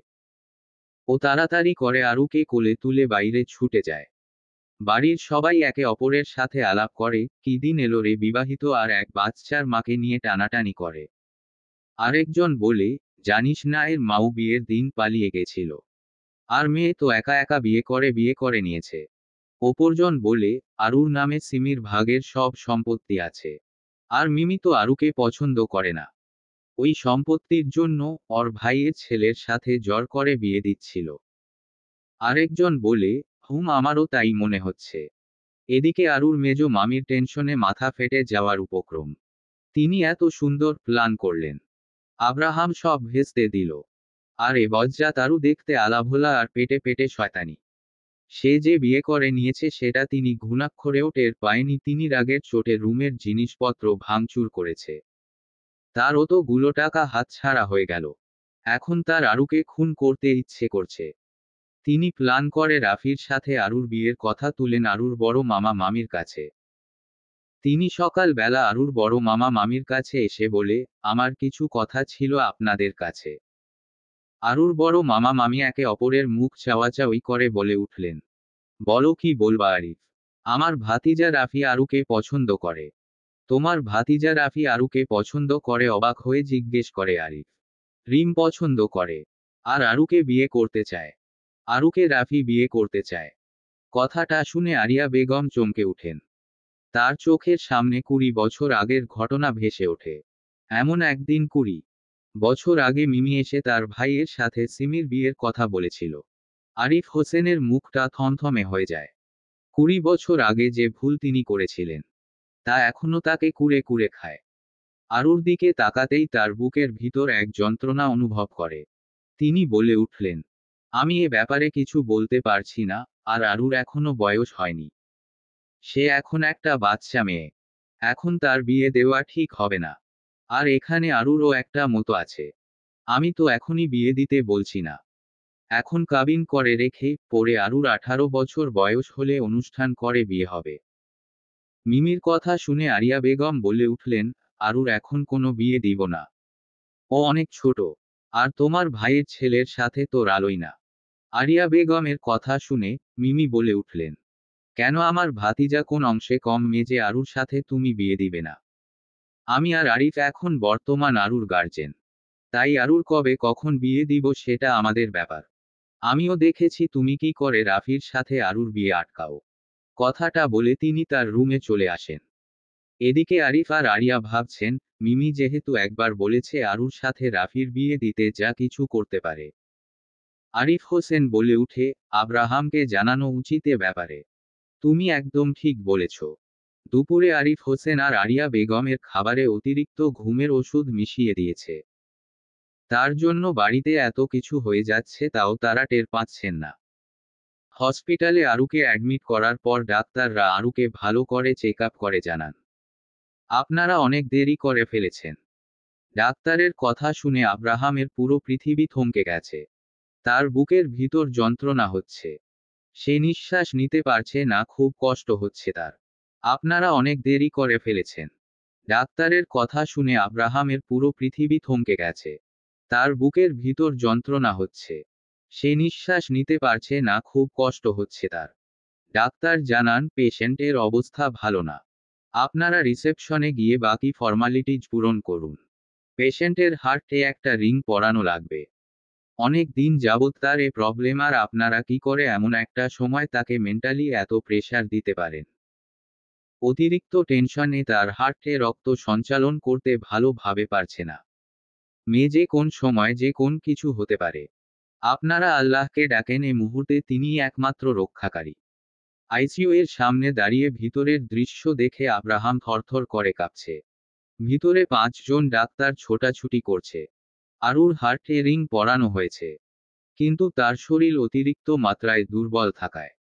ও তাড়াতাড়ি করে আরুকে কোলে তুলে বাইরে ছুটে যায়। বাড়ির সবাই একে অপরের সাথে আলাপ করে, কি দিন এলো রে বিবাহিত আর এক বাচ্চার মাকে নিয়ে টানাটানি করে। আরেকজন বলে, জানিস না এর মাও বিয়ের দিন পালিয়ে গেছিল। আর মেয়ে তো একা একা বিয়ে করে নিয়েছে। অপরজন বলে, আরুর নামে সিমির ভাগের সব সম্পত্তি আছে। আর মিমি তো আরুকে পছন্দ করে না। ওই সম্পত্তির জন্য ওর ভাইয়ের ছেলের সাথে জোর করে বিয়ে দিচ্ছিল। আরেকজন বলে, আমারও তাই মনে হচ্ছে। এদিকে আরুর মেজ মামির টেনশনে মাথা ফেটে যাওয়ার উপক্রম। তিনি এত সুন্দর প্ল্যান করলেন, আব্রাহাম সব ভেস্তে দিল। আর এ বজ্জাত আরু দেখতে আলাভোলা আর পেটে পেটে শয়তানি। সে যে বিয়ে করে নিয়েছে সেটা তিনি ঘুণাক্ষরেও টের পায়নি। তিনি রাগের চোটে রুমের জিনিসপত্র ভাঙচুর করেছে। তার অতগুলো টাকা হাতছাড়া হয়ে গেল। এখন তার আরুকে খুন করতে ইচ্ছে করছে। তিনি প্ল্যান করে রাফির সাথে আরুর বিয়ের কথা তুলেন আরুর বড় মামা মামির কাছে। তিনি সকাল বেলা আরুর বড় মামা মামির কাছে এসে বলে, আমার কিছু কথা ছিল আপনাদের কাছে। আরুর বড় মামা মামি একে অপরের মুখ চাওয়াচাওয়ি করে বলে উঠলেন, বলো কি বলবা আরিফ? আমার ভাতিজা রাফি আরুকে পছন্দ করে। তোমার ভাতিজা রাফি আরুকে পছন্দ করে? অবাক হয়ে জিজ্ঞেস করে আরিফ। রিম পছন্দ করে? আর আরুকে বিয়ে করতে চায়। আরুকে রাফি বিয়ে করতে চায়। কথাটা শুনে আরিয়া বেগম চমকে উঠেন। তার চোখের সামনে 20 বছর আগের ঘটনা ভেসে ওঠে। এমন একদিন 20 বছর আগে মিমি এসে তার ভাইয়ের সাথে সিমির বিয়ের কথা বলেছিল। আরিফ হোসেনের মুখটা থমথমে হয়ে যায়। 20 বছর আগে যে ভুল তিনি করেছিলেন, তা এখনো তাকে কুরে কুরে খায়। আরুর দিকে তাকাতেই তার বুকের ভিতর এক যন্ত্রণা অনুভব করে। তিনি বলে উঠলেন, আমি এ ব্যাপারে কিছু বলতে পারছি না। আর আরুর এখনো বয়স হয়নি। সে এখন একটা বাচ্চা মেয়ে। এখন তার বিয়ে দেওয়া ঠিক হবে না। আর এখানে আরুরও একটা মতো আছে। আমি তো এখনই বিয়ে দিতে বলছি না। এখন কাবিন করে রেখে পরে আরুর 18 বছর বয়স হলে অনুষ্ঠান করে বিয়ে হবে। মিমির কথা শুনে আরিয়া বেগম বলে উঠলেন, আরুর এখন কোনো বিয়ে দিব না। ও অনেক ছোট। আর তোমার ভাইয়ের ছেলের সাথে তো আলোই না। আরিয়া বেগমের কথা শুনে মিমি বলে উঠলেন, কেন আমার ভাতিজা কোন অংশে কম মেয়ে যে আরুর সাথে তুমি বিয়ে দিবে না? আমি আর আরিফ এখন বর্তমান আরুর গার্জেন। তাই আরুর কবে কখন বিয়ে দিব সেটা আমাদের ব্যাপার। আমিও দেখেছি তুমি কি করে রাফির সাথে আরুর বিয়ে আটকাও। কথাটা বলে তিনি তার রুমে চলে আসেন। এদিকে আরিফ আর আরিয়া ভাবছেন, মিমি যেহেতু একবার বলেছে আরুর সাথে রাফির বিয়ে দিতে যা কিছু করতে পারে। আরিফ হোসেন বলে উঠে, আব্রাহামকে জানানো উচিত এ ব্যাপারে। তুমি একদম ঠিক বলেছ। দুপুরে আরিফ হোসেন আর আরিয়া বেগমের খাবারে অতিরিক্ত ঘুমের ওষুধ মিশিয়ে দিয়েছে। তার জন্য বাড়িতে এত কিছু হয়ে যাচ্ছে তাও তারা টের পাচ্ছেন না। হসপিটালে আরুকে অ্যাডমিট করার পর ডাক্তাররা আরুকে ভালো করে চেক আপ করে জানান, আপনারা অনেক দেরি করে ফেলেছেন। ডাক্তারের কথা শুনে আব্রাহামের পুরো পৃথিবী থমকে গেছে। তার বুকের ভিতর যন্ত্রণা হচ্ছে। সে নিঃশ্বাস নিতে পারছে না, খুব কষ্ট হচ্ছে তার। আপনারা অনেক দেরি করে ফেলেছেন। ডাক্তারের কথা শুনে আব্রাহামের পুরো পৃথিবী থমকে গেছে। তার বুকের ভিতর যন্ত্রণা হচ্ছে। সে নিঃশ্বাস নিতে পারছে না, খুব কষ্ট হচ্ছে তার। ডাক্তার জানান পেশেন্টের অবস্থা ভালো না। আপনারা রিসেপশনে গিয়ে বাকি ফর্মালিটিজ পূরণ করুন। পেশেন্টের হার্টে একটা রিং পরানো লাগবে। অনেক দিন যাবৎ তার এ প্রবলেম, আর আপনারা কি করে এমন একটা সময় তাকে মেন্টালি এত প্রেশার দিতে পারেন? অতিরিক্ত টেনশনে তার হার্টে রক্ত সঞ্চালন করতে ভালোভাবে পারছে না। মেয়ে যে কোন সময় যে কোন কিছু হতে পারে। আপনারা আল্লাহকে ডাকেন, এ মুহূর্তে তিনিই একমাত্র রক্ষাকারী। আইসিইউ এর সামনে দাঁড়িয়ে ভিতরের দৃশ্য দেখে আব্রাহাম থরথর করে কাঁপছে। ভিতরে 5 জন ডাক্তার ছোটাছুটি করছে। আরুর হার্টে রিং পরানো হয়েছে। কিন্তু তার শরীর অতিরিক্ত মাত্রায় দুর্বল থাকায়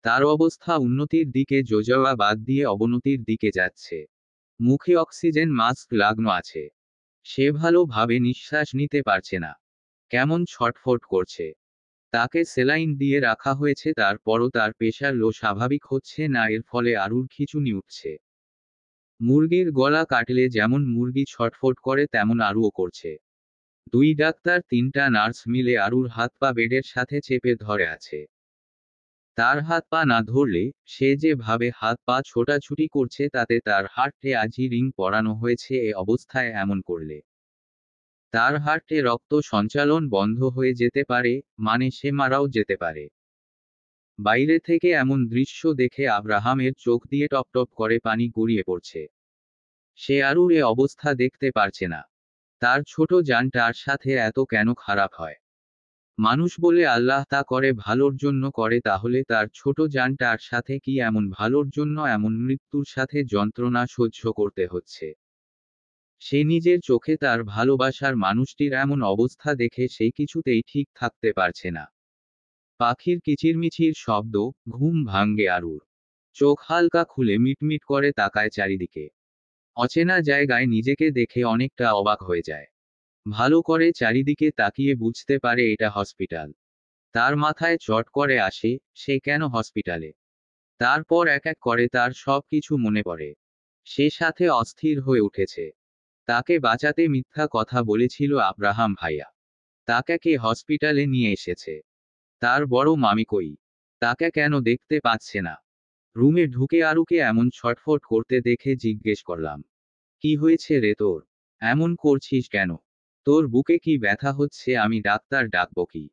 তার অবস্থা উন্নতির দিকে যোজাওয়া বাদ দিয়ে অবনতির দিকে যাচ্ছে। মুখে অক্সিজেন মাস্ক লাগানো আছে। সে ভালোভাবে নিঃশ্বাস নিতে পারছে না। কেমন ছটফট করছে। তাকে সেলাইন দিয়ে রাখা হয়েছে, তারপরও তার প্রেশার লো স্বাভাবিক হচ্ছে না। এর ফলে আরুর খিঁচুনি উঠছে। মুরগির গলা কাটলে যেমন মুরগি ছটফট করে তেমন আরুও করছে। 2 ডাক্তার 3টা নার্স মিলে আরুর হাত পা বেডের সাথে চেপে ধরে আছে। তার হাত পা না ধরলে সে যেভাবে হাত পা ছোটাছুটি করছে তাতে তার হার্টে আজই রিং পরানো হয়েছে। এ অবস্থায় এমন করলে তার হার্টে রক্ত সঞ্চালন বন্ধ হয়ে যেতে পারে, মানে সে মারাও যেতে পারে। বাইরে থেকে এমন দৃশ্য দেখে আব্রাহামের চোখ দিয়ে টপটপ করে পানি গড়িয়ে পড়ছে। সে আরুর এ অবস্থা দেখতে পারছে না। তার ছোট জানটার সাথে এত কেন খারাপ হয়? মানুষ বলে আল্লাহ তা করে ভালোর জন্য করে, তাহলে তার ছোট জানটার সাথে কি এমন ভালোর জন্য এমন মৃত্যুর সাথে যন্ত্রণা সহ্য করতে হচ্ছে? সে নিজের চোখে তার ভালোবাসার মানুষটির এমন অবস্থা দেখে সে কিছুতেই ঠিক থাকতে পারছে না। পাখির কিচিরমিচির শব্দ, ঘুম ভাঙ্গে আরুর। চোখ হালকা খুলে মিটমিট করে তাকায় চারিদিকে। অচেনা জায়গায় নিজেকে দেখে অনেকটা অবাক হয়ে যায়। ভালো করে চারিদিকে তাকিয়ে বুঝতে পারে এটা হসপিটাল। তার মাথায় চট করে আসে, সে কেন হসপিটালে? তারপর এক এক করে তার সব কিছু মনে পড়ে। সে সাথে অস্থির হয়ে উঠেছে। তাকে বাঁচাতে মিথ্যা কথা বলেছিল আব্রাহাম ভাইয়া। তাকে কে হসপিটালে নিয়ে এসেছে? তার বড় মামি কই? তাকে কেন দেখতে পাচ্ছে না? রুমে ঢুকে আরুকে এমন ছটফট করতে দেখে জিজ্ঞেস করলাম, কি হয়েছে রে তোর? এমন করছিস কেন? তোর বুকে কি ব্যথা হচ্ছে? আমি ডাক্তার ডাকবো কি?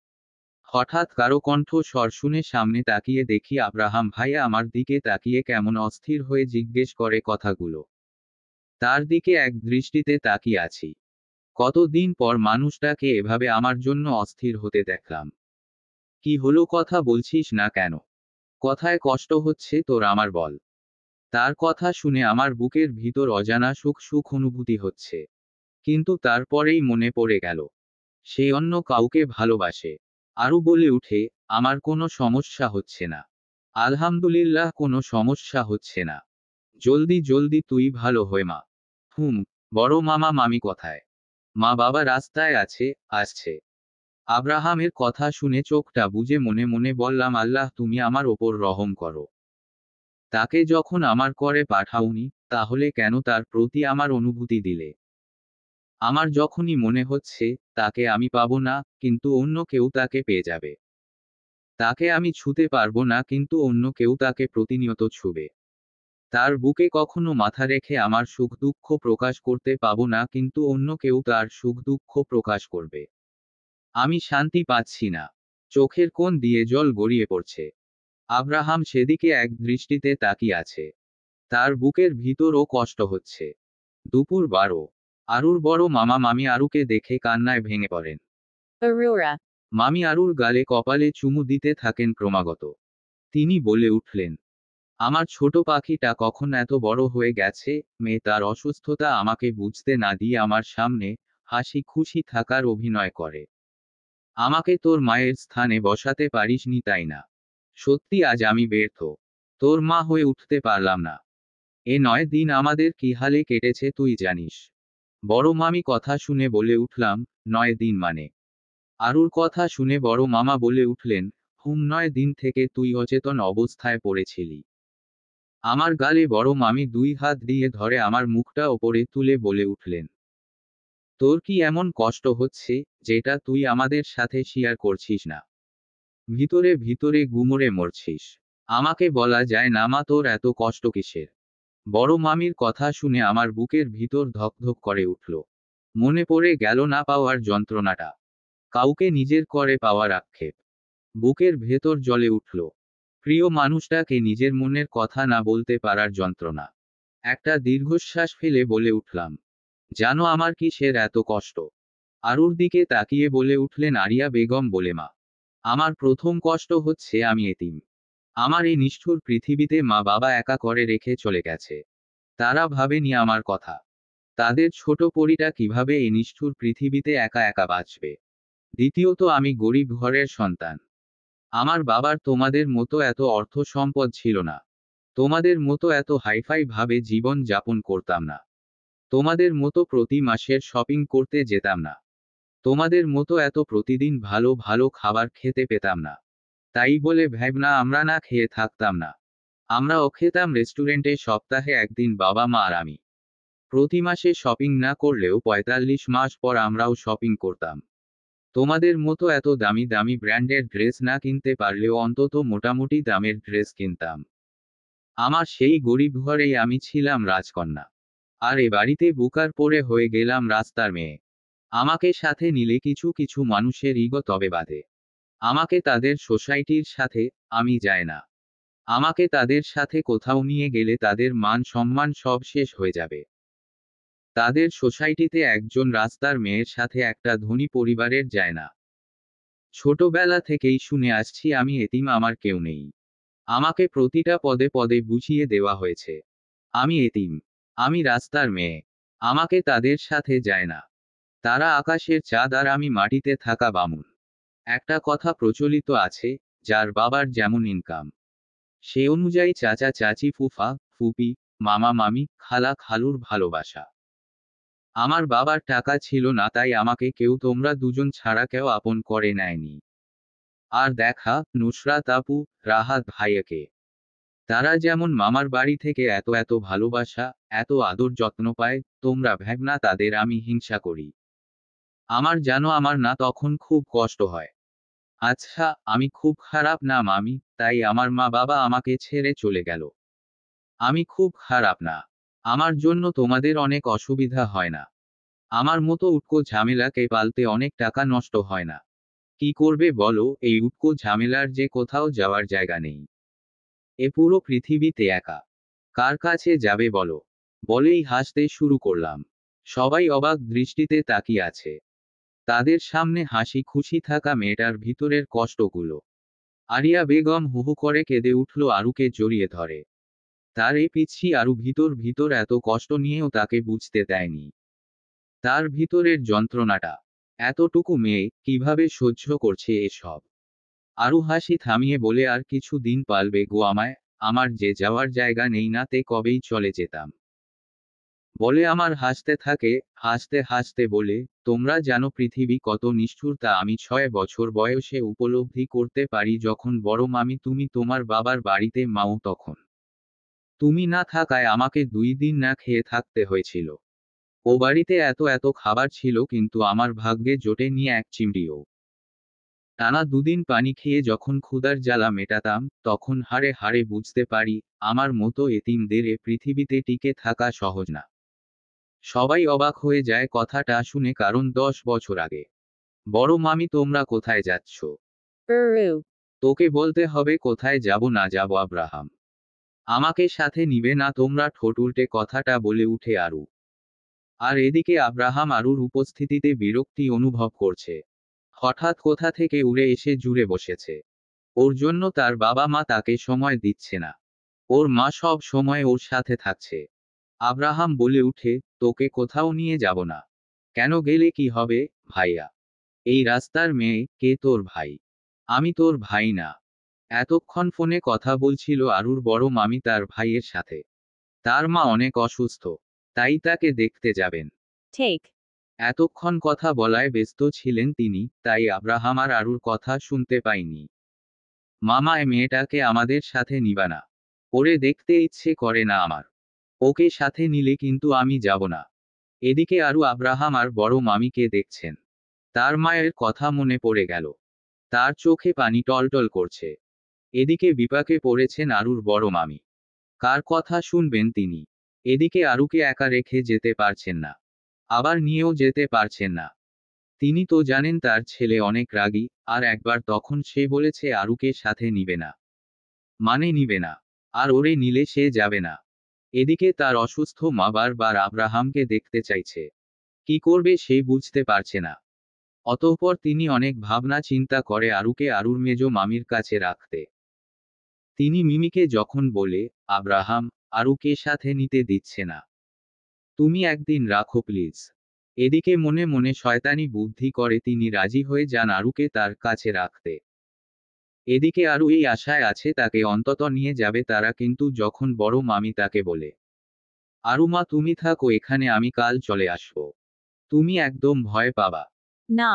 হঠাৎ কারো কণ্ঠস্বর শুনে সামনে তাকিয়ে দেখি আব্রাহাম ভাইয়া আমার দিকে তাকিয়ে কেমন অস্থির হয়ে জিজ্ঞেস করে কথাগুলো। তার দিকে এক দৃষ্টিতে তাকিয়ে আছি। কতদিন পর মানুষটাকে এভাবে আমার জন্য অস্থির হতে দেখলাম। কি হলো, কথা বলছিস না কেন? কথায় কষ্ট হচ্ছে তোর আমার, বল। তার কথা শুনে আমার বুকের ভিতর অজানা সুখ সুখ অনুভূতি হচ্ছে। কিন্তু তারপরেই মনে পড়ে গেল সে অন্য কাউকে ভালোবাসে। আরও বলে উঠে, আমার কোনো সমস্যা হচ্ছে না। আলহামদুলিল্লাহ, কোনো সমস্যা হচ্ছে না। জলদি জলদি তুই ভালো হয়ে মা। হুম। বড় মামা মামি কোথায়? মা বাবা রাস্তায় আছে, আসছে। আব্রাহামের কথা শুনে চোখটা বুজে মনে মনে বললাম, আল্লাহ তুমি আমার ওপর রহম করো। তাকে যখন আমার করে পাঠাওনি, তাহলে কেন তার প্রতি আমার অনুভূতি দিলে? আমার যখনই মনে হচ্ছে তাকে আমি পাবো না, কিন্তু অন্য কেউ তাকে পেয়ে যাবে। তাকে আমি ছুতে পারবো না, কিন্তু অন্য কেউ তাকে প্রতিনিয়ত ছুবে। তার বুকে কখনো মাথা রেখে আমার সুখ দুঃখ প্রকাশ করতে পাবো না, কিন্তু অন্য কেউ তার সুখ দুঃখ প্রকাশ করবে। আমি শান্তি পাচ্ছি না। চোখের কোণ দিয়ে জল গড়িয়ে পড়ছে। আব্রাহাম সেদিকে এক দৃষ্টিতে তাকিয়ে আছে। তার বুকের ভিতরও কষ্ট হচ্ছে। দুপুর 12। আরুর বড় মামা মামি আরুকে দেখে কান্নায় ভেঙে পড়েন। Aurora. মামি আরুর গালে কপালে চুমু দিতে থাকেন ক্রমাগত। তিনি বলে উঠলেন, আমার ছোট পাখিটা কখন এত বড় হয়ে গেছে? মেয়ে তার অসুস্থতা আমাকে বুঝতে না দিয়ে আমার সামনে হাসি খুশি থাকার অভিনয় করে। আমাকে তোর মায়ের স্থানে বসাতে পারিসনি, তাই না? সত্যি আজ আমি ব্যর্থ। তোর মা হয়ে উঠতে পারলাম না। এ 9 দিন আমাদের কি হালে কেটেছে তুই জানিস। বড় মামি কথা শুনে বলে উঠলাম, 9 দিন মানে? আরুর কথা শুনে বড় মামা বলে উঠলেন, হুম, 9 দিন থেকে তুই অচেতন অবস্থায় পড়েছিলি। আমার গালে বড় মামি 2 হাত দিয়ে ধরে আমার মুখটা ওপরে তুলে বলে উঠলেন, তোর কি এমন কষ্ট হচ্ছে, যেটা তুই আমাদের সাথে শেয়ার করছিস না? ভিতরে ভিতরে গুমরে মরছিস। আমাকে বলা যায় না মা, তোর এত কষ্ট কিসের? বড় মামির কথা শুনে আমার বুকের ভিতর ধকধক করে উঠল। মনে পড়ে গেল না পাওয়ার যন্ত্রণাটা। কাউকে নিজের করে পাওয়ার আক্ষেপ। বুকের ভেতর জ্বলে উঠল। প্রিয় মানুষটাকে নিজের মনের কথা না বলতে পারার যন্ত্রণা। একটা দীর্ঘশ্বাস ফেলে বলে উঠলাম, জানো আমার কিসের এত কষ্ট? আরুর দিকে তাকিয়ে বলে উঠলেন আরিয়া বেগম বলে, মা, আমার প্রথম কষ্ট হচ্ছে আমি এতিম। আমার এই নিষ্ঠুর পৃথিবীতে মা বাবা একা করে রেখে চলে গেছে। তারা ভাবেনি আমার কথা। তাদের ছোট পরিটা কিভাবে এই নিষ্ঠুর পৃথিবীতে একা একা বাঁচবে। দ্বিতীয়ত, আমি গরিব ঘরের সন্তান। আমার বাবার তোমাদের মতো এত অর্থ সম্পদ ছিল না। তোমাদের মতো এত হাইফাই ভাবে জীবন যাপন করতাম না। তোমাদের মতো প্রতি মাসের শপিং করতে যেতাম না। তোমাদের মতো এত প্রতিদিন ভালো ভালো খাবার খেতে পেতাম না। তাই বলে ভাবনা আমরা না খেয়ে থাকতাম না। আমরাও খেতাম রেস্টুরেন্টে সপ্তাহে একদিন, বাবা মা আর আমি। প্রতি মাসে শপিং না করলেও 45 মাস পর আমরাও শপিং করতাম। তোমাদের মতো এত দামি দামি ব্র্যান্ডের ড্রেস না কিনতে পারলেও অন্তত মোটামুটি দামের ড্রেস কিনতাম। আমার সেই গরিব ঘরেই আমি ছিলাম রাজকন্যা। আর এ বাড়িতে বুকার পরে হয়ে গেলাম রাস্তার মেয়ে। আমাকে সাথে নিলে কিছু কিছু মানুষের ইগো তবে বাঁধে। আমাকে তাদের সোসাইটির সাথে আমি যায় না। আমাকে তাদের সাথে কোথাও নিয়ে গেলে তাদের মান সম্মান সব শেষ হয়ে যাবে। তাদের সোসাইটিতে একজন রাস্তার মেয়ের সাথে একটা ধনী পরিবারের যায় না। ছোটবেলা থেকেই শুনে আসছি আমি এতিম, আমার কেউ নেই। আমাকে প্রতিটা পদে পদে বুঝিয়ে দেওয়া হয়েছে আমি এতিম, আমি রাস্তার মেয়ে। আমাকে তাদের সাথে যায় না। তারা আকাশের চাঁদ আর আমি মাটিতে থাকা বামুন। একটা কথা প্রচলিত আছে, যার বাবার যেমন ইনকাম, সে অনুযায়ী চাচা চাচি ফুফা ফুপি মামা মামি খালা খালুর ভালোবাসা। আমার বাবার টাকা ছিল না, তাই আমাকে কেউ তোমরা দুজন ছাড়া কেউ আপন করে নেয়নি। আর দেখা নুসরাত আপু, রাহাত ভাইয়াকে, তারা যেমন মামার বাড়ি থেকে এত এত ভালোবাসা, এত আদর যত্ন পায়, তোমরা ভাবনা তাদের আমি হিংসা করি। আমার জানো আমার না তখন খুব কষ্ট হয়। আচ্ছা, আমি খুব খারাপ না মামি, তাই আমার মা বাবা আমাকে ছেড়ে চলে গেল? আমি খুব খারাপ না? আমার জন্য তোমাদের অনেক অসুবিধা হয় না? আমার মতো উটকো ঝামেলাকে পালতে অনেক টাকা নষ্ট হয় না। কি করবে বলো, এই উটকো ঝামেলার যে কোথাও যাওয়ার জায়গা নেই। এ পুরো পৃথিবীতে একা। কার কাছে যাবে বলো? বলেই হাসতে শুরু করলাম। সবাই অবাক দৃষ্টিতে তাকিয়ে আছে। তাদের সামনে হাসি খুশি থাকা মেয়েটার ভিতরের কষ্টগুলো। আরিয়া বেগম হুহু করে কেঁদে উঠল, আরুকে জড়িয়ে ধরে। তার এই পিচ্ছি আরু ভিতর ভিতর এত কষ্ট নিয়েও তাকে বুঝতে দেয়নি তার ভিতরের যন্ত্রণাটা। এতটুকু মেয়ে কিভাবে সহ্য করছে এসব। আরু হাসি থামিয়ে বলে, আর কিছু দিন পালবে গো আমায়। আমার যে যাওয়ার জায়গা নেই না, তে কবেই চলে যেতাম। বলে আমার হাসতে থাকে। হাসতে হাসতে বলে, তোমরা জানো পৃথিবী কত নিষ্ঠুর, তা আমি 6 বছর বয়সে উপলব্ধি করতে পারি যখন বড় মামি তুমি তোমার বাবার বাড়িতে মাও তখন তুমি না থাকায় আমাকে 2 দিন না খেয়ে থাকতে হয়েছিল। ও বাড়িতে এত এত খাবার ছিল কিন্তু আমার ভাগ্যে জোটেনি এক চিমটিও। টানা 2 দিন পানি খেয়ে যখন ক্ষুধার জ্বালা মেটাতাম, তখন হাড়ে হাড়ে বুঝতে পারি আমার মতো এতিমদের এ পৃথিবীতে টিকে থাকা সহজ না। সবাই অবাক হয়ে যায় কথাটা শুনে, কারণ 10 বছর আগে। বড় মামি, তোমরা কোথায় যাচ্ছ? Uru. তোকে বলতে হবে কোথায় যাব না যাব আব্রাহাম। আমাকে সাথে নিবে না তোমরা? ঠোঁট উল্টে কথাটা বলে উঠে আরু। আর এদিকে আব্রাহাম আরুর উপস্থিতিতে বিরক্তি অনুভব করছে। হঠাৎ কোথা থেকে উড়ে এসে জুড়ে বসেছে। ওর জন্য তার বাবা মা তাকে সময় দিচ্ছে না। ওর মা সব সময় ওর সাথে থাকছে। আব্রাহাম বলে উঠে, তোকে কোথাও নিয়ে যাব না। কেন, গেলে কি হবে? ভাইয়া, এই রাস্তার মেয়ে, কে তোর ভাই? আমি তোর ভাই না। এতক্ষণ ফোনে কথা বলছিল আরুর বড় মামি তার ভাইয়ের সাথে। তার মা অনেক অসুস্থ, তাই তাকে দেখতে যাবেন। Take. এতক্ষণ কথা বলায় ব্যস্ত ছিলেন তিনি, তাই আব্রাহাম আর আরুর কথা শুনতে পাইনি। মামা, এ মেয়েটাকে আমাদের সাথে নিবা না? ওরে দেখতে ইচ্ছে করে না আমার। ওকে সাথে নিলে কিন্তু আমি যাব না। এদিকে আরু আব্রাহাম আর বড় মামিকে দেখছেন। তার মায়ের কথা মনে পড়ে গেল। তার চোখে পানি টলটল করছে। এদিকে বিপাকে পড়েছেন আরুর বড় মামি। কার কথা শুনবেন তিনি? এদিকে আরুকে একা রেখে যেতে পারছেন না, আবার নিয়েও যেতে পারছেন না। তিনি তো জানেন তার ছেলে অনেক রাগী, আর একবার তখন সে বলেছে আরুকে সাথে নিবে না, মানে নিবে না। আর ওরে নিলে সে যাবে না। এদিকে তার অসুস্থ মা বারবার আব্রাহামকে দেখতে চাইছে। কি করবে সে বুঝতে পারছে না। অতঃপর তিনি অনেক ভাবনা চিন্তা করে আরুকে আরুর মেজো মামির কাছে রাখতে। তিনি মিমিকে যখন বলে, আব্রাহাম, আরুকে সাথে নিতে দিচ্ছে না, তুমি একদিন রাখো প্লিজ। এদিকে মনে মনে শয়তানি বুদ্ধি করে তিনি রাজি হয়ে যান আরুকে তার কাছে রাখতে। এদিকে আরু এই আশায় আছে তাকে অন্তত নিয়ে যাবে তারা, কিন্তু যখন বড় মামি তাকে বলে, আরু মা তুমি থাকো এখানে, আমি কাল চলে আসবো, তুমি একদম ভয় পাবা। Na.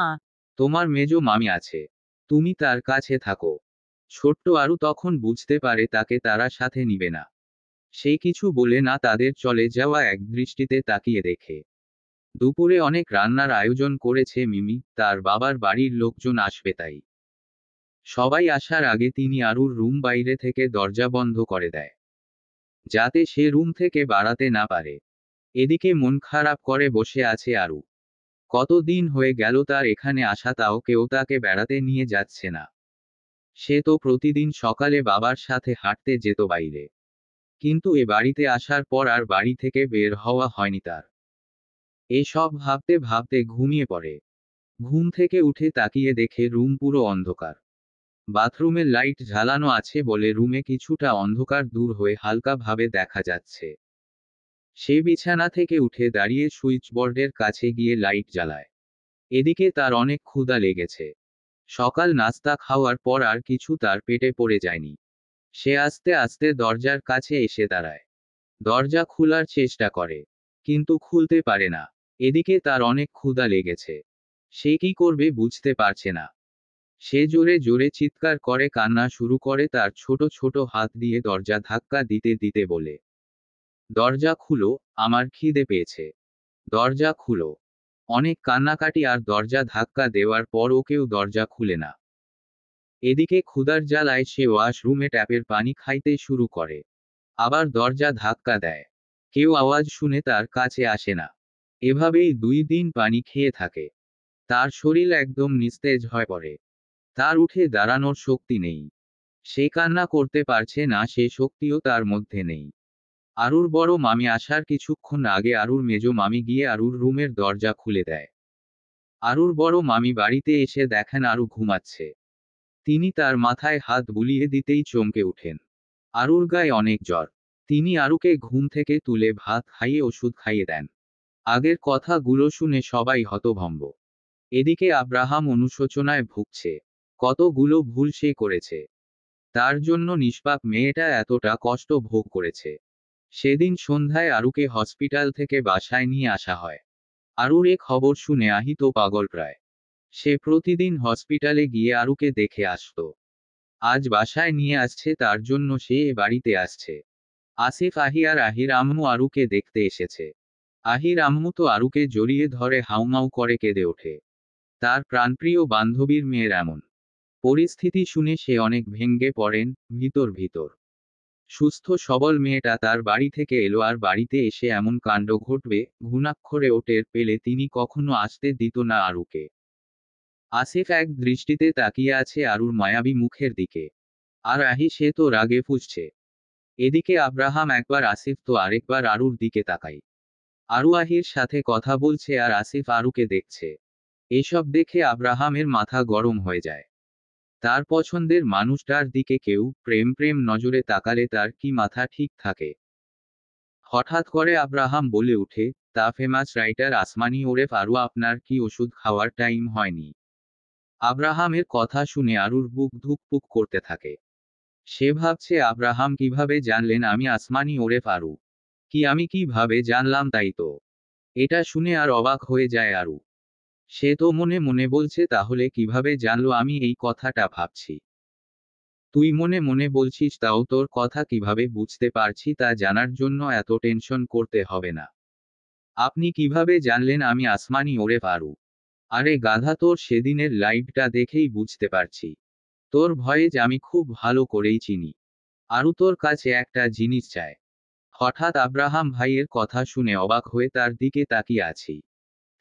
তোমার মেজো মামি আছে, তুমি তার কাছে থাকো। ছোট্ট আরু তখন বুঝতে পারে তাকে তারা সাথে নিবে না। সে কিছু বলে না, তাদের চলে যাওয়া এক দৃষ্টিতে তাকিয়ে দেখে। দুপুরে অনেক রান্নার আয়োজন করেছে মিমি, তার বাবার বাড়ির লোকজন আসবে তাই। সবাই আসার আগে তিনি আরুর রুম বাইরে থেকে দরজা বন্ধ করে দেয়, যাতে সে রুম থেকে বাড়াতে না পারে। এদিকে মন খারাপ করে বসে আছে আরু। কতদিন হয়ে গেল তার এখানে আসা, তাও কেউ তাকে বেড়াতে নিয়ে যাচ্ছে না। সে তো প্রতিদিন সকালে বাবার সাথে হাঁটতে যেত বাইরে, কিন্তু এ বাড়িতে আসার পর আর বাড়ি থেকে বের হওয়া হয়নি তার। এসব ভাবতে ভাবতে ঘুমিয়ে পড়ে। ঘুম থেকে উঠে তাকিয়ে দেখে রুম পুরো অন্ধকার। বাথরুমের লাইট জ্বালানো আছে বলে রুমে কিছুটা অন্ধকার দূর হয়ে হালকাভাবে দেখা যাচ্ছে। সে বিছানা থেকে উঠে দাঁড়িয়ে সুইচবোর্ডের কাছে গিয়ে লাইট জ্বালায়। এদিকে তার অনেক ক্ষুধা লেগেছে। সকাল নাস্তা খাওয়ার পর আর কিছু তার পেটে পড়ে যায়নি। সে আস্তে আস্তে দরজার কাছে এসে দাঁড়ায়। দরজা খোলার চেষ্টা করে, কিন্তু খুলতে পারে না। এদিকে তার অনেক ক্ষুধা লেগেছে। সে কি করবে বুঝতে পারছে না। সে জোরে জোরে চিৎকার করে কান্না শুরু করে, তার ছোট ছোট হাত দিয়ে দরজা ধাক্কা দিতে দিতে বলে, দরজা খুলো, আমার খিদে পেয়েছে। দরজা খুলো। অনেক কান্নাকাটি আর দরজা ধাক্কা দেওয়ার পরও কেউ দরজা খুলে না। এদিকে ক্ষুধার জ্বালায় সে ওয়াশরুমে ট্যাপের পানি খাইতে শুরু করে। আবার দরজা ধাক্কা দেয়। কেউ আওয়াজ শুনে তার কাছে আসে না। এভাবেই 2 দিন পানি খেয়ে থাকে। তার শরীর একদম নিস্তেজ হয়ে পড়ে। তার উঠে দাঁড়ানোর শক্তি নেই। সে কান্না করতে পারছে না, সে শক্তিও তার মধ্যে নেই। আরুর বড় মামি আসার কিছুক্ষণ আগে আরুর মেজো মামি গিয়ে আরুর রুমের দরজা খুলে দেয়। আরুর বড় মামি বাড়িতে এসে দেখেন আরু ঘুমাচ্ছে। তিনি তার মাথায় হাত বুলিয়ে দিতেই চমকে উঠেন। আরুর গায়ে অনেক জ্বর। তিনি আরুকে ঘুম থেকে তুলে ভাত খাইয়ে ওষুধ খাইয়ে দেন। আগের কথাগুলো শুনে সবাই হতভম্ব। এদিকে আব্রাহাম অনুশোচনায় ভুগছে। কতগুলো ভুল সে করেছে। তার জন্য নিষ্পাপ মেয়েটা এতটা কষ্ট ভোগ করেছে। সেদিন সন্ধ্যায় আরুকে হসপিটাল থেকে বাসায় নিয়ে আসা হয়। আরুর এ খবর শুনে আহি তো পাগল প্রায়। সে প্রতিদিন হসপিটালে গিয়ে আরুকে দেখে আসতো। আজ বাসায় নিয়ে আসছে, তার জন্য সে এ বাড়িতে আসছে। আসিফ, আহি আর আহির আম্মু আরুকে দেখতে এসেছে। আহির আম্মু তো আরুকে জড়িয়ে ধরে হাউমাউ করে কেঁদে ওঠে। তার প্রাণপ্রিয় বান্ধবীর মেয়ের এমন পরিস্থিতি শুনে সে অনেক ভেঙ্গে পড়েন। ভিতর ভিতর সুস্থ সবল মেয়েটা তার বাড়ি থেকে এলো, আর বাড়িতে এসে এমন কাণ্ড ঘটবে ঘুণাক্ষরেও টের পেলে তিনি কখনো আসতে দিত না আরুকে। আসিফ এক দৃষ্টিতে তাকিয়ে আছে আরুর মায়াবী মুখের দিকে। আর আহি, সে তো রাগে ফুঁসছে। এদিকে আব্রাহাম একবার আসিফ তো আরেকবার আরুর দিকে তাকাই। আরু আহির সাথে কথা বলছে আর আসিফ আরুকে দেখছে। এসব দেখে আব্রাহামের মাথা গরম হয়ে যায়। তার পছন্দের মানুষটার দিকে কেউ প্রেম প্রেম নজরে তাকালে তার কি মাথা ঠিক থাকে? হঠাৎ করে আব্রাহাম বলে উঠে, তা ফেমাস রাইটার আসমানি ওরেফ আরু, আপনার কি ওষুধ খাওয়ার টাইম হয়নি? আব্রাহামের কথা শুনে আরুর বুক ধুকপুক করতে থাকে। সে ভাবছে, আব্রাহাম কিভাবে জানলেন আমি আসমানি ওরেফ আরু? আমি কিভাবে জানলাম? তাই তো। এটা শুনে আর অবাক হয়ে যায় আরু। সে তো মনে মনে বলছে, তাহলে কিভাবে জানলো আমি এই কথাটা ভাবছি? তুই মনে মনে বলছিস, তাও তোর কথা কিভাবে বুঝতে পারছি তা জানার জন্য এত টেনশন করতে হবে না। আপনি কিভাবে জানলেন আমি আসমানি ওরেফ আরু? আরে গাধা, তোর সেদিনের লাইভটা দেখেই বুঝতে পারছি। তোর ভয়েজ আমি খুব ভালো করেই চিনি। আরু তোর কাছে একটা জিনিস চায়। হঠাৎ আব্রাহাম ভাইয়ের কথা শুনে অবাক হয়ে তার দিকে তাকিয়ে আছি।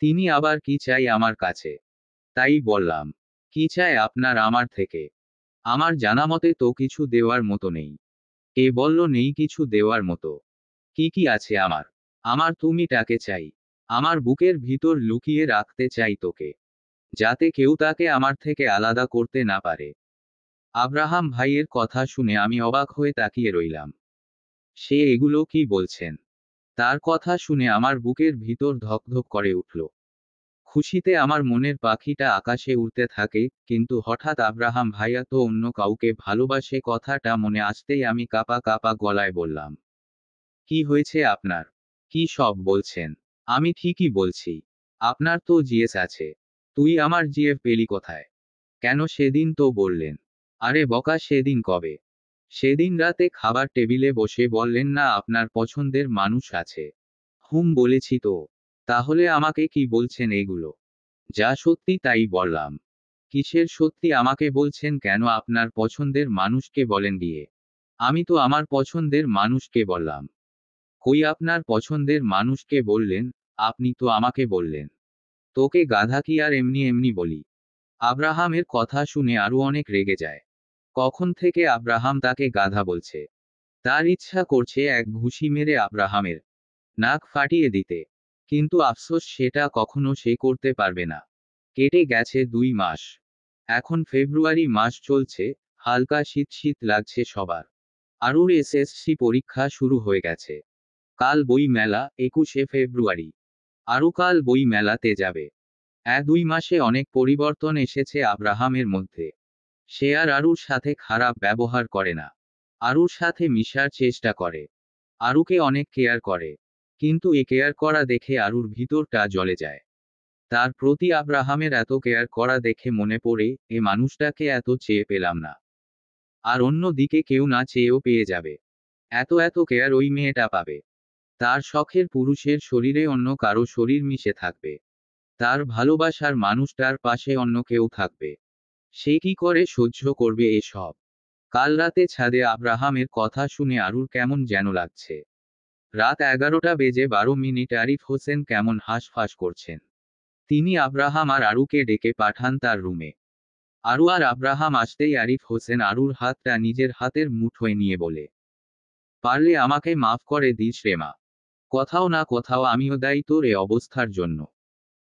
তিনি আবার কি চাই আমার কাছে? তাই বললাম, কি চায় আপনার আমার থেকে? আমার জানামতে তো কিছু দেওয়ার মতো নেই। কে বলল নেই কিছু দেওয়ার মতো? কি আছে আমার? আমার তুমিটাকে চাই। আমার বুকের ভিতর লুকিয়ে রাখতে চাই তোকে, যাতে কেউ তাকে আমার থেকে আলাদা করতে না পারে। আব্রাহাম ভাইয়ের কথা শুনে আমি অবাক হয়ে তাকিয়ে রইলাম। সে এগুলো কি বলছেন? তার কথা শুনে আমার বুকের ভিতর ধকধক করে উঠল। খুশিতে আমার মনের পাখিটা আকাশে উড়তে থাকে, কিন্তু হঠাৎ আব্রাহাম ভাইয়া তো অন্য কাউকে ভালোবাসে কথাটা মনে আসতেই আমি কাঁপা কাঁপা গলায় বললাম, কি হয়েছে আপনার? কি সব বলছেন? আমি ঠিকই বলছি। আপনার তো জিএস আছে। তুই আমার জিএফ পেলি কোথায়? কেন সেদিন তো বললেন। আরে বকা, সেদিন কবে? সেদিন রাতে খাবার টেবিলে বসে বললেন না আপনার পছন্দের মানুষ আছে? বলেছি তো। তাহলে আমাকে কি বলছেন এগুলো? যা সত্যি তাই বললাম। কিসের সত্যি আমাকে বলছেন কেন? আপনার পছন্দের মানুষকে বলেন গিয়ে। আমি তো আমার পছন্দের মানুষকে বললাম। কই আপনার পছন্দের মানুষকে বললেন? আপনি তো আমাকে বললেন। তোকে গাধা কি আর এমনি এমনি বলি? আব্রাহামের কথা শুনে আরো অনেক রেগে যায়। কখন থেকে আব্রাহাম তাকে গাধা বলছে? তার ইচ্ছা করছে এক ঘুষি মেরে আব্রাহামের নাক ফাটিয়ে দিতে। কিন্তু আফসোস, সেটা কখনো সে করতে পারবে না। কেটে গেছে 2 মাস। এখন ফেব্রুয়ারি মাস চলছে। হালকা শীত শীত লাগছে সবার। আরুর এসএসসি পরীক্ষা শুরু হয়ে গেছে। কাল বই মেলা, 21শে ফেব্রুয়ারি। আরু কাল বই মেলাতে যাবে। 2 মাসে অনেক পরিবর্তন এসেছে আব্রাহামের মধ্যে। সে আর আরুর সাথে খারাপ ব্যবহার করে না। আরুর সাথে মিশার চেষ্টা করে। আরুকে অনেক কেয়ার করে। কিন্তু এ কেয়ার করা দেখে আরুর ভিতরটা জ্বলে যায়। তার প্রতি আব্রাহামের এত কেয়ার করা দেখে মনে পড়ে, এ মানুষটাকে এত চেয়ে পেলাম না। আর অন্য দিকে কেউ না চেয়েও পেয়ে যাবে। এত কেয়ার ওই মেয়েটা পাবে। তার শখের পুরুষের শরীরে অন্য কারো শরীর মিশে থাকবে। তার ভালোবাসার মানুষটার পাশে অন্য কেউ থাকবে। সে কি করে সহ্য করবে এসব? কাল রাতে ছাদে আব্রাহামের কথা শুনে আরুর কেমন যেন লাগছে। রাত 11টা বেজে 12 মিনিট। আরিফ হোসেন কেমন হাঁসফাঁস করছেন। তিনি আব্রাহাম আর আরুকে ডেকে পাঠান তার রুমে। আরু আর আব্রাহাম আসতেই আরিফ হোসেন আরুর হাতটা নিজের হাতের মুঠোয় নিয়ে বলে, পারলে আমাকে মাফ করে দিস রে মা। কোথাও না কোথাও আমিও দায়ী তোর এ অবস্থার জন্য।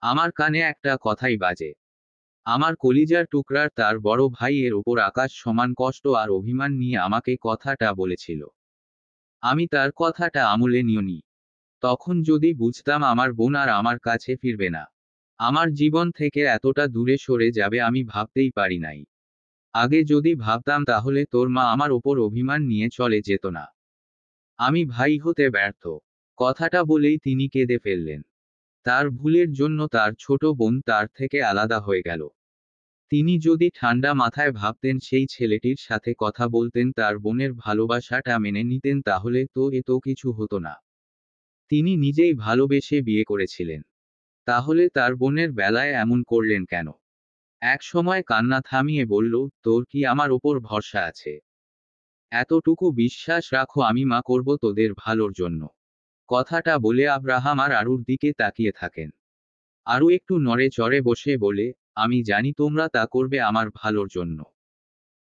আমার কানে একটা কথাই বাজে। আমার কলিজার টুকরার তার বড় ভাই এর ওপর আকাশ সমান কষ্ট আর অভিমান নিয়ে আমাকে কথাটা বলেছিল। আমি তার কথাটা আমলে নিইনি। তখন যদি বুঝতাম আমার বোন আর আমার কাছে ফিরবে না, আমার জীবন থেকে এতটা দূরে সরে যাবে, আমি ভাবতেই পারি নাই। আগে যদি ভাবতাম তাহলে তোর মা আমার ওপর অভিমান নিয়ে চলে যেত না। আমি ভাই হতে ব্যর্থ। কথাটা বলেই তিনি কেঁদে ফেললেন। তার ভুলের জন্য তার ছোট বোন তার থেকে আলাদা হয়ে গেল। তিনি যদি ঠান্ডা মাথায় ভাবতেন, সেই ছেলেটির সাথে কথা বলতেন, তার বোনের ভালোবাসাটা মেনে নিতেন, তাহলে তো এত কিছু হতো না। তিনি নিজেই ভালোবেসে বিয়ে করেছিলেন। তাহলে তার বোনের বেলায় এমন করলেন কেন? এক সময় কান্না থামিয়ে বলল, তোর কি আমার ওপর ভরসা আছে? এতটুকু বিশ্বাস রাখো, আমি মা করব তোদের ভালোর জন্য। কথাটা বলে আব্রাহাম আর আরুর দিকে তাকিয়ে থাকেন। আরু একটু নড়ে চড়ে বসে বলে, আমি জানি তোমরা তা করবে আমার ভালোর জন্য।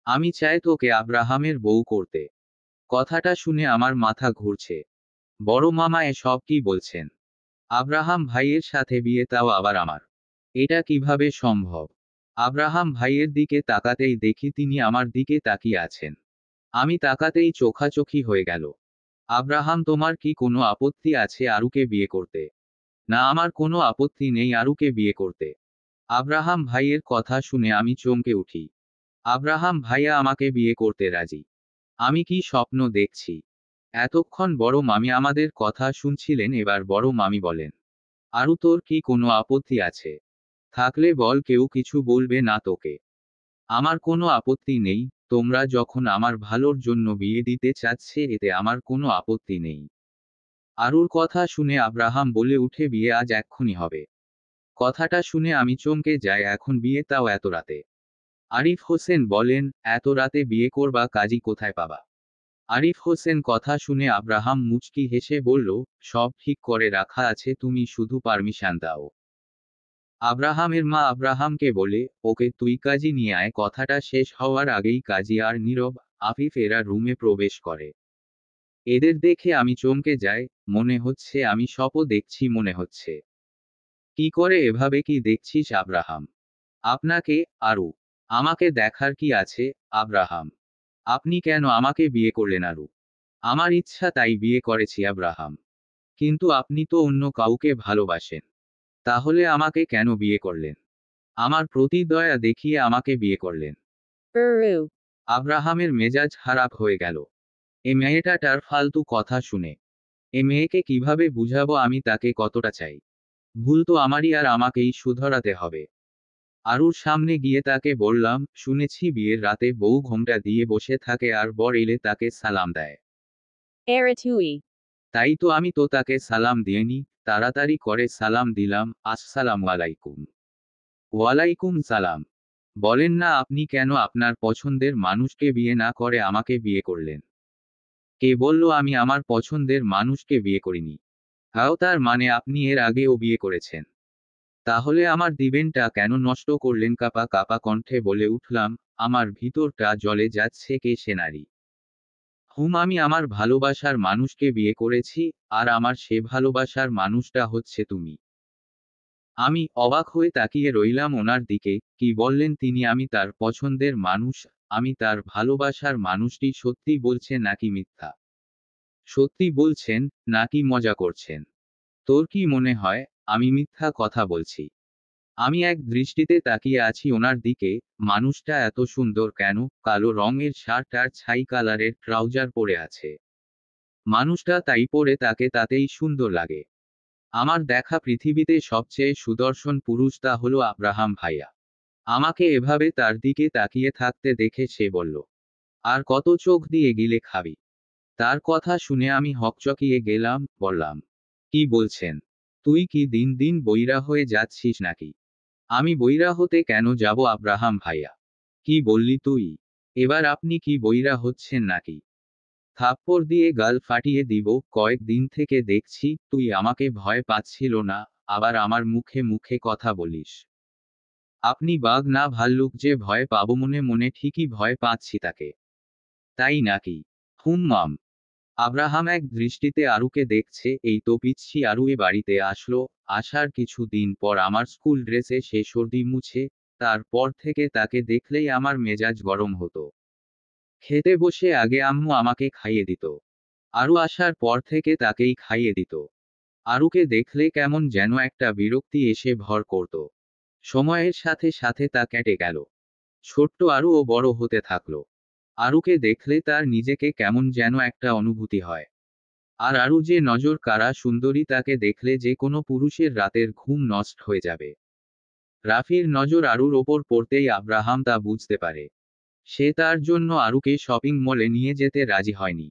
আমি চাই তোকে আব্রাহামের বউ করতে। কথাটা শুনে আমার মাথা ঘুরছে। বড় মামা এসব কি বলছেন? আব্রাহাম ভাইয়ের সাথে বিয়ে, তাও আবার আমার। এটা কিভাবে সম্ভব? আব্রাহাম ভাইয়ের দিকে তাকাতেই দেখি তিনি আমার দিকে তাকিয়ে আছেন। আমি তাকাতেই চোখাচোখি হয়ে গেল। আব্রাহাম, তোমার কি কোনো আপত্তি আছে আরুকে বিয়ে করতে? না, আমার কোনো আপত্তি নেই আরুকে বিয়ে করতে। আব্রাহাম ভাইয়ের কথা শুনে আমি চমকে উঠি। আব্রাহাম ভাইয়া আমাকে বিয়ে করতে রাজি? আমি কি স্বপ্ন দেখছি? এতক্ষণ বড় মামি আমাদের কথা শুনছিলেন, এবার বড় মামি বলেন, আরু তোর কি কোনো আপত্তি আছে? থাকলে বল, কেউ কিছু বলবে না তোকে। আমার কোনো আপত্তি নেই। তোমরা যখন আমার ভালোর জন্য বিয়ে দিতে চাচ্ছে, এতে আমার কোনো আপত্তি নেই। আরুর কথা শুনে আব্রাহাম বলে উঠে, বিয়ে আজ এক্ষুনি হবে। কথাটা শুনে আমি চমকে যাই, এখন বিয়ে, তাও এত রাতে? আরিফ হোসেন বলেন, এত রাতে বিয়ে করবা, কাজী কোথায় পাবা? আরিফ হোসেন কথা শুনে আব্রাহাম মুচকি হেসে বলল, সব ঠিক করে রাখা আছে, তুমি শুধু পারমিশন দাও। আব্রাহামের মা আব্রাহামকে বলে, ওকে তুই কাজী নিয়ে আয়। কথাটা শেষ হওয়ার আগেই কাজী আর নীরব, আফিফ এরা রুমে প্রবেশ করে। এদের দেখে আমি চমকে যাই। মনে হচ্ছে আমি স্বপ্ন দেখছি মনে হচ্ছে। কি করে এভাবে কি দেখছিস আব্রাহাম? আপনাকে? আরু? আমাকে দেখার কি আছে? আব্রাহাম, আপনি কেন আমাকে বিয়ে করলেন আরু? আমার ইচ্ছা তাই বিয়ে করেছি আব্রাহাম। কিন্তু আপনি তো অন্য কাউকে ভালোবাসেন। তাহলে আমাকে কেন বিয়ে করলেন? আমার প্রতি দয়া দেখিয়ে আমাকে বিয়ে করলেন। Uru. আব্রাহামের মেজাজ খারাপ হয়ে গেল। এ মেয়েটার ফালতু কথা শুনে। এ মেয়েকে কিভাবে বুঝাবো আমি তাকে কতটা চাই? ভুল তো আমারই, আর আমাকেই শুধরাতে হবে। আরুর সামনে গিয়ে তাকে বললাম, শুনেছি বিয়ের রাতে বউ ঘোমটা দিয়ে বসে থাকে আর বর এলে তাকে সালাম দেয়। Aratui. তাই তো আমি তো তাকে সালাম দিইনি, তাড়াতাড়ি করে সালাম দিলাম, আসসালামু আলাইকুম। ওয়ালাইকুম সালাম। বলেন না, আপনি কেন আপনার পছন্দের মানুষকে বিয়ে না করে আমাকে বিয়ে করলেন? কে বলল আমি আমার পছন্দের মানুষকে বিয়ে করিনি? হাও, তার মানে আপনি এর আগেও বিয়ে করেছেন? তাহলে আমার দিবেনটা কেন নষ্ট করলেন? কাপা কাপা কণ্ঠে বলে উঠলাম, আমার ভিতরটা জ্বলে যাচ্ছে। কে সে নারী? আমি আমার ভালোবাসার মানুষকে বিয়ে করেছি, আর আমার সে ভালোবাসার মানুষটা হচ্ছে তুমি। আমি অবাক হয়ে তাকিয়ে রইলাম ওনার দিকে। কি বললেন তিনি? আমি তার পছন্দের মানুষ? আমি তার ভালোবাসার মানুষটি? সত্যি বলছেন নাকি মিথ্যা? সত্যি বলছেন নাকি মজা করছেন? তোর কি মনে হয় আমি মিথ্যা কথা বলছি? আমি এক দৃষ্টিতে তাকিয়ে আছি ওনার দিকে। মানুষটা এত সুন্দর কেন? কালো রঙের শার্ট আর ছাই কালারের ট্রাউজার পরে আছে। মানুষটা তাই পরে, তাকে তাতেই সুন্দর লাগে। আমার দেখা পৃথিবীতে সবচেয়ে সুদর্শন পুরুষ তা হলো আব্রাহাম ভাইয়া। আমাকে এভাবে তার দিকে তাকিয়ে থাকতে দেখে সে বলল, আর কত চোখ দিয়ে গিলে খাবি? তার কথা শুনে আমি হকচকিয়ে গেলাম। বললাম, কি বলছেন? তুই কি দিন দিন বইরা হয়ে যাচ্ছিস নাকি? আমি বইরা হতে কেন যাব আব্রাহাম ভাইয়া? কি বললি তুই? এবার আপনি কি বইরা হচ্ছেন নাকি? থাপ্পড় দিয়ে গাল ফাটিয়ে দিব। কয়েকদিন থেকে দেখছি তুই আমাকে ভয় পাচ্ছিল না, আবার আমার মুখে মুখে কথা বলিস। আপনি বাঘ না ভাল্লুক যে ভয় পাবো, মনে মনে ঠিকই ভয় পাচ্ছি তাকে। তাই নাকি? মাম। আব্রাহাম এক দৃষ্টিতে আরুকে দেখছে। এই তো পিচ্ছি আরু এ বাড়িতে আসলো। আসার কিছু দিন পর আমার স্কুল ড্রেসে সে সর্দি মুছে। তারপর থেকে তাকে দেখলেই আমার মেজাজ গরম হতো। খেতে বসে আগে আম্মু আমাকে খাইয়ে দিত। আরু আসার পর থেকে তাকেই খাইয়ে দিত। আরুকে দেখলে কেমন যেন একটা বিরক্তি এসে ভর করত। সময়ের সাথে সাথে তা কেটে গেল। ছোট্ট আরুও বড় হতে থাকলো। আরুকে দেখলে তার নিজেকে কেমন যেন একটা অনুভূতি হয়। আর আরু যে নজর কাড়া সুন্দরী, তাকে দেখলে যে কোনো পুরুষের রাতের ঘুম নষ্ট হয়ে যাবে। রাফির নজর আরুর ওপর পড়তেই আব্রাহাম তা বুঝতে পারে। সে তার জন্য আরুকে শপিং মলে নিয়ে যেতে রাজি হয়নি।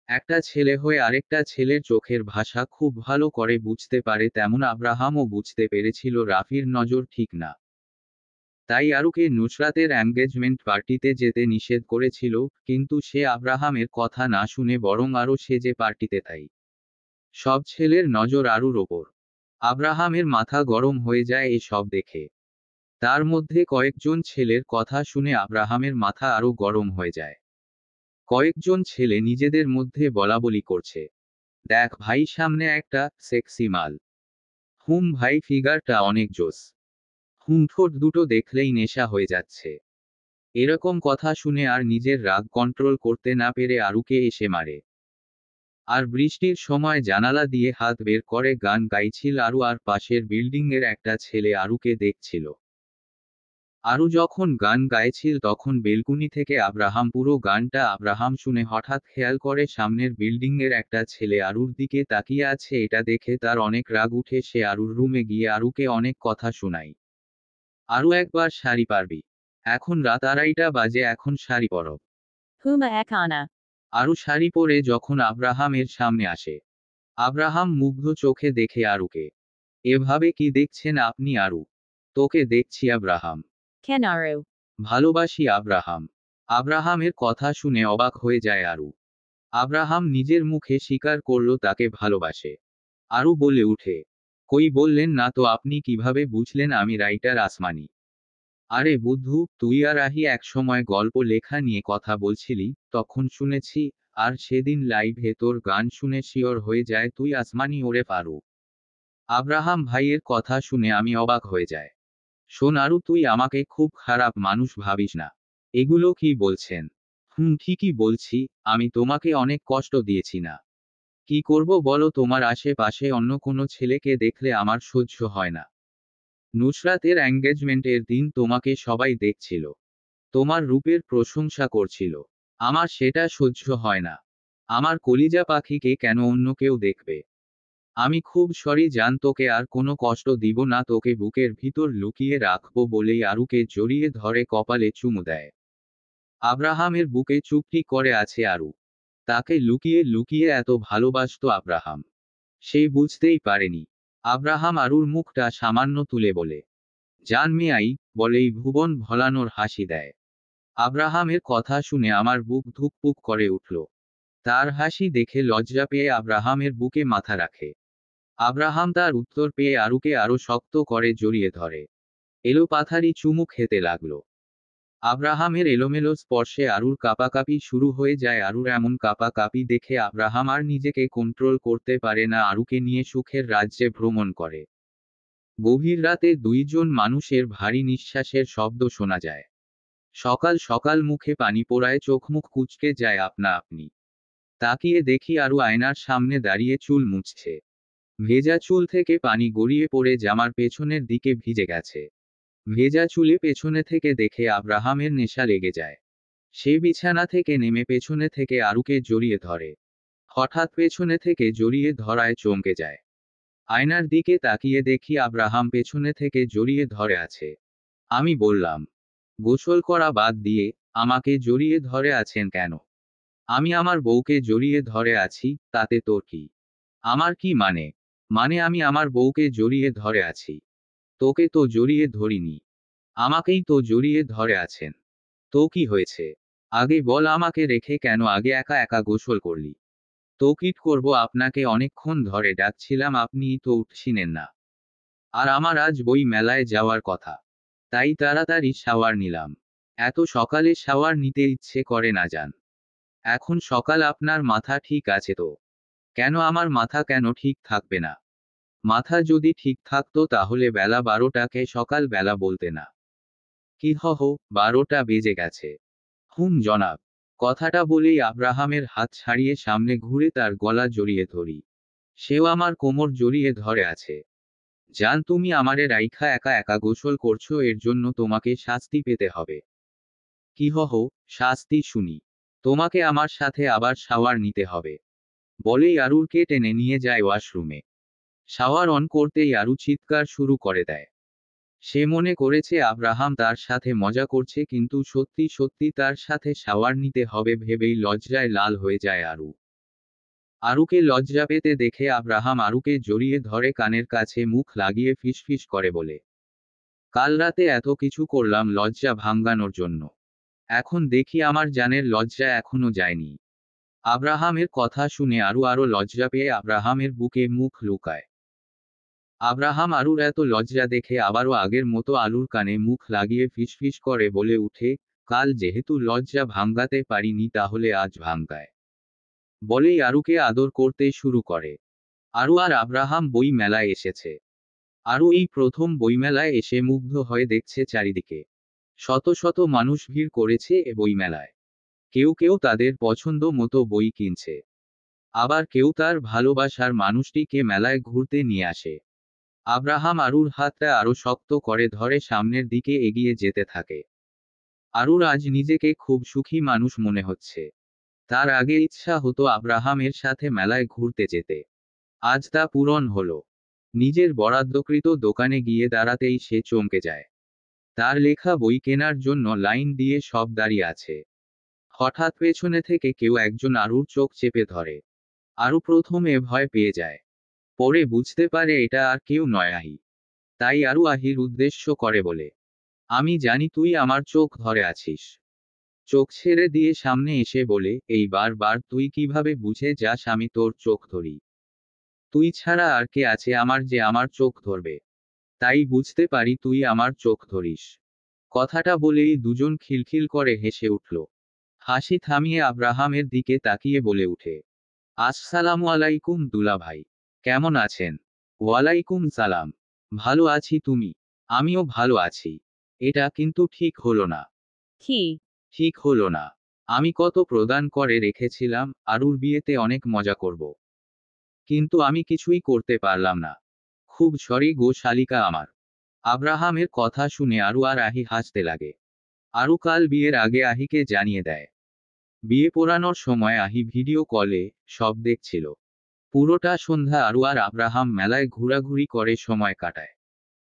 একটা ছেলে হয়ে আরেকটা ছেলের চোখের ভাষা খুব ভালো করে বুঝতে পারে, তেমন আব্রাহামও বুঝতে পেরেছিল রাফির নজর ঠিক না। তাই আরুকে নুসরাতের এঙ্গেজমেন্ট পার্টিতে যেতে নিষেধ করেছিল, কিন্তু সে আব্রাহামের কথা না শুনে বরং আরও সেজে পার্টিতে তাই। সব ছেলের নজর আরুর ওপর। আব্রাহামের মাথা গরম হয়ে যায় এসব দেখে। তার মধ্যে কয়েকজন ছেলের কথা শুনে আব্রাহামের মাথা আরও গরম হয়ে যায়। কয়েকজন ছেলে নিজেদের মধ্যে বলাবলি করছে, দেখ ভাই সামনে একটা সেক্সি মাল। ভাই ফিগারটা অনেক জোস। ঠোঁট দুটো দেখলেই নেশা হয়ে যাচ্ছে। এরকম কথা শুনে আর নিজের রাগ কন্ট্রোল করতে না পেরে আরুকে এসে মারে। আর বৃষ্টির সময় জানালা দিয়ে হাত বের করে গান গাইছিল আরু, আর পাশের বিল্ডিংয়ের একটা ছেলে আরুকে দেখছিল। আরু যখন গান গাইছিল তখন বেলকুনি থেকে আব্রাহাম পুরো গানটা আব্রাহাম শুনে হঠাৎ খেয়াল করে সামনের বিল্ডিংয়ের একটা ছেলে আরুর দিকে তাকিয়ে আছে। এটা দেখে তার অনেক রাগ উঠে। সে আরুর রুমে গিয়ে আরুকে অনেক কথা শোনায়। আরু একবার শাড়ি পারবি? এখন রাত 2:30 বাজে, এখন শাড়ি পরো। Huma ekana. আরু শাড়ি পরে যখন আব্রাহামের সামনে আসে, আব্রাহাম মুগ্ধ চোখে দেখে আরুকে। এভাবে কি দেখছেন আপনি আরু? তোকে দেখছি আব্রাহাম। Kenaru. ভালোবাসি আব্রাহাম। আব্রাহামের কথা শুনে অবাক হয়ে যায় আরু। আব্রাহাম নিজের মুখে স্বীকার করল তাকে ভালোবাসে। আরু বলে উঠে, কই বললেন না তো, আপনি কিভাবে বুঝলেন আমি রাইটার আসমানি? আরে বুদ্ধু, তুই আর আহি একসময় গল্প লেখা নিয়ে কথা বলছিলি, তখন শুনেছি। আর সেদিন লাইভে তোর গান শুনে শিওর হয়ে যায় তুই আসমানি। ওরে পারু। আব্রাহাম ভাইয়ের কথা শুনে আমি অবাক হয়ে যায়। শোন আরু, তুই আমাকে খুব খারাপ মানুষ ভাবিস না। এগুলো কি বলছেন? ঠিকই বলছি। আমি তোমাকে অনেক কষ্ট দিয়েছি না? কি করব বলো, তোমার আশেপাশে অন্য কোনো ছেলেকে দেখলে আমার সহ্য হয় না। নুসরাতের এঙ্গেজমেন্টের দিন তোমাকে সবাই দেখছিল। তোমার রূপের প্রশংসা করছিল। আমার সেটা সহ্য হয় না। আমার কলিজা পাখিকে কেন অন্য কেউ দেখবে? আমি খুব সরি জান, তোকে আর কোনো কষ্ট দিব না। তোকে বুকের ভিতর লুকিয়ে রাখবো বলেই আরুকে জড়িয়ে ধরে কপালে চুমু দেয়। আব্রাহামের বুকে চুপটি করে আছে আরু। তাকে লুকিয়ে লুকিয়ে এত ভালোবাসতো আব্রাহাম। সে বুঝতেই পারেনি। আব্রাহাম আরুর মুখটা সামান্য তুলে বলে, জান মেয়াই, বলেই ভুবন ভোলানোর হাসি দেয়। আব্রাহামের কথা শুনে আমার বুক ধুকপুক করে উঠল। তার হাসি দেখে লজ্জা পেয়ে আব্রাহামের বুকে মাথা রাখে। আব্রাহাম তার উত্তর পেয়ে আরুকে আরো শক্ত করে জড়িয়ে ধরে। এলোপাথারি চুমু খেতে লাগলো। আব্রাহামের এলোমেলো স্পর্শে আরুর কাঁপাকাঁপি শুরু হয়ে যায়। আরুর এমন কাঁপাকাঁপি দেখে আব্রাহাম আর নিজেকে কন্ট্রোল করতে পারে না, আরুকে নিয়ে সুখের রাজ্যে ভ্রমণ করে। গভীর রাতে দুইজন মানুষের ভারী নিঃশ্বাসের শব্দ শোনা যায়। সকাল সকাল মুখে পানি পোড়ায়, চোখ মুখ কুঁচকে যায় আপনা আপনি। তাকিয়ে দেখি আরু আয়নার সামনে দাঁড়িয়ে চুল মুছছে। ভেজা চুল থেকে পানি গড়িয়ে পড়ে জামার পেছনের দিকে ভিজে গেছে। ভেজা চুলে পেছনে থেকে দেখে আব্রাহামের নেশা লেগে যায়। সে বিছানা থেকে নেমে পেছনে থেকে আরুকে জড়িয়ে ধরে। হঠাৎ পেছনে থেকে জড়িয়ে ধরায় চমকে যায়। আয়নার দিকে তাকিয়ে দেখি আব্রাহাম পেছনে থেকে জড়িয়ে ধরে আছে। আমি বললাম, গোসল করা বাদ দিয়ে আমাকে জড়িয়ে ধরে আছেন কেন? আমি আমার বউকে জড়িয়ে ধরে আছি, তাতে তোর কি? আমার কি মানে? আমি আমার বউকে জড়িয়ে ধরে আছি। তোকে তো জড়িয়ে ধরিনি। আমাকেই তো জড়িয়ে ধরে আছেন। তো কি হয়েছে? আগে বল আমাকে রেখে কেন আগে একা একা গোসল করলি? তৌকিট করব আপনাকে অনেকক্ষণ ধরে ডাকছিলাম আপনিই তো উঠছিলেন না। আর আমার আজ বই মেলায় যাওয়ার কথা। তাই তাড়াতাড়ি শাওয়ার নিলাম। এত সকালে শাওয়ার নিতে ইচ্ছে করে না জান। এখন সকাল আপনার মাথা ঠিক আছে তো? কেন আমার মাথা কেন ঠিক থাকবে না? মাথা যদি ঠিক থাকতো তাহলে বেলা 12টাকে সকাল বেলা বলতে না। কি হহ, 12টা বেজে গেছে। জনাব। কথাটা বলেই আব্রাহামের হাত ছাড়িয়ে সামনে ঘুরে তার গলা জড়িয়ে ধরি। সেও আমার কোমর জড়িয়ে ধরে আছে। জান তুমি আমারে রাইখা একা একা গোসল করছো এর জন্য তোমাকে শাস্তি পেতে হবে। কি হহ, শাস্তি শুনি। তোমাকে আমার সাথে আবার শাওয়ার নিতে হবে। বলেই আরুরকে টেনে নিয়ে যায় ওয়াশরুমে। শাওয়ার অন করতেই আরু চিৎকার শুরু করে দেয়। সে মনে করেছে আব্রাহাম তার সাথে মজা করছে কিন্তু সত্যি সত্যি তার সাথে শাওয়ার নিতে হবে ভেবেই লজ্জায় লাল হয়ে যায় আরু। আরুকে লজ্জা পেতে দেখে আব্রাহাম আরুকে জড়িয়ে ধরে কানের কাছে মুখ লাগিয়ে ফিসফিস করে বলে, কাল রাতে এত কিছু করলাম লজ্জা ভাঙ্গানোর জন্য। এখন দেখি আমার জানের লজ্জা এখনো যায়নি। আব্রাহামের কথা শুনে আরো লজ্জা পেয়ে আব্রাহামের বুকে মুখ লুকায়। আব্রাহাম আরুর এত লজ্জা দেখে আবারও আগের মতো আলুর কানে মুখ লাগিয়ে ফিসফিস করে বলে উঠে, কাল যেহেতু লজ্জা ভাঙ্গাতে পারিনি তাহলে আজ ভাঙ্গায়। বলেই আরুকে আদর করতে শুরু করে। আরু আর আব্রাহাম বই মেলায় এসেছে। আরু এই প্রথম বইমেলায় এসে মুগ্ধ হয়ে দেখছে চারিদিকে। শত শত মানুষ ভিড় করেছে এ বইমেলায়। কেউ কেউ তাদের পছন্দ মতো বই কিনছে। আবার কেউ তার ভালোবাসার মানুষটিকে মেলায় ঘুরতে নিয়ে আসে। আব্রাহাম আরুর হাতটা আরো শক্ত করে ধরে সামনের দিকে এগিয়ে যেতে থাকে। আরুর আজ নিজেকে খুব সুখী মানুষ মনে হচ্ছে। তার আগে ইচ্ছা হতো আব্রাহামের সাথে মেলায় ঘুরতে যেতে। আজ তা পূরণ হলো। নিজের বরাদ্দকৃত দোকানে গিয়ে দাঁড়াতেই সে চমকে যায়। তার লেখা বই কেনার জন্য লাইন দিয়ে সব দাঁড়িয়ে আছে। হঠাৎ পেছনে থেকে কেউ একজন আরুর চোখ চেপে ধরে। আরু প্রথমে ভয় পেয়ে যায়। পরে বুঝতে পারে এটা আর কেউ নয় আহি। তাই আরু আহির উদ্দেশ্য করে বলে, আমি জানি তুই আমার চোখ ধরে আছিস। চোখ ছেড়ে দিয়ে সামনে এসে বলে, এই বার তুই কিভাবে বুঝে যাস আমি তোর চোখ ধরি? তুই ছাড়া আর কে আছে আমার যে আমার চোখ ধরবে? তাই বুঝতে পারি তুই আমার চোখ ধরিস। কথাটা বলেই দুজন খিলখিল করে হেসে উঠল। হাসি থামিয়ে আব্রাহামের দিকে তাকিয়ে বলে উঠে, আসসালামু আলাইকুম দুলা ভাই। কেমন আছেন? ওয়ালাইকুম সালাম। ভালো আছি তুমি? আমিও ভালো আছি। এটা কিন্তু ঠিক হলো না। কি? ঠিক হলো না। আমি কত প্রদান করে রেখেছিলাম আরুর বিয়েতে অনেক মজা করব। কিন্তু আমি কিছুই করতে পারলাম না। খুব সরি গো শালিকা আমার। আব্রাহামের কথা শুনে আরু আর আহি হাসতে লাগে। আরু কাল বিয়ের আগে আহিকে জানিয়ে দেয়। বিয়ে পড়ানোর সময় আহি ভিডিও কলে সব দেখছিল। পুরোটা সন্ধ্যা আরু আর আব্রাহাম মেলায় ঘোরাঘুরি করে সময় কাটায়।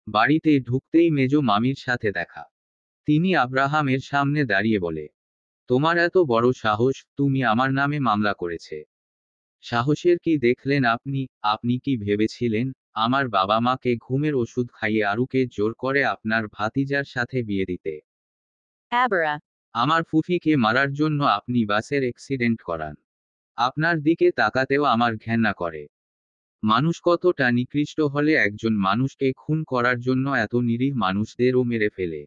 বাড়িতে ঢুকতেই মেজো মামির সাথে দেখা। তিনি আব্রাহামের সামনে দাঁড়িয়ে বলে, তোমার এত বড় সাহস, তুমি আমার নামে মামলা করেছে। সাহসের কি দেখলেন আপনি? আপনি কি ভেবেছিলেন আমার বাবা মাকে ঘুমের ওষুধ খাইয়ে আরুকে জোর করে আপনার ভাতিজার সাথে বিয়ে দিতে? Abra. আমার ফুফিকে মারার জন্য আপনি বাসের অ্যাক্সিডেন্ট করান। আপনার দিকে তাকাতেও আমার ঘেন্না করে। মানুষ কতটা নিকৃষ্ট হলে একজন মানুষকে খুন করার জন্য এত নিরীহ মানুষদেরও মেরে ফেলে।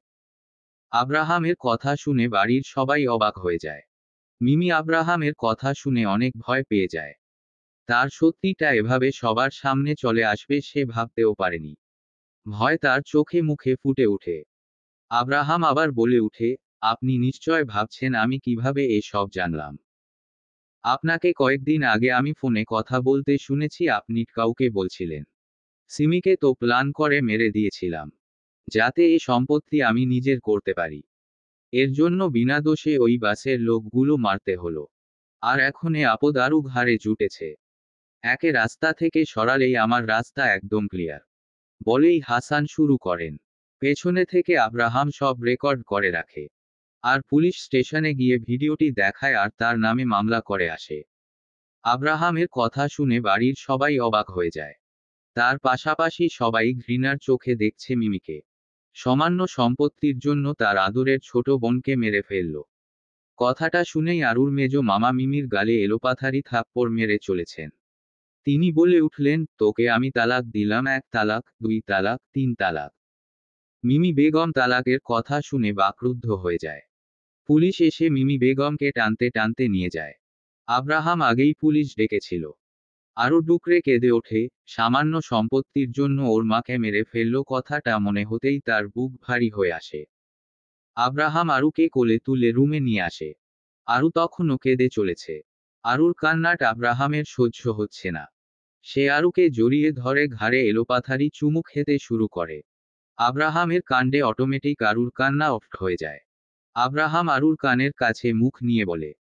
আব্রাহামের কথা শুনে বাড়ির সবাই অবাক হয়ে যায়। মিমি আব্রাহামের কথা শুনে অনেক ভয় পেয়ে যায়। তার সত্যিটা এভাবে সবার সামনে চলে আসবে সে ভাবতেও পারেনি। ভয় তার চোখে মুখে ফুটে ওঠে। আব্রাহাম আবার বলে উঠে, আপনি নিশ্চয় ভাবছেন আমি কিভাবে এসব জানলাম। আপনাকে কয়েকদিন আগে আমি ফোনে কথা বলতে শুনেছি আপনি কাউকে বলছিলেন। সিমিকে তো প্ল্যান করে মেরে দিয়েছিলাম। যাতে এই সম্পত্তি আমি নিজের করতে পারি। এর জন্য বিনা দোষে ওই বাসের লোকগুলো মারতে হলো। আর এখন এ আপদ আরও ঘাড়ে জুটেছে। একে রাস্তা থেকে সরালেই আমার রাস্তা একদম ক্লিয়ার। বলেই হাসান শুরু করেন। পেছনে থেকে আব্রাহাম সব রেকর্ড করে রাখে। আর পুলিশ স্টেশনে গিয়ে ভিডিওটি দেখায় আর তার নামে মামলা করে আসে। আব্রাহামের কথা শুনে বাড়ির সবাই অবাক হয়ে যায়। তার পাশাপাশি সবাই ঘৃণার চোখে দেখছে মিমিকে। সামান্য সম্পত্তির জন্য তার আদরের ছোট বোনকে মেরে ফেলল। কথাটা শুনেই আরুর মেজ মামা মিমির গালে এলোপাথারি থাপ্পড় মেরে চলেছেন। তিনি বলে উঠলেন, তোকে আমি তালাক দিলাম, 1 তালাক, 2 তালাক, 3 তালাক। মিমি বেগম তালাকের কথা শুনে বাকরুদ্ধ হয়ে যায়। পুলিশ এসে মিমি বেগমকে টানতে টানতে নিয়ে যায়। আব্রাহাম আগেই পুলিশ ডেকেছিল। আরও ডুকরে কেঁদে ওঠে, সামান্য সম্পত্তির জন্য ওর মাকে মেরে ফেলল কথাটা মনে হতেই তার বুক ভারী হয়ে আসে। আব্রাহাম আরুকে কোলে তুলে রুমে নিয়ে আসে। আরু তখনও কেঁদে চলেছে। আরুর কান্নাট আব্রাহামের সহ্য হচ্ছে না। সে আরুকে জড়িয়ে ধরে ঘাড়ে এলোপাথারি চুমু খেতে শুরু করে। আব্রাহামের কাণ্ডে অটোমেটিক আরুর কান্না অফ হয়ে যায়। আব্রাহাম আরুর কানের কাছে মুখ নিয়ে বলে,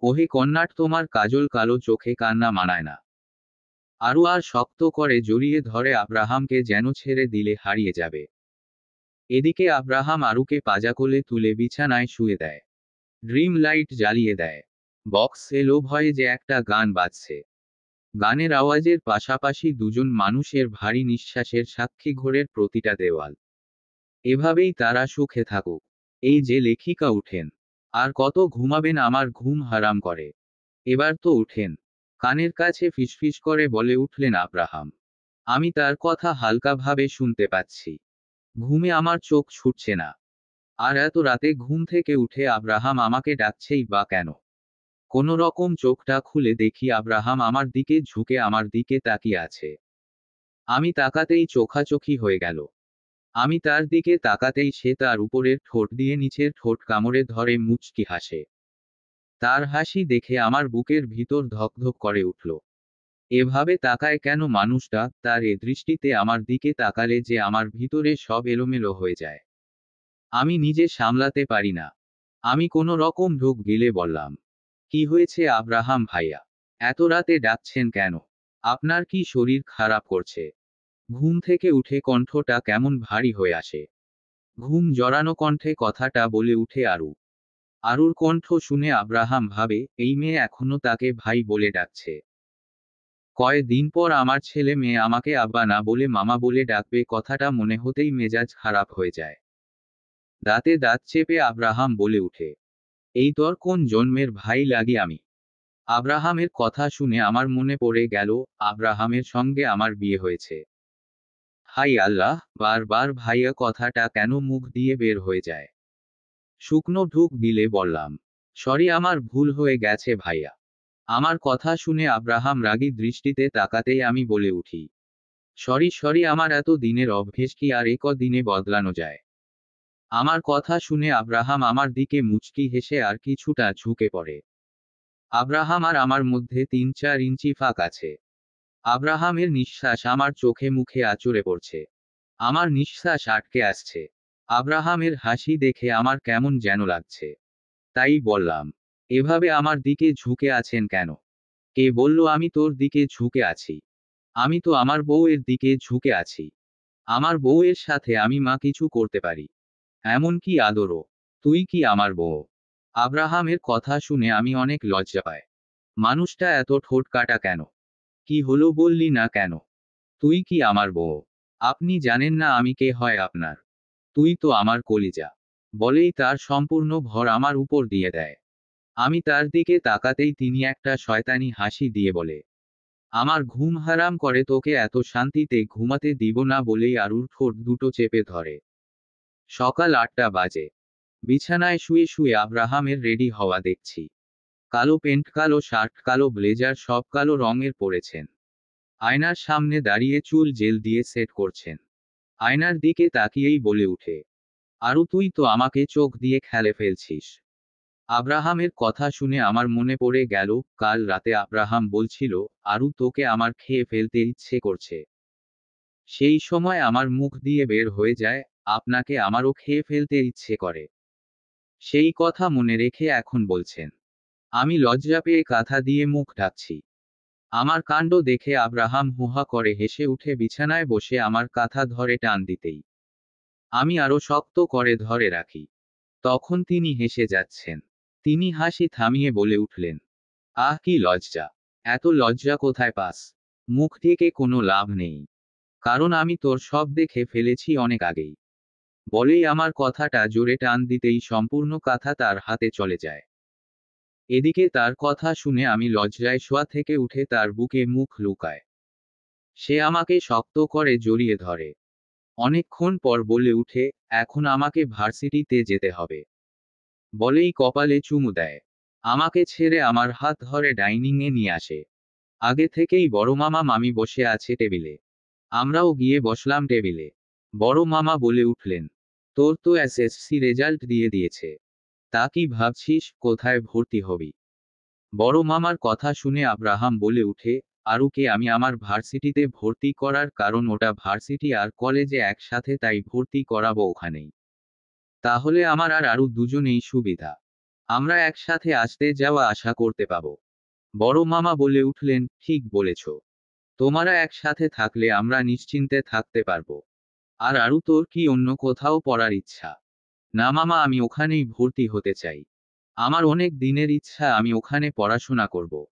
ওহে কন্যাট, তোমার কাজল কালো চোখে কান্না মানায় না। আরু আর শক্ত করে জড়িয়ে ধরে আব্রাহামকে যেন ছেড়ে দিলে হারিয়ে যাবে। এদিকে আব্রাহাম আরুকে পাজাকোলে তুলে বিছানায় শুয়ে দেয়। ড্রিম লাইট জ্বালিয়ে দেয়। বক্স এলো ভয়ে যে একটা গান বাজছে। গানের আওয়াজের পাশাপাশি দুজন মানুষের ভারী নিঃশ্বাসের সাক্ষী ঘোরের প্রতিটা দেওয়াল। এভাবেই তারা সুখে থাকুক। এই যে লেখিকা উঠেন। আর কত ঘুমাবেন, আমার ঘুম হারাম করে। এবার তো উঠেন। কানের কাছে ফিসফিস করে বলে উঠলেন আব্রাহাম। আমি তার কথা হালকাভাবে শুনতে পাচ্ছি। ঘুমে আমার চোখ ছুটছে না। আর এত রাতে ঘুম থেকে উঠে আব্রাহাম আমাকে ডাকছেই বা কেন? কোনো রকম চোখটা খুলে দেখি আব্রাহাম আমার দিকে ঝুঁকে আমার দিকে তাকিয়ে আছে। আমি তাকাতেই চোখাচোখি হয়ে গেল। আমি তার দিকে তাকাতেই সে তার উপরের ঠোঁট দিয়ে নিচের ঠোঁট কামড়ে ধরে মুচকি হাসে। তার হাসি দেখে আমার বুকের ভিতর ধকধক করে উঠল। এভাবে তাকায় কেন মানুষটা? তার এ দৃষ্টিতে আমার দিকে তাকালে যে আমার ভিতরে সব এলোমেলো হয়ে যায়। আমি নিজে সামলাতে পারি না। আমি কোনো রকম ঢোক গিলে বললাম, কি হয়েছে আব্রাহাম ভাইয়া? এত রাতে ডাকছেন কেন? আপনার কি শরীর খারাপ করছে? ঘুম থেকে উঠে কণ্ঠটা কেমন ভারী হয়ে আসে। ঘুম জড়ানো কণ্ঠে কথাটা বলে উঠে আরু। আরুর কণ্ঠ শুনে আব্রাহাম ভাবে, এই মেয়ে এখনো তাকে ভাই বলে ডাকছে। কয়েকদিন পর আমার ছেলে মেয়ে আমাকে আব্বা না বলে মামা বলে ডাকবে, কথাটা মনে হতেই মেজাজ খারাপ হয়ে যায়। দাঁতে দাঁত চেপে আব্রাহাম বলে উঠে, এই তোর কোন জন্মের ভাই লাগি আমি? আব্রাহামের কথা শুনে আমার মনে পড়ে গেল, আব্রাহামের সঙ্গে আমার বিয়ে হয়েছে। হাই আল্লাহ, বারবার ভাইয়া কথাটা কেন মুখ দিয়ে বের হয়ে যায়। শুকনো ঢুক গিলে বললাম, সরি, আমার ভুল হয়ে গেছে ভাইয়া। আমার কথা শুনে আব্রাহাম রাগী দৃষ্টিতে তাকাতেই আমি বলে উঠি, সরি সরি, আমার এত দিনের অভ্যেস কি আর দিনে বদলানো যায়? আমার কথা শুনে আব্রাহাম আমার দিকে মুচকি হেসে আর কিছুটা ঝুঁকে পড়ে। আব্রাহাম আর আমার মধ্যে 3-4 ইঞ্চি ফাঁক আছে। আব্রাহামের নিঃশ্বাস আমার চোখে মুখে আঁচড়ে পড়ছে। আমার নিঃশ্বাস আটকে আসছে। আব্রাহামের হাসি দেখে আমার কেমন যেন লাগছে। তাই বললাম, এভাবে আমার দিকে ঝুঁকে আছেন কেন? কে বলল আমি তোর দিকে ঝুঁকে আছি? আমি তো আমার বউয়ের দিকে ঝুঁকে আছি। আমার বউয়ের সাথে আমি মা কিছু করতে পারি। এমন কি আদরও? তুই কি আমার বউ? আব্রাহামের কথা শুনে আমি অনেক লজ্জা পাই। মানুষটা এত ঠোঁট কাটা কেন? কি হলো বললি না কেন? তুই কি আমার বউ? আপনি জানেন না আমি কে হয় আপনার? তুই তো আমার কলিজা। বলেই তার সম্পূর্ণ ভর আমার উপর দিয়ে দেয়। আমি তার দিকে তাকাতেই তিনি একটা শয়তানি হাসি দিয়ে বলে, আমার ঘুম হারাম করে, তোকে এত শান্তিতে ঘুমাতে দিব না বলেই আরুর ঠোঁট দুটো চেপে ধরে। সকাল 8টা বাজে। বিছানায় শুয়ে শুয়ে আব্রাহামের রেডি হওয়া দেখছি। কালো প্যান্ট, কালো শার্ট, কালো ব্লেজার, সব কালো রঙের পরেছেন। আয়নার সামনে দাঁড়িয়ে চুল জেল দিয়ে সেট করছেন। আয়নার দিকে তাকিয়েই বলে উঠে, আরু তুই তো আমাকে চোখ দিয়ে খেলে ফেলছিস। আব্রাহামের কথা শুনে আমার মনে পড়ে গেল, কাল রাতে আব্রাহাম বলছিল, আরু তোকে আমার খেয়ে ফেলতে ইচ্ছে করছে। সেই সময় আমার মুখ দিয়ে বের হয়ে যায়, আপনাকে আমারও খেয়ে ফেলতে ইচ্ছে করে। সেই কথা মনে রেখে এখন বলছেন। আমি লজ্জা পেয়ে কাঁথা দিয়ে মুখ ঢাকছি। আমার কাণ্ড দেখে আব্রাহাম হুহা করে হেসে উঠে বিছানায় বসে আমার কাঁথা ধরে টান দিতেই আমি আরো শক্ত করে ধরে রাখি। তখন তিনি হেসে যাচ্ছেন। তিনি হাসি থামিয়ে বলে উঠলেন, আহ কি লজ্জা! এত লজ্জা কোথায় পাস? মুখ থেকে কোনো লাভ নেই। কারণ আমি তোর সব দেখে ফেলেছি অনেক আগেই। বলেই আমার কথাটা জোরে টান দিতেই সম্পূর্ণ কাঁথা তার হাতে চলে যায়। এদিকে তার কথা শুনে আমি লজ্জায় শোয়া থেকে উঠে তার বুকে মুখ লুকায়। সে আমাকে শক্ত করে জড়িয়ে ধরে। অনেকক্ষণ পর বলে উঠে, এখন আমাকে ভার্সিটিতে যেতে হবে। বলেই কপালে চুমু দেয়। আমাকে ছেড়ে আমার হাত ধরে ডাইনিংয়ে নিয়ে আসে। আগে থেকেই বড় মামা মামি বসে আছে টেবিলে। আমরাও গিয়ে বসলাম টেবিলে। বড় মামা বলে উঠলেন, তোর তো এসএসসি রেজাল্ট দিয়ে দিয়েছে। তা কি ভাবছিস, কোথায় ভর্তি হবি? বড় মামার কথা শুনে আব্রাহাম বলে উঠে, আরুকে আমি আমার ভার্সিটিতে ভর্তি করার কারণ ওটা ভার্সিটি আর কলেজে একসাথে, তাই ভর্তি করাবো ওখানেই। তাহলে আমার আর আরু দুজনেই সুবিধা। আমরা একসাথে আসতে যাওয়া আসা করতে পাবো। বড় মামা বলে উঠলেন, ঠিক বলেছ। তোমরা একসাথে থাকলে আমরা নিশ্চিন্তে থাকতে পারবো। আর আরু, তোর কি অন্য কোথাও পড়ার ইচ্ছা? না মামা, আমি ওখানেই ভর্তি হতে চাই। আমার অনেক দিনের ইচ্ছা আমি ওখানে পড়াশোনা করব।